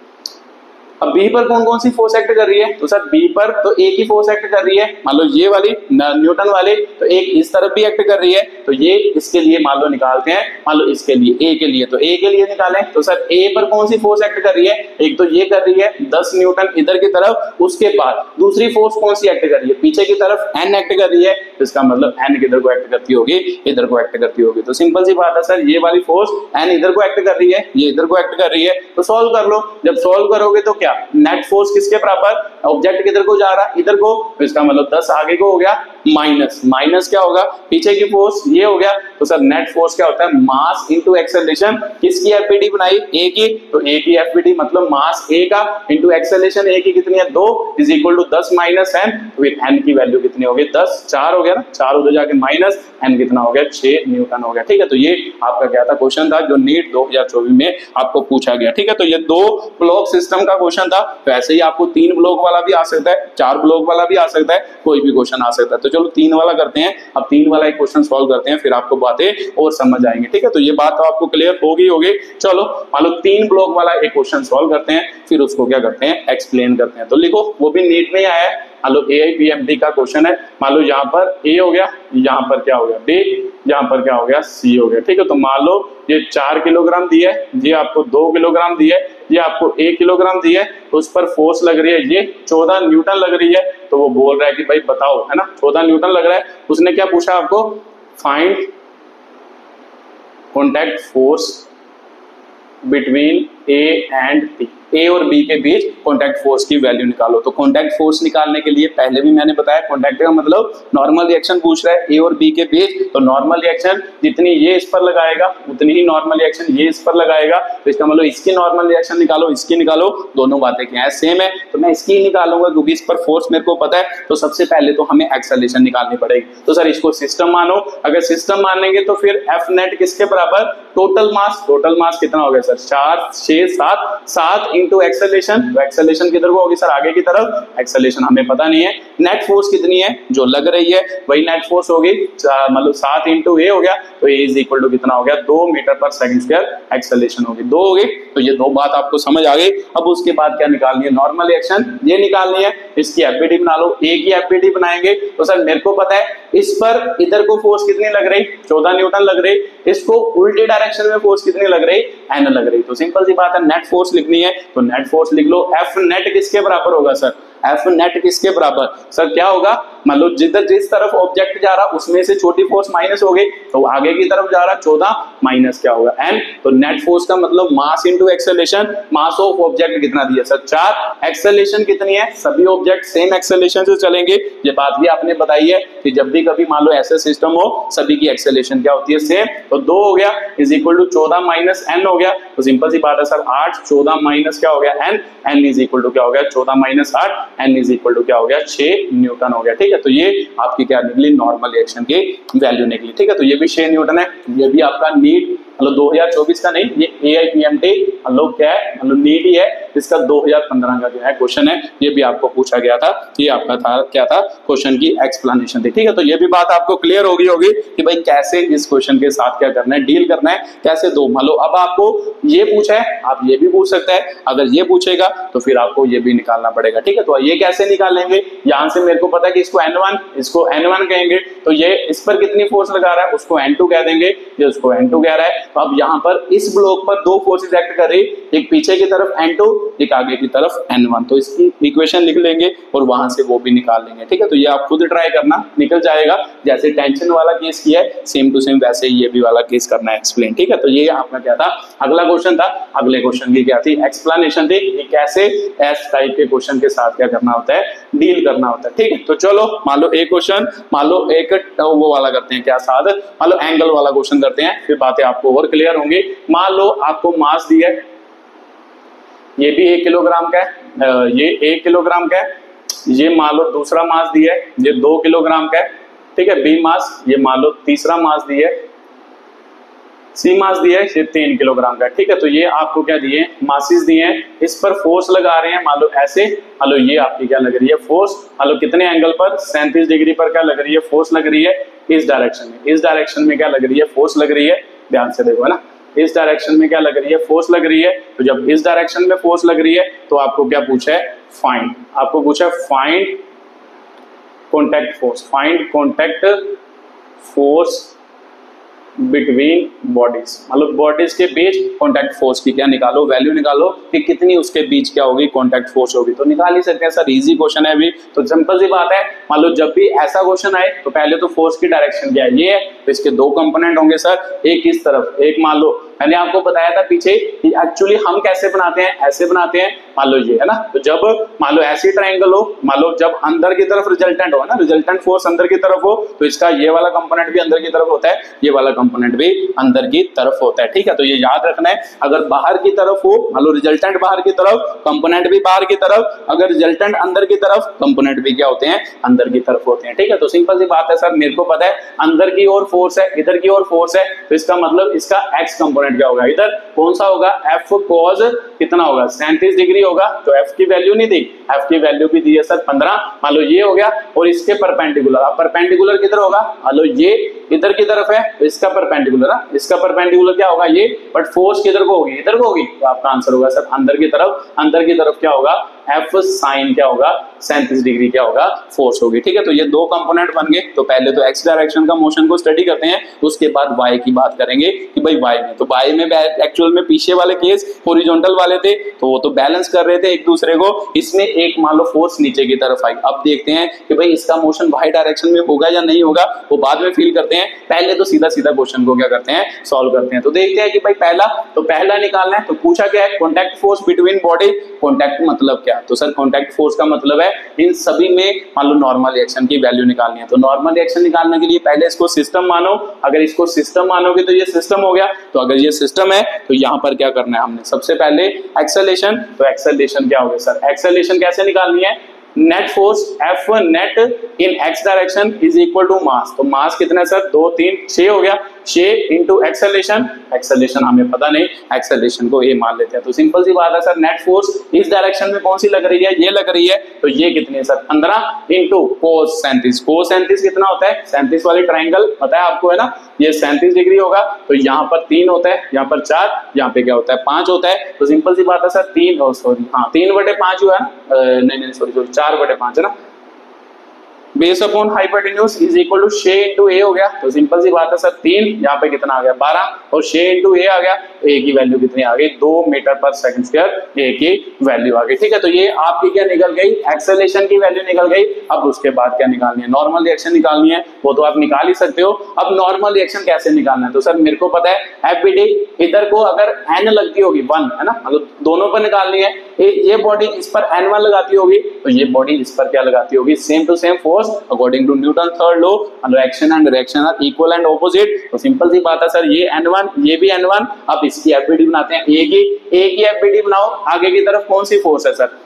Speaker 1: अब बी पर कौन कौन सी फोर्स एक्ट कर रही है, तो सर बी पर तो एक ही फोर्स एक्ट कर रही है, मान लो ये वाली न्यूटन वाली, तो एक इस तरफ भी एक्ट कर रही है, तो ये इसके लिए मान लो निकालते हैं, मान लो इसके लिए ए के लिए, तो ए के लिए निकालें, तो सर ए पर कौन सी फोर्स एक्ट कर रही है, एक तो ये कर रही है 10 न्यूटन इधर की तरफ, उसके बाद दूसरी फोर्स कौन सी एक्ट कर रही है, पीछे की तरफ एन एक्ट कर रही है, तो इसका मतलब एन किधर को एक्ट करती होगी, इधर को एक्ट करती होगी। तो सिंपल सी बात है सर, ये वाली फोर्स एन इधर को एक्ट कर रही है, ये इधर को एक्ट कर रही है, तो सॉल्व कर लो। जब सॉल्व करोगे तो क्या, नेट फोर्स किसके बराबर, ऑब्जेक्ट किधर को जा रहा है, इधर को, तो इसका मतलब 10 आगे को हो गया माइनस, माइनस क्या होगा, पीछे की फोर्स ये हो गया, तो सर नेट फोर्स क्या होता है, मास इनटू एक्सेलरेशन। किसकी एफबीडी बनाई, ए की, तो ए की एफबीडी मतलब मास ए का इनटू एक्सेलरेशन ए की कितनी है 2 is equal to 10 minus N, with N की वैल्यू कितनी होगी 10, 4 हो गया ना, 4 उधर जाके माइनस, एन कितना हो गया 6 न्यूटन हो गया। ठीक है, तो ये आपका क्या था, क्वेश्चन था जो नीट 2024 में आपको पूछा गया। ठीक है, तो ये 2 ब्लॉक सिस्टम का क्वेश्चन था, तो ऐसे ही आपको 3 ब्लॉक वाला भी आ सकता है, 4 ब्लॉक वाला भी आ सकता है, कोई भी क्वेश्चन आ सकता है। तो चलो 3 वाला करते हैं, अब 3 वाला एक क्वेश्चन सॉल्व करते हैं, फिर आपको बातें और समझ आएंगे। ठीक है, तो ये बात तो आपको क्लियर होगी। चलो मान लो 3 ब्लॉक वाला एक क्वेश्चन सॉल्व करते हैं, फिर उसको क्या करते हैं, एक्सप्लेन करते हैं। तो लिखो, वो भी नीट में ही आया है, मान लो AIPMT का क्वेश्चन है, मान लो यहाँ पर A हो गया, यहाँ पर क्या हो गया B, यहाँ पर क्या हो गया C हो गया। ठीक है, तो मान लो ये 4 किलोग्राम दिया है, ये आपको 2 किलोग्राम दिया है, ये आपको 1 किलोग्राम दिया है, तो उस पर फोर्स लग रही है ये 14 न्यूटन लग रही है। तो वो बोल रहा है कि भाई बताओ, है ना, 14 न्यूटन लग रहा है, उसने क्या पूछा आपको, find contact force between A and B, ए और बी के बीच कॉन्टैक्ट फोर्स की वैल्यू निकालो। तो कॉन्टैक्ट फोर्स निकालने के लिए पहले भी मैंने बताया, कॉन्टैक्ट का मतलब नॉर्मल रिएक्शन पूछ रहा है ए और बी के बीच, तो नॉर्मल रिएक्शन जितनी ये इस पर लगाएगा उतनी ही नॉर्मल रिएक्शन ये इस पर लगाएगा, तो इसका मतलब इसकी नॉर्मल रिएक्शन निकालो, इसकी निकालो, दोनों बातें क्या है, सेम है। तो मैं इसकी निकालूंगा क्योंकि इस पर फोर्स मेरे को पता है। तो सबसे पहले तो हमें एक्सेलरेशन निकालनी पड़ेगी। तो सर इसको सिस्टम मानो, अगर सिस्टम मानेंगे तो फिर एफ नेट किसके बराबर, टोटल मास कितना हो गया सर, 4 6 7 इंटू एक्सेलरेशन, तो एक्सेलरेशन किधर को होगी सर, आगे की तरफ, एक्सेलरेशन हमें पता नहीं है। नेट फोर्स कितनी है जो लग रही है, वही नेट फोर्स होगी, मतलब 7 इंटू ए हो गया, तो ए इज इक्वल टू कितना हो गया, 2 मीटर पर सेकंड स्क्वायर एक्सेलरेशन होगी, 2 हो गई। तो ये 2 बात आपको समझ आ गई। अब उसके बाद क्या निकालनी है, नॉर्मल रिएक्शन ये निकालनी है, इसकी एफबीडी बना लो, ए की एफबीडी बनाएंगे, तो सर मेरे को पता है इस पर इधर को फोर्स कितनी लग रही, 14 न्यूटन लग रही, इसको उल्टी डायरेक्शन में फोर्स कितनी लग रही, एन लग रही। तो सिंपल सी बात है, नेट फोर्स लिखनी है, तो नेट फोर्स लिख लो, एफ नेट किसके बराबर होगा सर, एफ नेट किसके बराबर सर, क्या होगा, मान लो जिस तरफ ऑब्जेक्ट जा रहा उसमें से छोटी फोर्स माइनस हो गई, तो आगे की तरफ जा रहा 14 माइनस क्या होगा एन, तो नेट फोर्स का मतलब मास into acceleration, mass of object कितना दिया सर 4, एक्सेलरेशन कितनी है, सभी ऑब्जेक्ट सेम एक्सेलरेशन से चलेंगे, ये बात भी आपने बताई है कि जब भी कभी मान लो ऐसे सिस्टम हो सभी की एक्सेलरेशन क्या होती है सेम, तो 2 हो गया is equal to 14 minus N हो गया। तो सिंपल सी बात है सर 8 14 माइनस क्या हो गया N, N is equal to क्या हो गया 14 minus 8, N is equal to क्या हो गया 6 न्यूटन हो गया। ठीक है, तो ये आपकी क्या निकली, नॉर्मल रिएक्शन की वैल्यू निकली। ठीक है, तो ये भी 6 न्यूटन है, ये भी आपका नीट मतलब 2024 का नहीं, ये AIPMT मतलब क्या है, मतलब नीट ही है, इसका 2015 का जो है क्वेश्चन है, ये भी आपको पूछा गया था, ये आपका था क्या था, क्वेश्चन की एक्सप्लेनेशन थी। ठीक है, तो ये भी बात आपको क्लियर होगी कि भाई कैसे इस क्वेश्चन के साथ क्या करना है, डील करना है, कैसे दो मान लो अब आपको ये पूछा है, आप ये भी पूछ सकते हैं, अगर ये पूछेगा तो फिर आपको ये भी निकालना पड़ेगा। ठीक है, तो ये कैसे निकालेंगे, यहाँ से मेरे को पता है कि इसको N1 कहेंगे, तो ये इस पर कितनी फोर्स लगा रहा है उसको N2 कह देंगे, ये उसको N2 कह रहा है। तो अब यहाँ पर इस ब्लॉक पर 2 फोर्सेस एक्ट कर रही, एक पीछे की तरफ N2, एक आगे की तरफ N1, तो इसकी इक्वेशन लिख लेंगे और वहां से वो भी निकाल लेंगे। ठीक है, तो ये आप खुद ट्राई करना, निकल जाएगा, जैसे टेंशन वाला केस किया है सेम टू सेम वैसे ही ये भी वाला केस करना है एक्सप्लेन। ठीक है, तो ये आपका क्या था, अगला क्वेश्चन था, अगले क्वेश्चन की क्या थी, एक्सप्लेनेशन थी कि कैसे इस टाइप के क्वेश्चन के साथ क्या करना होता है, डील करना होता है। ठीक है, तो चलो मान लो एक क्वेश्चन, मान लो एक वो वाला करते हैं क्या साथ, मान लो एंगल वाला क्वेश्चन करते हैं, फिर बातें आपको और क्लियर होंगी। मान लो आपको मास दिया है, ये भी 1 किलोग्राम का है, ये 1 किलोग्राम का है, ये मान लो दूसरा मास दिया है, ये 2 किलोग्राम का है, ठीक है, बी मास, ये मान लो तीसरा मास दिया है, सी मास दिया है, ये 3 किलोग्राम का, ठीक है। तो ये आपको क्या दिए, मासिस दिए हैं, इस पर फोर्स लगा रहे हैं, मान लो ऐसे, मान लो ये आपकी क्या लग रही है फोर्स, मान लो कितने एंगल पर, 37 डिग्री पर क्या लग रही है फोर्स लग रही है, इस डायरेक्शन में, इस डायरेक्शन में क्या लग रही है फोर्स लग रही है, ध्यान से देखो है ना, इस डायरेक्शन में क्या लग रही है फोर्स लग रही है। तो जब इस डायरेक्शन में फोर्स लग रही है तो आपको क्या पूछा है, फाइंड, आपको पूछा है find contact force, find contact force between bodies, मतलब बॉडीज के बीच कॉन्टैक्ट फोर्स की क्या निकालो, वैल्यू निकालो कि कितनी उसके बीच क्या होगी कॉन्टैक्ट फोर्स होगी। तो निकाल ही सकते हैं सर, इजी क्वेश्चन है अभी, तो सिंपल सी बात है, मान लो जब भी ऐसा क्वेश्चन आए तो पहले तो फोर्स की डायरेक्शन क्या है, ये है, तो इसके दो कंपोनेंट होंगे सर, एक इस तरफ, एक मान लो मैंने आपको बताया था पीछे कि एक्चुअली हम कैसे बनाते हैं, ऐसे बनाते हैं, मान लो ये है ना, तो जब मान लो ऐसी ट्रायंगल हो, मान लो जब अंदर की तरफ रिजल्टेंट हो ना, रिजल्टेंट फोर्स अंदर की तरफ हो, तो इसका ये वाला कंपोनेंट भी अंदर की तरफ होता है, ये वाला कंपोनेंट भी अंदर की तरफ होता है, ठीक है। तो ये याद रखना है, अगर बाहर की तरफ हो, मान लो रिजल्टेंट बाहर की तरफ, कंपोनेंट भी बाहर की तरफ, अगर रिजल्टेंट अंदर की तरफ, कंपोनेंट भी क्या होते हैं, अंदर की तरफ होते हैं, ठीक है। तो सिंपल सी बात है सर, मेरे को पता है अंदर की ओर फोर्स है, इधर की ओर फोर्स है, तो इसका मतलब इसका एक्स कंपोनेंट क्या होगा, इधर कौन सा होगा, एफ कॉस कितना होगा, 37 डिग्री होगा, तो एफ की वैल्यू नहीं दी, एफ की वैल्यू भी दी है सर 15, मान लो ये हो गया, और इसके परपेंडिकुलर, अब परपेंडिकुलर किधर होगा, मान लो ये इधर की तरफ है, तो इसका परपेंडिकुलर, इसका परपेंडिकुलर क्या होगा ये, बट फोर्स किधर को होगी, इधर को होगी, तो आपका आंसर होगा सर अंदर की तरफ, अंदर की तरफ क्या होगा, एफ साइन क्या होगा, 37 डिग्री क्या होगा, फोर्स होगी, ठीक है। तो ये दो कंपोनेंट बन गए, तो पहले तो एक्स डायरेक्शन का मोशन को स्टडी करते हैं, उसके बाद वाई की बात करेंगे कि भाई वाई में, तो वाई में एक्चुअल में पीछे वाले केस हॉरिजॉन्टल वाले थे, तो वो तो बैलेंस कर रहे थे एक दूसरे को, इसमें एक मान लो फोर्स नीचे की तरफ आई, अब देखते हैं कि भाई इसका मोशन वाई डायरेक्शन में होगा या नहीं होगा, वो बाद में फील करते हैं, पहले तो सीधा सीधा क्वेश्चन को क्या करते हैं, सॉल्व करते हैं। तो देखते हैं कि भाई पहला निकालना है, तो पूछा क्या है, contact force between body, contact मतलब क्या, तो सर कॉन्टैक्ट फोर्स का मतलब है इन सभी में मान लो नॉर्मल रिएक्शन की वैल्यू निकालनी है। तो नॉर्मल रिएक्शन निकालने के लिए पहले इसको सिस्टम मानो, अगर इसको सिस्टम मानोगे तो ये सिस्टम हो गया, तो अगर ये सिस्टम है तो यहां पर क्या करना है हमने, सबसे पहले एक्सेलरेशन, तो एक्सेलरेशन क्या होगा सर, एक्सेलरेशन कैसे निकालनी है, net force F net in X direction is equal to mass, तो मास कितना है सर, 2 3 6 हो गया, 6 इंटू एक्सेलरेशन, एक्सेलरेशन हमें पता नहीं, एक्सेलरेशन को ए मान लेते हैं। तो सिंपल सी बात है सर, नेट फोर्स इस डायरेक्शन में कौन सी लग रही है, ये लग रही है, तो ये कितनी है सर 15 इंटू कोस 37, कोस 37 कितना होता है, 37 वाली ट्राइंगल पता है आपको है ना, ये 37 डिग्री होगा, तो यहाँ पर 3 होता है, यहाँ पर 4, यहाँ पे क्या होता है 5 होता है, तो सिंपल सी बात है सर 3/5 हुआ है ना, नहीं सॉरी 4/5 है ना, base upon hypotenuse is equal to 6 into A हो गया, तो सिंपल सी बात है सर 3, यहाँ पे कितना आ गया 12, और 6 इंटू ए आ गया, तो ए की वैल्यू कितनी आ गई, 2 मीटर पर सेकंड स्क्वायर ए की वैल्यू आ गई, ठीक है। तो ये आपकी क्या निकल गई, एक्सेलरेशन की वैल्यू निकल गई। अब उसके बाद क्या निकालनी है, नॉर्मल रिएक्शन निकालनी है, वो तो आप निकाल ही सकते हो। अब नॉर्मल रिएक्शन कैसे निकालना है, तो सर मेरे को पता है एफबीडी, इधर को अगर एन लगती होगी 1 है ना, मतलब दोनों पर निकालनी है, ये बॉडी इस पर N1 लगाती होगी, तो ये बॉडी इस पर क्या लगाती होगी, same to same force according to Newton third law, action and reaction are equal and opposite. तो सिंपल सी बात है सर, ये N1 ये भी N1, अब इसकी एफबीडी बनाते हैं, ए की एफबीडी बनाओ, आगे की तरफ कौन सी फोर्स है सर,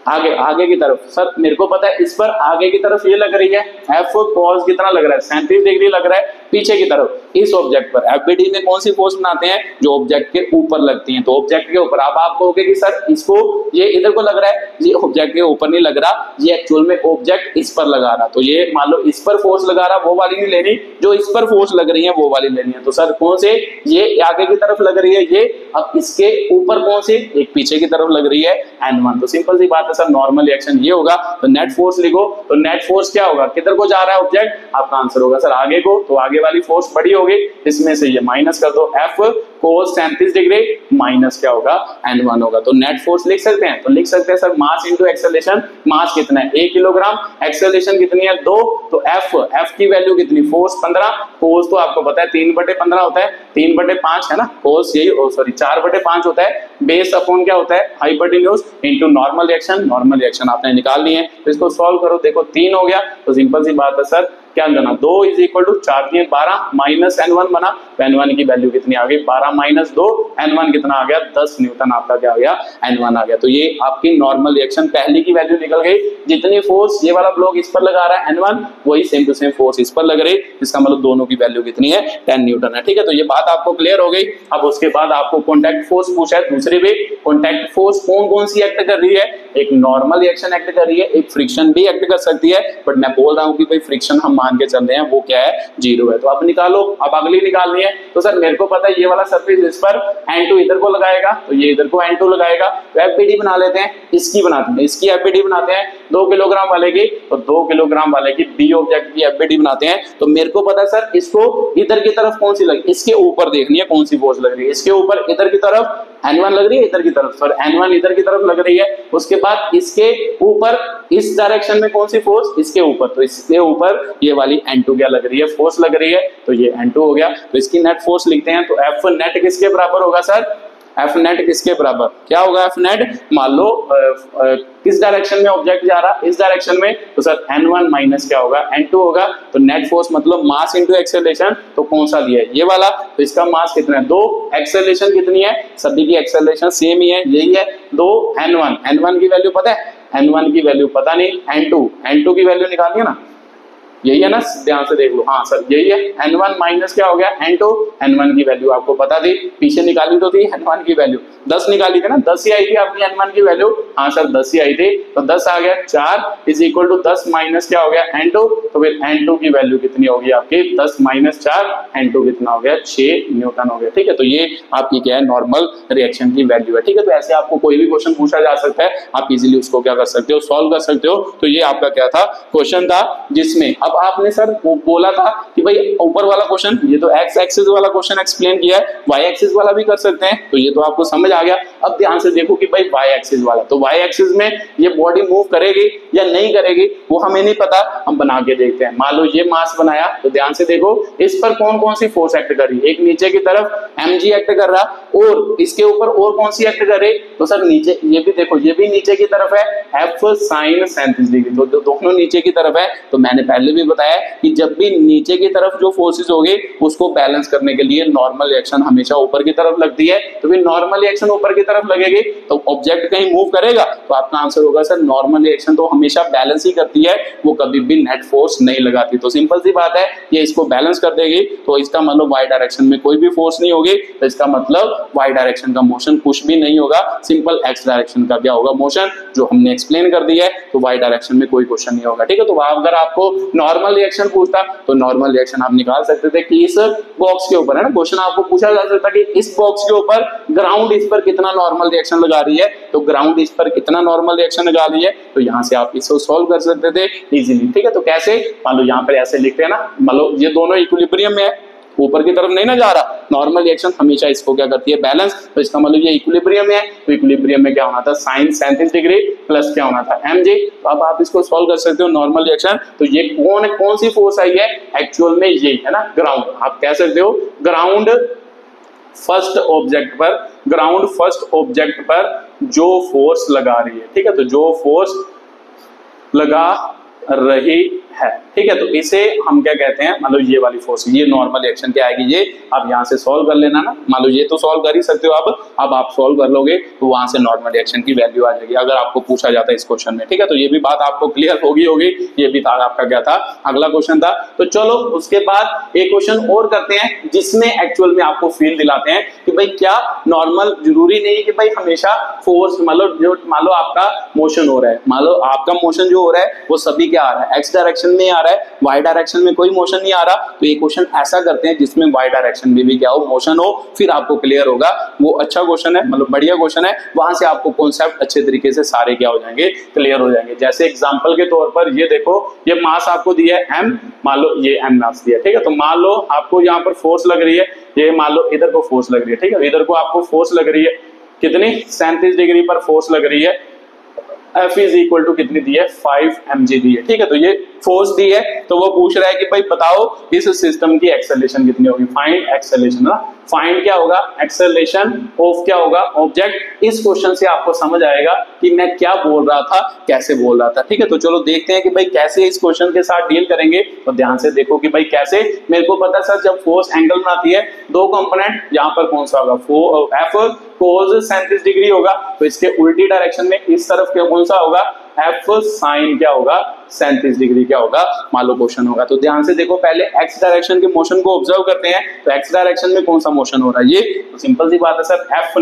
Speaker 1: आगे की तरफ, सर मेरे को पता है इस पर आगे की तरफ ये लग रही है, एफ कॉस कितना लग रहा है 37 डिग्री लग रहा है, पीछे की तरफ इस ऑब्जेक्ट पर एफबीडी में कौन सी फोर्स बनाते हैं, जो ऑब्जेक्ट के ऊपर लगती हैं, तो ऑब्जेक्ट के ऊपर। अब आप कहोगे कि सर इसको ये इधर को लग रहा है, ये ऑब्जेक्ट के ऊपर नहीं लग रहा, ये एक्चुअल में ऑब्जेक्ट इस पर लगा रहा, तो ये मान लो इस पर फोर्स लगा रहा, वो वाली नहीं लेनी, जो इस पर फोर्स लग रही है वो वाली लेनी है। तो सर कौन से, ये आगे की तरफ लग रही है ये, अब इसके ऊपर कौन सी, एक पीछे की तरफ लग रही है N1। तो सिंपल सी बात है सर, नॉर्मल रिएक्शन ये होगा, तो नेट फोर्स लिखो, तो नेट फोर्स क्या होगा, किधर को जा रहा है ऑब्जेक्ट, आपका आंसर होगा सर आगे को, तो आगे वाली फोर्स बड़ी होगी, इसमें से ये माइनस कर दो, एफ कोस 37 डिग्री माइनस क्या होगा N1 होगा। तो नेट फोर्स लिख सकते हैं, तो लिख सकते हैं सर मास इंटू एक्सेलरेशन, मास कितना है 1 किलोग्राम, एक्सेलरेशन कितनी है 2, तो एफ की वैल्यू कितनी, फोर्स 15, कोस तो आपको पता है 3/15 होता है, 3/5 है ना, कोस यही सॉरी 4/5 होता है, बेस अपॉन क्या होता है hypotenuse into normal reaction, normal reaction आपने निकाल ली है, तो इसको सॉल्व करो, देखो 3 हो गया, तो सिंपल सी बात है सर क्या करना, 2 is equal to 4 3 12 minus N1 बना, तो N1 की वैल्यू कितनी आ गई 12 माइनस 2, N1 कितना आ गया 10 न्यूटन आपका क्या आ गया N1 आ गया। तो ये आपकी नॉर्मल रिएक्शन पहली की वैल्यू निकल गई। जितनी फोर्स ये वाला ब्लॉक इस पर लगा रहा है N1 वही सेम टू सेम फोर्स इस पर लग रही, इसका मतलब दोनों की वैल्यू कितनी है 10 न्यूटन है। ठीक है, तो ये बात आपको क्लियर हो गई। अब उसके बाद आपको कॉन्टैक्ट फोर्स पूछा है दूसरी भी। कॉन्टैक्ट फोर्स कौन कौन सी एक्ट कर रही है, एक नॉर्मल रिएक्शन एक्ट कर रही है, एक फ्रिक्शन भी एक्ट कर सकती है, बट मैं बोल रहा हूं कि भाई फ्रिक्शन हम मान के चल रहे हैं वो क्या है 0 है। तो अब निकालो, अब अगली निकालनी है। तो सर मेरे को पता है ये वाला सरफेस इस पर N2 इधर को लगाएगा तो ये इधर को N2 लगाएगा, तो एफबीडी बना लेते हैं, इसकी बनाते हैं, इसकी एफबीडी बनाते हैं 2 किलोग्राम वाले की, तो 2 किलोग्राम वाले की बी ऑब्जेक्ट की एफबीडी बनाते हैं। तो मेरे को पता है सर इसको इधर की तरफ कौन सी लगी, इसके ऊपर देखनी है कौन सी फोर्स लग रही है, इसके ऊपर इधर की तरफ N1 लग रही है, इधर की तरफ सर N1 इधर की तरफ लग रही है। उसके बाद इसके ऊपर इस डायरेक्शन में कौन सी फोर्स, इसके ऊपर, तो इसके ऊपर ये वाली N2 क्या लग रही है फोर्स लग रही है, तो ये N2 हो गया। तो इसकी नेट फोर्स लिखते हैं, तो F नेट किसके बराबर होगा सर, एफ नेट किसके बराबर, क्या होगा एफ नेट, मान लो किस डायरेक्शन में ऑब्जेक्ट जा रहा है इस डायरेक्शन में, तो सर N1 माइनस क्या होगा N2 होगा। तो नेट फोर्स मतलब मास इनटू एक्सेलरेशन, तो कौन सा लिया है ये वाला, तो इसका मास कितना है 2, एक्सेलरेशन कितनी है, सभी की एक्सेलरेशन सेम ही है यही है 2, N1 की वैल्यू पता है, N1 की वैल्यू पता नहीं, N2 की वैल्यू निकालिए ना, यही है ना, ध्यान से देख लो, हाँ सर यही है N1 माइनस क्या हो गया N1 की वैल्यू आपको पता थी, पीछे निकाली तो थी N1 की वैल्यू 10 निकाली थी ना, 10 ही आई थी आपकी N1 की वैल्यू, हाँ सर 10 ही आई थी, तो 10 आ गया 4 इज इक्वल टू 10 माइनस क्या हो गया N2, तो फिर N2 की वैल्यू कितनी होगी आपकी 10 माइनस 4, N2 कितना हो गया 6 न्यूटन हो गया। ठीक है, तो ये आपकी क्या है नॉर्मल रिएक्शन की वैल्यू है। ठीक है, तो ऐसे आपको कोई भी क्वेश्चन पूछा जा सकता है, आप इजीली उसको क्या कर सकते हो सॉल्व कर सकते हो। तो ये आपका क्या था क्वेश्चन था, जिसमें अब आपने सर बोला था कि भाई ऊपर वाला क्वेश्चन ये तो एक्स एक्सिस वाला क्वेश्चन एक्सप्लेन किया है, वाई एक्सिस वाला भी कर सकते हैं, तो ये तो आपको समझ आ गया। अब ध्यान से देखो कि भाई वाई एक्सिस वाला, तो वाई एक्सिस में ये बॉडी मूव करेगी या नहीं करेगी वो हमें नहीं पता, हम बना के देखते हैं। मान लो ये मास बनाया, तो ध्यान से देखो इस पर कौन कौन सी फोर्स एक्ट कर रही है, एक नीचे की तरफ mg एक्ट कर रहा, और इसके ऊपर और कौन सी एक्ट कर रही, तो सर नीचे ये भी देखो, ये भी नीचे की तरफ है f sin 37 डिग्री, तो दोनों नीचे की तरफ है। तो मैंने पहले भी बताया कि जब भी नीचे की तरफ जो फोर्सेस होगी उसको बैलेंस करने के लिए नॉर्मल रिएक्शन हमेशा ऊपर की तरफ लगती है, तो फिर नॉर्मल रिएक्शन ऊपर की तरफ लगेगी तो ऑब्जेक्ट कहीं मूव करेगा, तो आपका आंसर होगा सर नॉर्मल रिएक्शन तो हमेशा बैलेंस ही करती है, वो कभी भी नेट फोर्स नहीं लगाती। तो सिंपल सी बात है, ये इसको बैलेंस कर देगी, तो इसका मतलब वाई डायरेक्शन में कोई भी फोर्स नहीं होगी, तो इसका मतलब वाई डायरेक्शन का मोशन कुछ भी नहीं होगा, सिंपल एक्स डायरेक्शन का क्या होगा मोशन, जो हमने एक्सप्लेन कर दिया है, तो वाई डायरेक्शन में कोई क्वेश्चन नहीं होगा। ठीक है, तो अगर आपको नॉर्मल रिएक्शन पूछता तो नॉर्मल रिएक्शन आप निकाल सकते थे कि इस बॉक्स के ऊपर है ना, क्वेश्चन आपको पूछा जा सकता कि इस बॉक्स के ऊपर ग्राउंड इस पर कितना नॉर्मल रिएक्शन लगा रही है, तो ग्राउंड इस पर कितना नॉर्मल रिएक्शन लगा रही है, तो यहां से आप इसको सॉल्व कर सकते थे इजीली। ठीक है, तो कैसे, मान लो यहां पर ऐसे लिखते हैं ना, मान लो ये दोनों इक्विलिब्रियम में है, ऊपर की तरफ नहीं ना जा रहा, नॉर्मल रिएक्शन हमेशा इसको क्या करती है बैलेंस, तो इसका मतलब ये इक्विलिब्रियम में है, तो इक्विलिब्रियम में क्या होना था sin 37 डिग्री प्लस क्या होना था mg। तो अब आप इसको सॉल्व कर सकते हो नॉर्मल रिएक्शन। तो ये कौन सी फोर्स आई है, एक्चुअल में यही है ना ग्राउंड, आप कह सकते हो ग्राउंड फर्स्ट ऑब्जेक्ट पर जो फोर्स लगा रही है। ठीक है, तो जो फोर्स लगा रही है, ठीक है, तो इसे हम क्या कहते हैं, मान लो ये वाली फोर्स, ये नॉर्मल रिएक्शन क्या आएगी, ये आप यहाँ से सॉल्व कर लेना ना, मान लो ये तो सॉल्व कर ही सकते हो अब आप सॉल्व कर लोगे तो वहां से नॉर्मल रिएक्शन की वैल्यू आ जाएगी, अगर आपको पूछा जाता है इस क्वेश्चन में। ठीक है, तो ये भी बात आपको क्लियर होगी, ये भी था आपका क्या था अगला क्वेश्चन था। तो चलो उसके बाद एक क्वेश्चन और करते हैं जिसमें एक्चुअल में आपको फील दिलाते हैं कि भाई क्या नॉर्मल जरूरी नहीं है कि भाई हमेशा फोर्स, मान लो आपका मोशन हो रहा है, मान लो आपका मोशन जो हो रहा है वो सभी क्या आ रहा है एक्स डायरेक्शन में आ रहा है, वाई डायरेक्शन में कोई मोशन नहीं आ रहा, तो ये क्वेश्चन ऐसा करते हैं जिसमें वाई डायरेक्शन में भी क्या हो मोशन हो, फिर आपको क्लियर होगा, वो अच्छा क्वेश्चन है, मतलब बढ़िया क्वेश्चन है, वहां से आपको कॉन्सेप्ट अच्छे तरीके से सारे क्या हो जाएंगे क्लियर हो जाएंगे। जैसे एग्जांपल के तौर पर ये देखो, ये मास आपको दिया है m, मान लो ये m मास दिया, ठीक है, तो मान लो आपको यहाँ पर फोर्स लग रही है, ये मान लो इधर को फोर्स लग रही है, ठीक है, इधर को आपको फोर्स लग रही है कितनी 37 डिग्री पर फोर्स लग रही है, F इज इक्वल टू कितनी दी है 5 mg दी है। ठीक है, तो ये फोर्स दी है, तो वो पूछ रहा है कि भाई बताओ इस सिस्टम की एक्सेलरेशन कितनी होगी। फाइंड एक्सेलरेशन ना, फाइंड क्या होगा, एक्सेलरेशन ऑफ क्या होगा, ऑब्जेक्ट। इस क्वेश्चन से आपको समझ आएगा कि मैं क्या बोल रहा था, कैसे बोल रहा था। ठीक है, तो चलो देखते हैं कि भाई कैसे इस क्वेश्चन के साथ डील करेंगे। तो ध्यान से देखो कि भाई कैसे। मेरे को पता सर जब फोर्स एंगल बनाती है दो कंपोनेंट, यहाँ पर कौन सा होगा, एफ कोस 37 डिग्री होगा, तो इसके उल्टी डायरेक्शन में इस तरफ कौन सा होगा, एफ साइन क्या होगा 37 डिग्री क्या होगा, मान लो क्वेश्चन होगा। तो ध्यान से देखो, पहले एक्स डायरेक्शन के मोशन को ऑब्जर्व करते हैं। तो एक्स डायरेक्शन में कौन सा मोशन हो रहा है, ये तो सिंपल सी बात है सर, एफ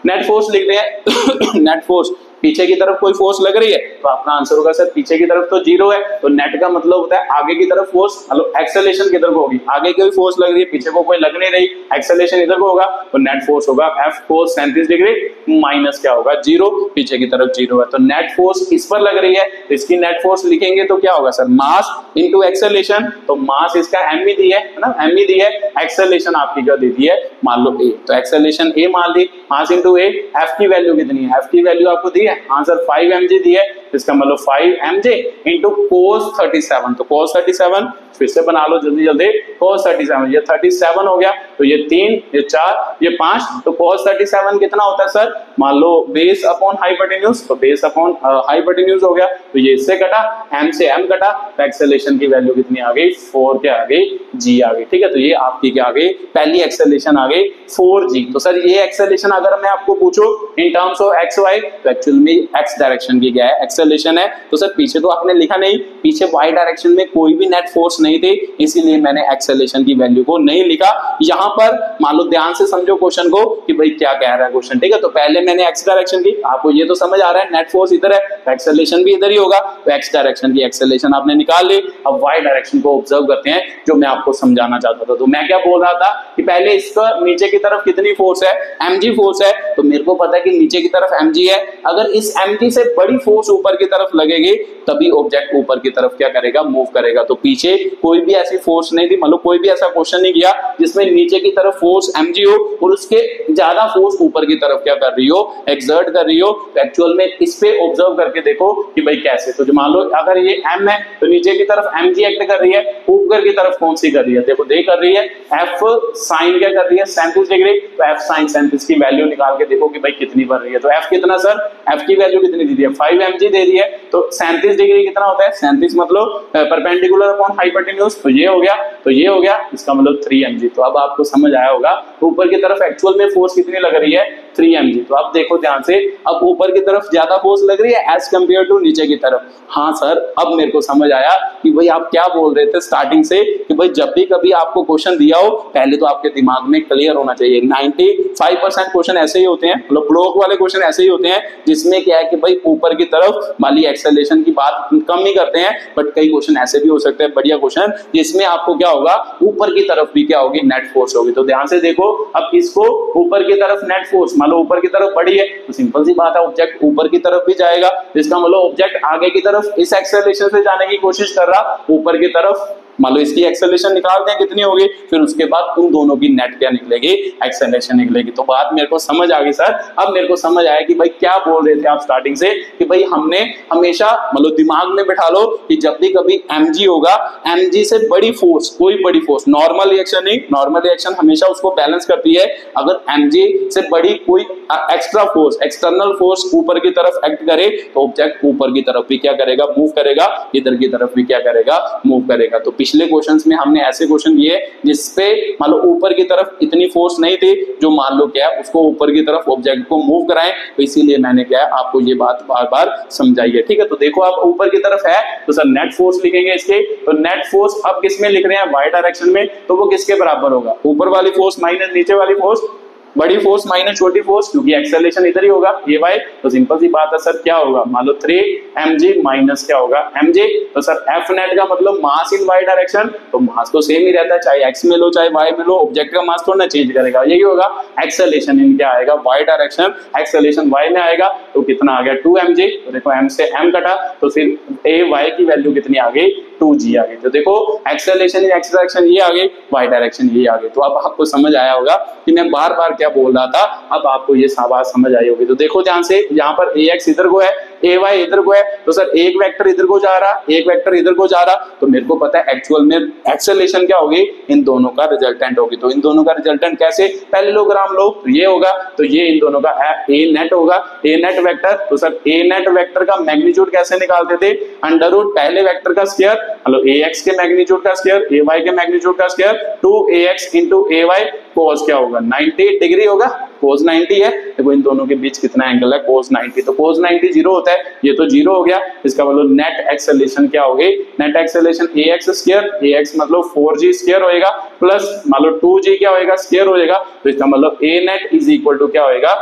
Speaker 1: नेट फोर्स लिखते हैं। नेट फोर्स, पीछे की तरफ कोई फोर्स लग रही है तो आपका आंसर होगा सर पीछे की तरफ तो 0 है, तो नेट का मतलब होता है आगे की तरफ फोर्स, मतलब एक्सेलरेशन किधर को होगी, आगे कोई फोर्स लग रही है, पीछे को कोई लग नहीं रही, एक्सेलरेशन इधर को होगा, तो नेट फोर्स होगा एफ कोस 37 डिग्री माइनस क्या होगा 0, पीछे की तरफ 0 है। तो नेट फोर्स इस पर लग रही है, तो इसकी नेट फोर्स लिखेंगे तो क्या होगा सर, मास इनटू एक्सेलरेशन। तो मास इसका m ही दी है ना, m ही दी है, एक्सेलरेशन आपकी क्या दी है, मान लो a, तो एक्सेलरेशन a मान ली, मास इनटू a, f की वैल्यू कितनी है, f की वैल्यू आपको दी है आंसर 5 mg दी है, इसका मतलब 5 mg इंटू cos 37, तो cos 37 फिर से बना लो जल्दी जल्दी, cos 37 ये 37 हो गया, तो ये 3 ये 4 ये 5, तो cos 37 कितना होता है सर, मान लो बेस अपॉन हाइपोटेन्यूज, तो बेस अपॉन हाइपोटेन्यूज हो गया, तो ये इससे कटा, m से m कटा, तो एक्सेलरेशन की वैल्यू कितनी आ गई 4 क्या आ गई g आ गई। ठीक है, तो ये आपकी क्या आ गई, पहली एक्सेलरेशन आ गई 4g। तो सर ये एक्सेलरेशन अगर मैं आपको पूछूं in terms of X Y, तो एक्चुअल में एक्स डायरेक्शन की क्या है एक्सेलरेशन है, तो सर पीछे तो आपने लिखा नहीं, पीछे वाई डायरेक्शन में कोई भी नेट फोर्स नहीं थे, इसीलिए मैंने एक्सेलरेशन की वैल्यू को नहीं लिखा। यहां पर मान लो ध्यान से समझो क्वेश्चन को कि भाई क्या कह रहा है क्वेश्चन। ठीक है, तो पहले मैंने एक्स डायरेक्शन की, आपको ये तो समझ आ रहा है नेट फोर्स इधर है, तो एक्सेलरेशन भी इधर ही होगा, तो एक्स डायरेक्शन की एक्सेलरेशन आपने निकाल ली। अब वाई डायरेक्शन को ऑब्जर्व करते हैं, जो मैं आपको समझाना चाहता था। तो मैं क्या बोल रहा था कि पहले इसका नीचे की तरफ कितनी फोर्स है, mg फोर्स है, तो मेरे को पता है कि नीचे की तरफ mg है, अगर इस mg से बड़ी फोर्स ऊपर की तरफ लगेगी तभी ऑब्जेक्ट ऊपर की तरफ क्या करेगा, मूव करेगा। तो पीछे कोई भी ऐसी फोर्स नहीं थी, मतलब कोई भी ऐसा क्वेश्चन नहीं किया जिसमें नीचे की तरफ फोर्स mg हो और उसके ज्यादा फोर्स ऊपर की तरफ क्या कर रही हो, एक्सर्ट कर रही हो। तो एक्चुअल में इस पे ऑब्जर्व करके देखो कि भाई कैसे, तो मान लो अगर ये m है तो नीचे की तरफ mg एक्ट कर रही है, ऊपर की तरफ कौन सी कर रही है, देखो दे कर रही है f साइन क्या कर रही है 37 डिग्री, तो f साइन 37 की वैल्यू निकाल के देखो कि भाई कितनी बन रही है। तो f कितना सर, f की वैल्यू कितनी दी है 5 mg दे दी है, तो 37 डिग्री कितना होता है, 37 मतलब परपेंडिकुलर अपॉन हाइपोटेन्यूज, तो ये हो गया, तो ये हो गया, इसका मतलब 3 mg। तो अब आपको समझ आया होगा ऊपर की तरफ एक्चुअल में फोर्स कितनी लग रही है 3 mg। तो अब देखो ध्यान से, अब ऊपर की तरफ ज्यादा फोर्स लग रही है एज कंपेयर टू नीचे की तरफ। हाँ सर, अब मेरे को समझ आया कि भाई आप क्या बोल रहे थे स्टार्टिंग से कि भाई जब भी कभी आपको क्वेश्चन दिया हो पहले तो आपके दिमाग में क्लियर होना चाहिए। 95% क्वेश्चन ऐसे ही होते हैं, मतलब ब्लॉक वाले क्वेश्चन ऐसे ही होते हैं जिसमें क्या है कि भाई ऊपर की तरफ वाली एक्सेलरेशन की बात कम ही करते हैं, बट कई क्वेश्चन ऐसे भी हो सकते हैं बढ़िया क्वेश्चन जिसमें आपको क्या होगा, ऊपर की तरफ भी क्या होगी, नेट फोर्स होगी। तो ध्यान से देखो, अब इसको ऊपर की तरफ नेट फोर्स, मान लो ऊपर की तरफ बढ़ी है तो सिंपल सी बात है ऑब्जेक्ट ऊपर की तरफ भी जाएगा, इसका मतलब ऑब्जेक्ट आगे की तरफ इस एक्सेलरेशन से जाने की कोशिश कर रहा ऊपर की तरफ। मान लो इसकी एक्सेलरेशन निकालते हैं कितनी होगी, फिर उसके बाद उन दोनों की नेट क्या निकलेगी, एक्सेलरेशन निकलेगी। तो बात मेरे को समझ आ गई सर, अब मेरे को समझ आया कि भाई क्या बोल रहे थे आप स्टार्टिंग से कि भाई हमने हमेशा मतलब दिमाग में बैठा लो कि जब भी कभी mg होगा, mg से बड़ी फोर्स, कोई बड़ी फोर्स, नॉर्मल रिएक्शन नहीं, नॉर्मल रिएक्शन हमेशा उसको बैलेंस करती है, अगर mg से बड़ी कोई एक्स्ट्रा फोर्स, एक्सटर्नल फोर्स ऊपर की तरफ एक्ट करे तो ऑब्जेक्ट ऊपर की तरफ भी क्या करेगा, मूव करेगा, इधर की तरफ भी क्या करेगा, मूव करेगा। तो पिछले क्वेश्चंस में हमने ऐसे क्वेश्चन दिए जिसपे मान लो ऊपर की तरफ इतनी फोर्स नहीं थी जो मान लो क्या है उसको ऊपर की तरफ ऑब्जेक्ट को मूव कराएं, तो इसीलिए मैंने क्या है आपको ये बात बार बार समझाई है। ठीक है, तो देखो आप ऊपर की तरफ है तो सर नेट फोर्स लिखेंगे इसके, तो नेट फोर्स अब किस में लिख रहे हैं, वाई डायरेक्शन में, तो वो किसके बराबर होगा, ऊपर वाली फोर्स माइनस नीचे वाली फोर्स, बड़ी फोर्स माइनस छोटी फोर्स, क्योंकि एक्सेलरेशन इधर ही होगा ये वाई, तो सिंपल सी बात है सर क्या होगा, मान लो 3 mg माइनस क्या होगा mj, तो सर एफ नेट का मतलब मास इन वाई डायरेक्शन, तो मास तो सेम ही रहता है, चाहे एक्स में लो चाहे वाई में लो, ऑब्जेक्ट का मास थोड़ा ना चेंज करेगा, यही होगा। एक्सेलरेशन इन क्या आएगा, वाई डायरेक्शन, एक्सेलरेशन वाई में आएगा, तो कितना आ गया 2 mg, तो देखो m से m कटा, तो फिर a y की वैल्यू कितनी आ गई 2g आ गई। तो देखो एक्सेलरेशन इन एक्स डायरेक्शन ये आ गई, वाई डायरेक्शन ये आ गई। तो अब आपको समझ आया होगा कि मैं बार बार क्या बोल रहा था, अब आपको ये बात समझ आई होगी। तो देखो ध्यान से, यहाँ पर ax इधर को है, ए वाई इधर को है, तो सर एक वेक्टर इधर को जा रहा, एक वेक्टर इधर को जा रहा, तो मेरे को पता है एक्चुअल में एक्सेलरेशन क्या होगी, इन दोनों का रिजल्टेंट होगी। तो इन दोनों का रिजल्टेंट कैसे, पैरेललोग्राम लो, तो ये होगा, तो ये इन दोनों का ए नेट होगा, ए नेट वेक्टर। तो सर ए नेट वेक्टर का मैग्नीट्यूड कैसे निकालते थे, अंडर रूट पहले वेक्टर का स्क्वायर, मतलब ए एक्स के मैग्नीट्यूड का स्क्वायर, ए वाई के मैग्नीट्यूड का स्क्वायर, 2ax इंटू ए वाई, कोस क्या होगा 90 डिग्री होगा, कोस 90 है। देखो इन दोनों के बीच कितना एंगल है, कोस 90, तो कोस 90 जीरो होता है, ये तो जीरो हो गया। इसका मतलब नेट एक्सेलरेशन क्या होगी, net acceleration ax square, ax मतलब 4g स्क्वायर होएगा, प्लस मतलब 2g क्या होएगा, स्क्वायर होएगा। तो इसका मतलब a net is equal to क्या होएगा,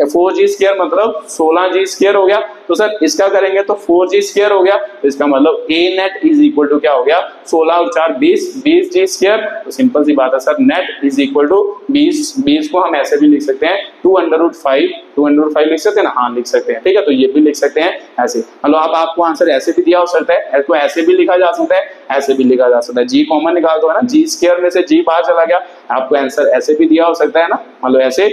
Speaker 1: 4g स्क्वायर मतलब 16g स्क्वायर हो गया। तो सर इसका करेंगे तो 4g स्क्वायर हो गया, तो इसका मतलब a net is equal to क्या हो गया, 16 और 4 20, 20g स्क्वायर। तो सिंपल सी बात है sir, net is equal to 20 को हम ऐसे भी लिख सकते हैं 2√5 लिख सकते हैं ना, हाँ लिख सकते हैं, ठीक है। तो ये भी लिख सकते हैं ऐसे, मतलब अब आपको आंसर ऐसे भी दिया हो सकता है, इसको ऐसे भी लिखा जा सकता है, ऐसे भी लिखा जा सकता है। जी कॉमन निकाल दो है ना, जी स्क्वायर में से जी बाहर चला गया, आपको आंसर ऐसे भी दिया हो सकता है ना, मतलब ऐसे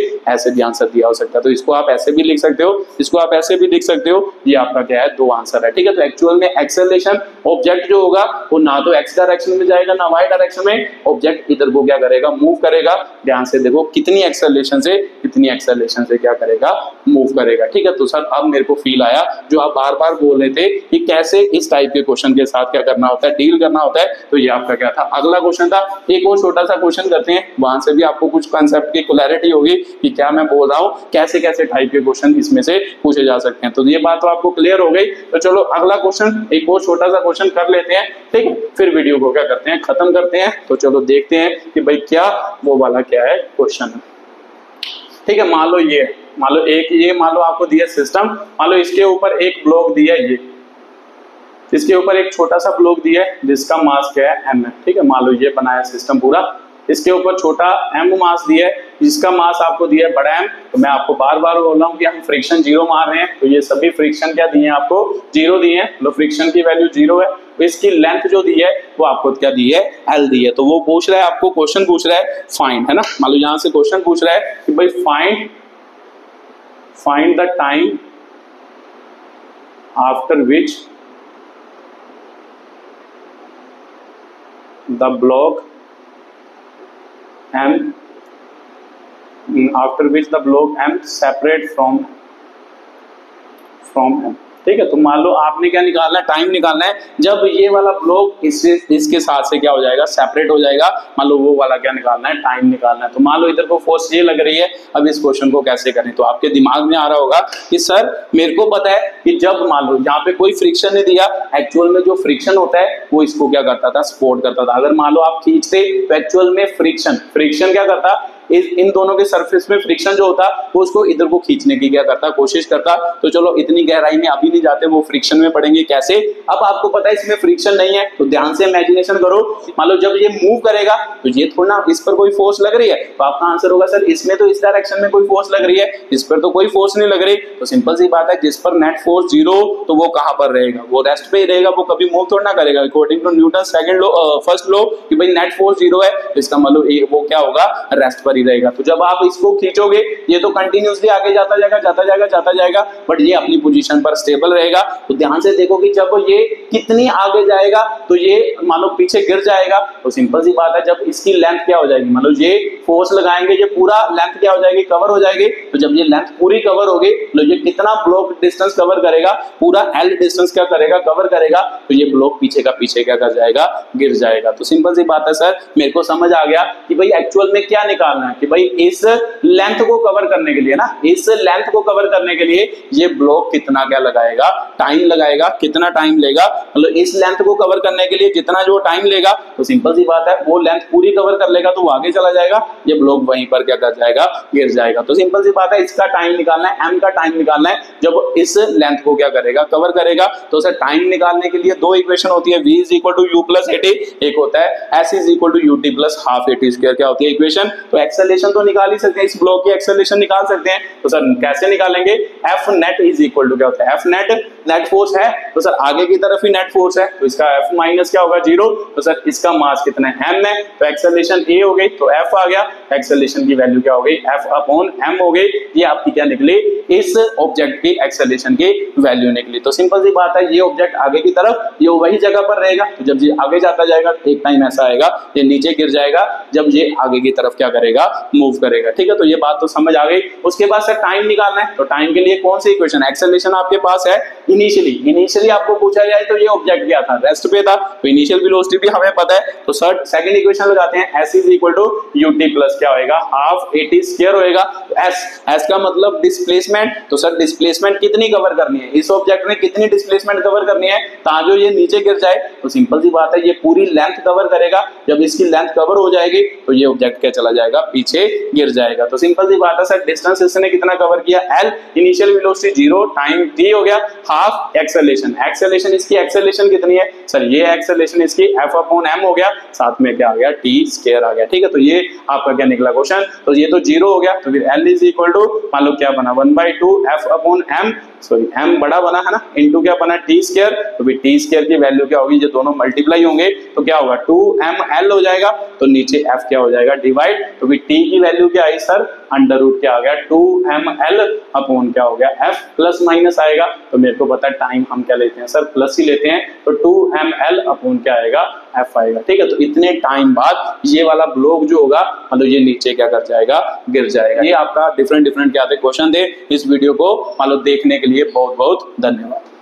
Speaker 1: भी आंसर दिया हो सकता है। तो इसको आप ऐसे भी लिख सकते हो, इसको आप ऐसे भी लिख सकते हो, ये आपका क्या है, दो आंसर है, ठीक है। तो एक्चुअल में एक्सेलरेशन ऑब्जेक्ट जो होगा वो ना तो एक्स डायरेक्शन में जाएगा ना वाई डायरेक्शन में, ऑब्जेक्ट इधर को क्या करेगा, मूव करेगा। ध्यान से देखो कितनी एक्सेलरेशन से क्या करेगा, मूव करेगा, ठीक है। तो सर अब मेरे को फील आया जो आप बार बार बोल रहे थे कि कैसे इस टाइप के क्वेश्चन के साथ क्या करना होता है, डील करना होता है। तो ये आपका क्या था, अगला क्वेश्चन था। एक और छोटा सा क्वेश्चन करते हैं, वहां से भी आपको कुछ कंसेप्ट की क्लैरिटी होगी कि क्या मैं बोल रहा हूँ, कैसे कैसे टाइप के क्वेश्चन इसमें से पूछे जा सकते हैं। तो ये बात तो आपको क्लियर हो गई। तो चलो अगला क्वेश्चन, एक और छोटा सा क्वेश्चन कर लेते हैं, ठीक है, फिर वीडियो को क्या करते हैं, खत्म करते हैं। तो चलो देखते हैं कि भाई क्या वो वाला क्या है क्वेश्चन, ठीक है। मान लो ये मान लो आपको दिया सिस्टम, मान लो इसके ऊपर एक ब्लॉक दिया है, ये इसके ऊपर एक छोटा सा ब्लॉक दिया है जिसका मास क्या है, m है, ठीक है। मान लो ये बनाया सिस्टम पूरा, इसके ऊपर छोटा m मास दिया है, जिसका मास आपको दिया है बड़ा M। तो मैं आपको बार बार बोल रहा हूँ कि हम फ्रिक्शन 0 मार रहे हैं, तो ये सभी फ्रिक्शन क्या दिए हैं आपको, 0 दिए हैं, तो फ्रिक्शन की वैल्यू 0 है। तो इसकी लेंथ जो दी है वो आपको क्या दी है, L दी है। तो वो पूछ रहा है आपको, क्वेश्चन पूछ रहा है फाइंड, है ना। मान लो यहाँ से क्वेश्चन पूछ रहा है कि भाई find the time after which the block M after which the block M separate from M, ठीक है। तो मान लो आपने क्या निकालना है, टाइम निकालना है जब ये वाला ब्लॉक इसके साथ से क्या हो जाएगा, सेपरेट हो जाएगा। मान लो वो वाला क्या निकालना है, टाइम निकालना है। तो मान लो इधर को फोर्स ये लग रही है, अब इस क्वेश्चन को कैसे करें। तो आपके दिमाग में आ रहा होगा कि सर मेरे को पता है कि जब मान लो यहाँ पे कोई फ्रिक्शन नहीं दिया, एक्चुअल में जो फ्रिक्शन होता है वो इसको क्या करता था, सपोर्ट करता था। अगर मान लो आप खींचते तो एक्चुअल में फ्रिक्शन क्या करता, इन दोनों के सरफेस में फ्रिक्शन जो होता वो उसको इधर को खींचने की क्या करता, कोशिश करता। तो चलो इतनी गहराई में अभी नहीं जाते, वो फ्रिक्शन में पढ़ेंगे कैसे। अब आपको पता है इसमें फ्रिक्शन नहीं है, तो ध्यान से इमेजिनेशन करो। मान लो जब ये मूव करेगा तो ये थोड़ा ना इस पर कोई फोर्स लग रही है, तो आपका आंसर होगा सर इसमें तो इस डायरेक्शन में कोई फोर्स लग रही है, इस पर तो कोई फोर्स नहीं लग रही। तो सिंपल सी बात है, जिस पर नेट फोर्स 0 तो वो कहां पर रहेगा, वो रेस्ट पे ही रहेगा, वो कभी मूव थोड़ा ना करेगा। According to Newton second law, first law कि भाई नेट फोर्स 0 है, तो इसका मतलब वो क्या होगा, रेस्ट पर ही रहेगा। तो जब आप इसको खींचोगे ये तो कंटिन्यूअसली आगे जाता जाएगा, बट ये अपनी पोजीशन पर स्टेबल रहेगा। तो ध्यान से देखो कि जब ये कितनी आगे जाएगा तो ये मान लो पीछे गिर जाएगा। तो सिंपल सी बात है, जब इसकी लेंथ क्या हो जाएगी, मतलब ये फोर्स लगाएंगे, ये पूरा लेंथ क्या हो जाएगी, कवर हो जाएगी। तो जब ये लेंथ पूरी कवर होगी तो ये कितना ब्लॉक डिस्टेंस कवर करेगा, पूरा L डिस्टेंस क्या करेगा, कवर करेगा। तो ये ब्लॉक पीछे का पीछे क्या कर जाएगा, गिर जाएगा। तो सिंपल सी बात है सर, मेरे को समझ आ गया कि भाई एक्चुअल में क्या निकालना है, कि भाई इस लेंथ को कवर करने के लिए ना, इस लेंथ को कवर करने के लिए ये ब्लॉक कितना क्या लगाएगा, टाइम लगाएगा, कितना टाइम लेगा, मतलब इस लेंथ को कवर करने के लिए जितना जो टाइम लेगा। तो सिंपल सी बात है, वो लेंथ पूरी कवर कर लेगा तो वो आगे चला जाएगा, ये ब्लॉक वहीं पर क्या कर जाएगा, गिर जाएगा। तो सिंपल सी बात है, इसका टाइम निकालना है, M का टाइम निकालना है जब इस लेंथ को क्या करेगा, कवर करेगा। तो सर टाइम निकालने के लिए दो इक्वेशन होती है, v = u + at, एक होता है s = ut + ½ at², क्या होती है इक्वेशन। तो एक्सेलरेशन तो निकाल ही सकते हैं, इस ब्लॉक की एक्सेलरेशन निकाल सकते हैं। तो सर कैसे निकालेंगे, F net = क्या होता है, F नेट फोर्स है, तो सर आगे की तरफ ही नेट फोर्स है, तो इसका F माइनस क्या होगा, 0। तो सर इसका मास कितना है, M है, तो एक्सेलरेशन A हो गई, तो F आ गया, एक्सेलरेशन की वैल्यू क्या हो गई, F/m हो गई। ये आपकी क्या निकली, इस ऑब्जेक्ट की एक्सेलरेशन की वैल्यू निकली। तो सिंपल सी बात है, ये ऑब्जेक्ट आगे की तरफ ये वही जगह पर रहेगा, तो जब ये आगे जाता जाएगा एक टाइम ऐसा आएगा ये नीचे गिर जाएगा जब ये आगे की तरफ क्या करेगा, मूव करेगा। ठीक है, तो ये बात तो समझ आ गई। उसके बाद सर टाइम निकालना है, तो टाइम के लिए कौन सी इक्वेशन, एक्सेलरेशन आपके पास है इनिशियली आपको पूछा जाए तो ये ऑब्जेक्ट क्या था, रेस्ट पे था, तो इनिशियल वेलोसिटी भी हमें पता है। तो सर सेकंड इक्वेशन लगाते हैं, s is equal to ut plus क्या होएगा, हाफ at स्क्वायर होएगा। s का मतलब डिस्प्लेसमेंट, तो सर डिस्प्लेसमेंट कितनी कवर करनी है, इस ऑब्जेक्ट ने कितनी डिस्प्लेसमेंट कवर करनी है ताकि ये नीचे गिर जाए, तो सिंपल सी बात है ये पूरी लेंथ कवर करेगा। जब इसकी लेंथ कवर हो जाएगी तो ये ऑब्जेक्ट क्या चला जाएगा, पीछे गिर जाएगा। तो सिंपल सी बात है सर डिस्टेंस इसने कितना कवर किया, l, initial velocity 0, time t हो गया, हाफ एक्सेलरेशन इसकी एक्सेलरेशन कितनी है सर, ये एक्सेलरेशन इसकी f/m हो गया, साथ में क्या आ गया, t स्क्वायर आ गया। ठीक है, तो ये आपका क्या निकला क्वेश्चन, तो ये तो 0 हो गया, तो फिर l इज इक्वल टू मान लो क्या बना 1/2 f/m, सॉरी m बड़ा बना है ना, इनटू क्या बना t स्क्वायर, तो फिर t स्क्वायर की वैल्यू क्या होगी, ये दोनों मल्टीप्लाई होंगे तो क्या होगा 2ml हो जाएगा, तो नीचे f क्या हो जाएगा डिवाइड, तो फिर t की वैल्यू क्या आई सर, अंडर रूट क्या आ गया 2ml अपॉन क्या हो गया f, प्लस माइनस आएगा, तो मेरे को पता है टाइम हम क्या लेते हैं सर प्लस ही लेते हैं, तो 2ml अपॉन क्या आएगा f आएगा। ठीक है, तो इतने टाइम बाद ये वाला ब्लॉक जो होगा मतलब ये नीचे क्या कर जाएगा, गिर जाएगा। ये आपका डिफरेंट क्या थे क्वेश्चन थे। इस वीडियो को मान लो देखने के लिए बहुत बहुत धन्यवाद।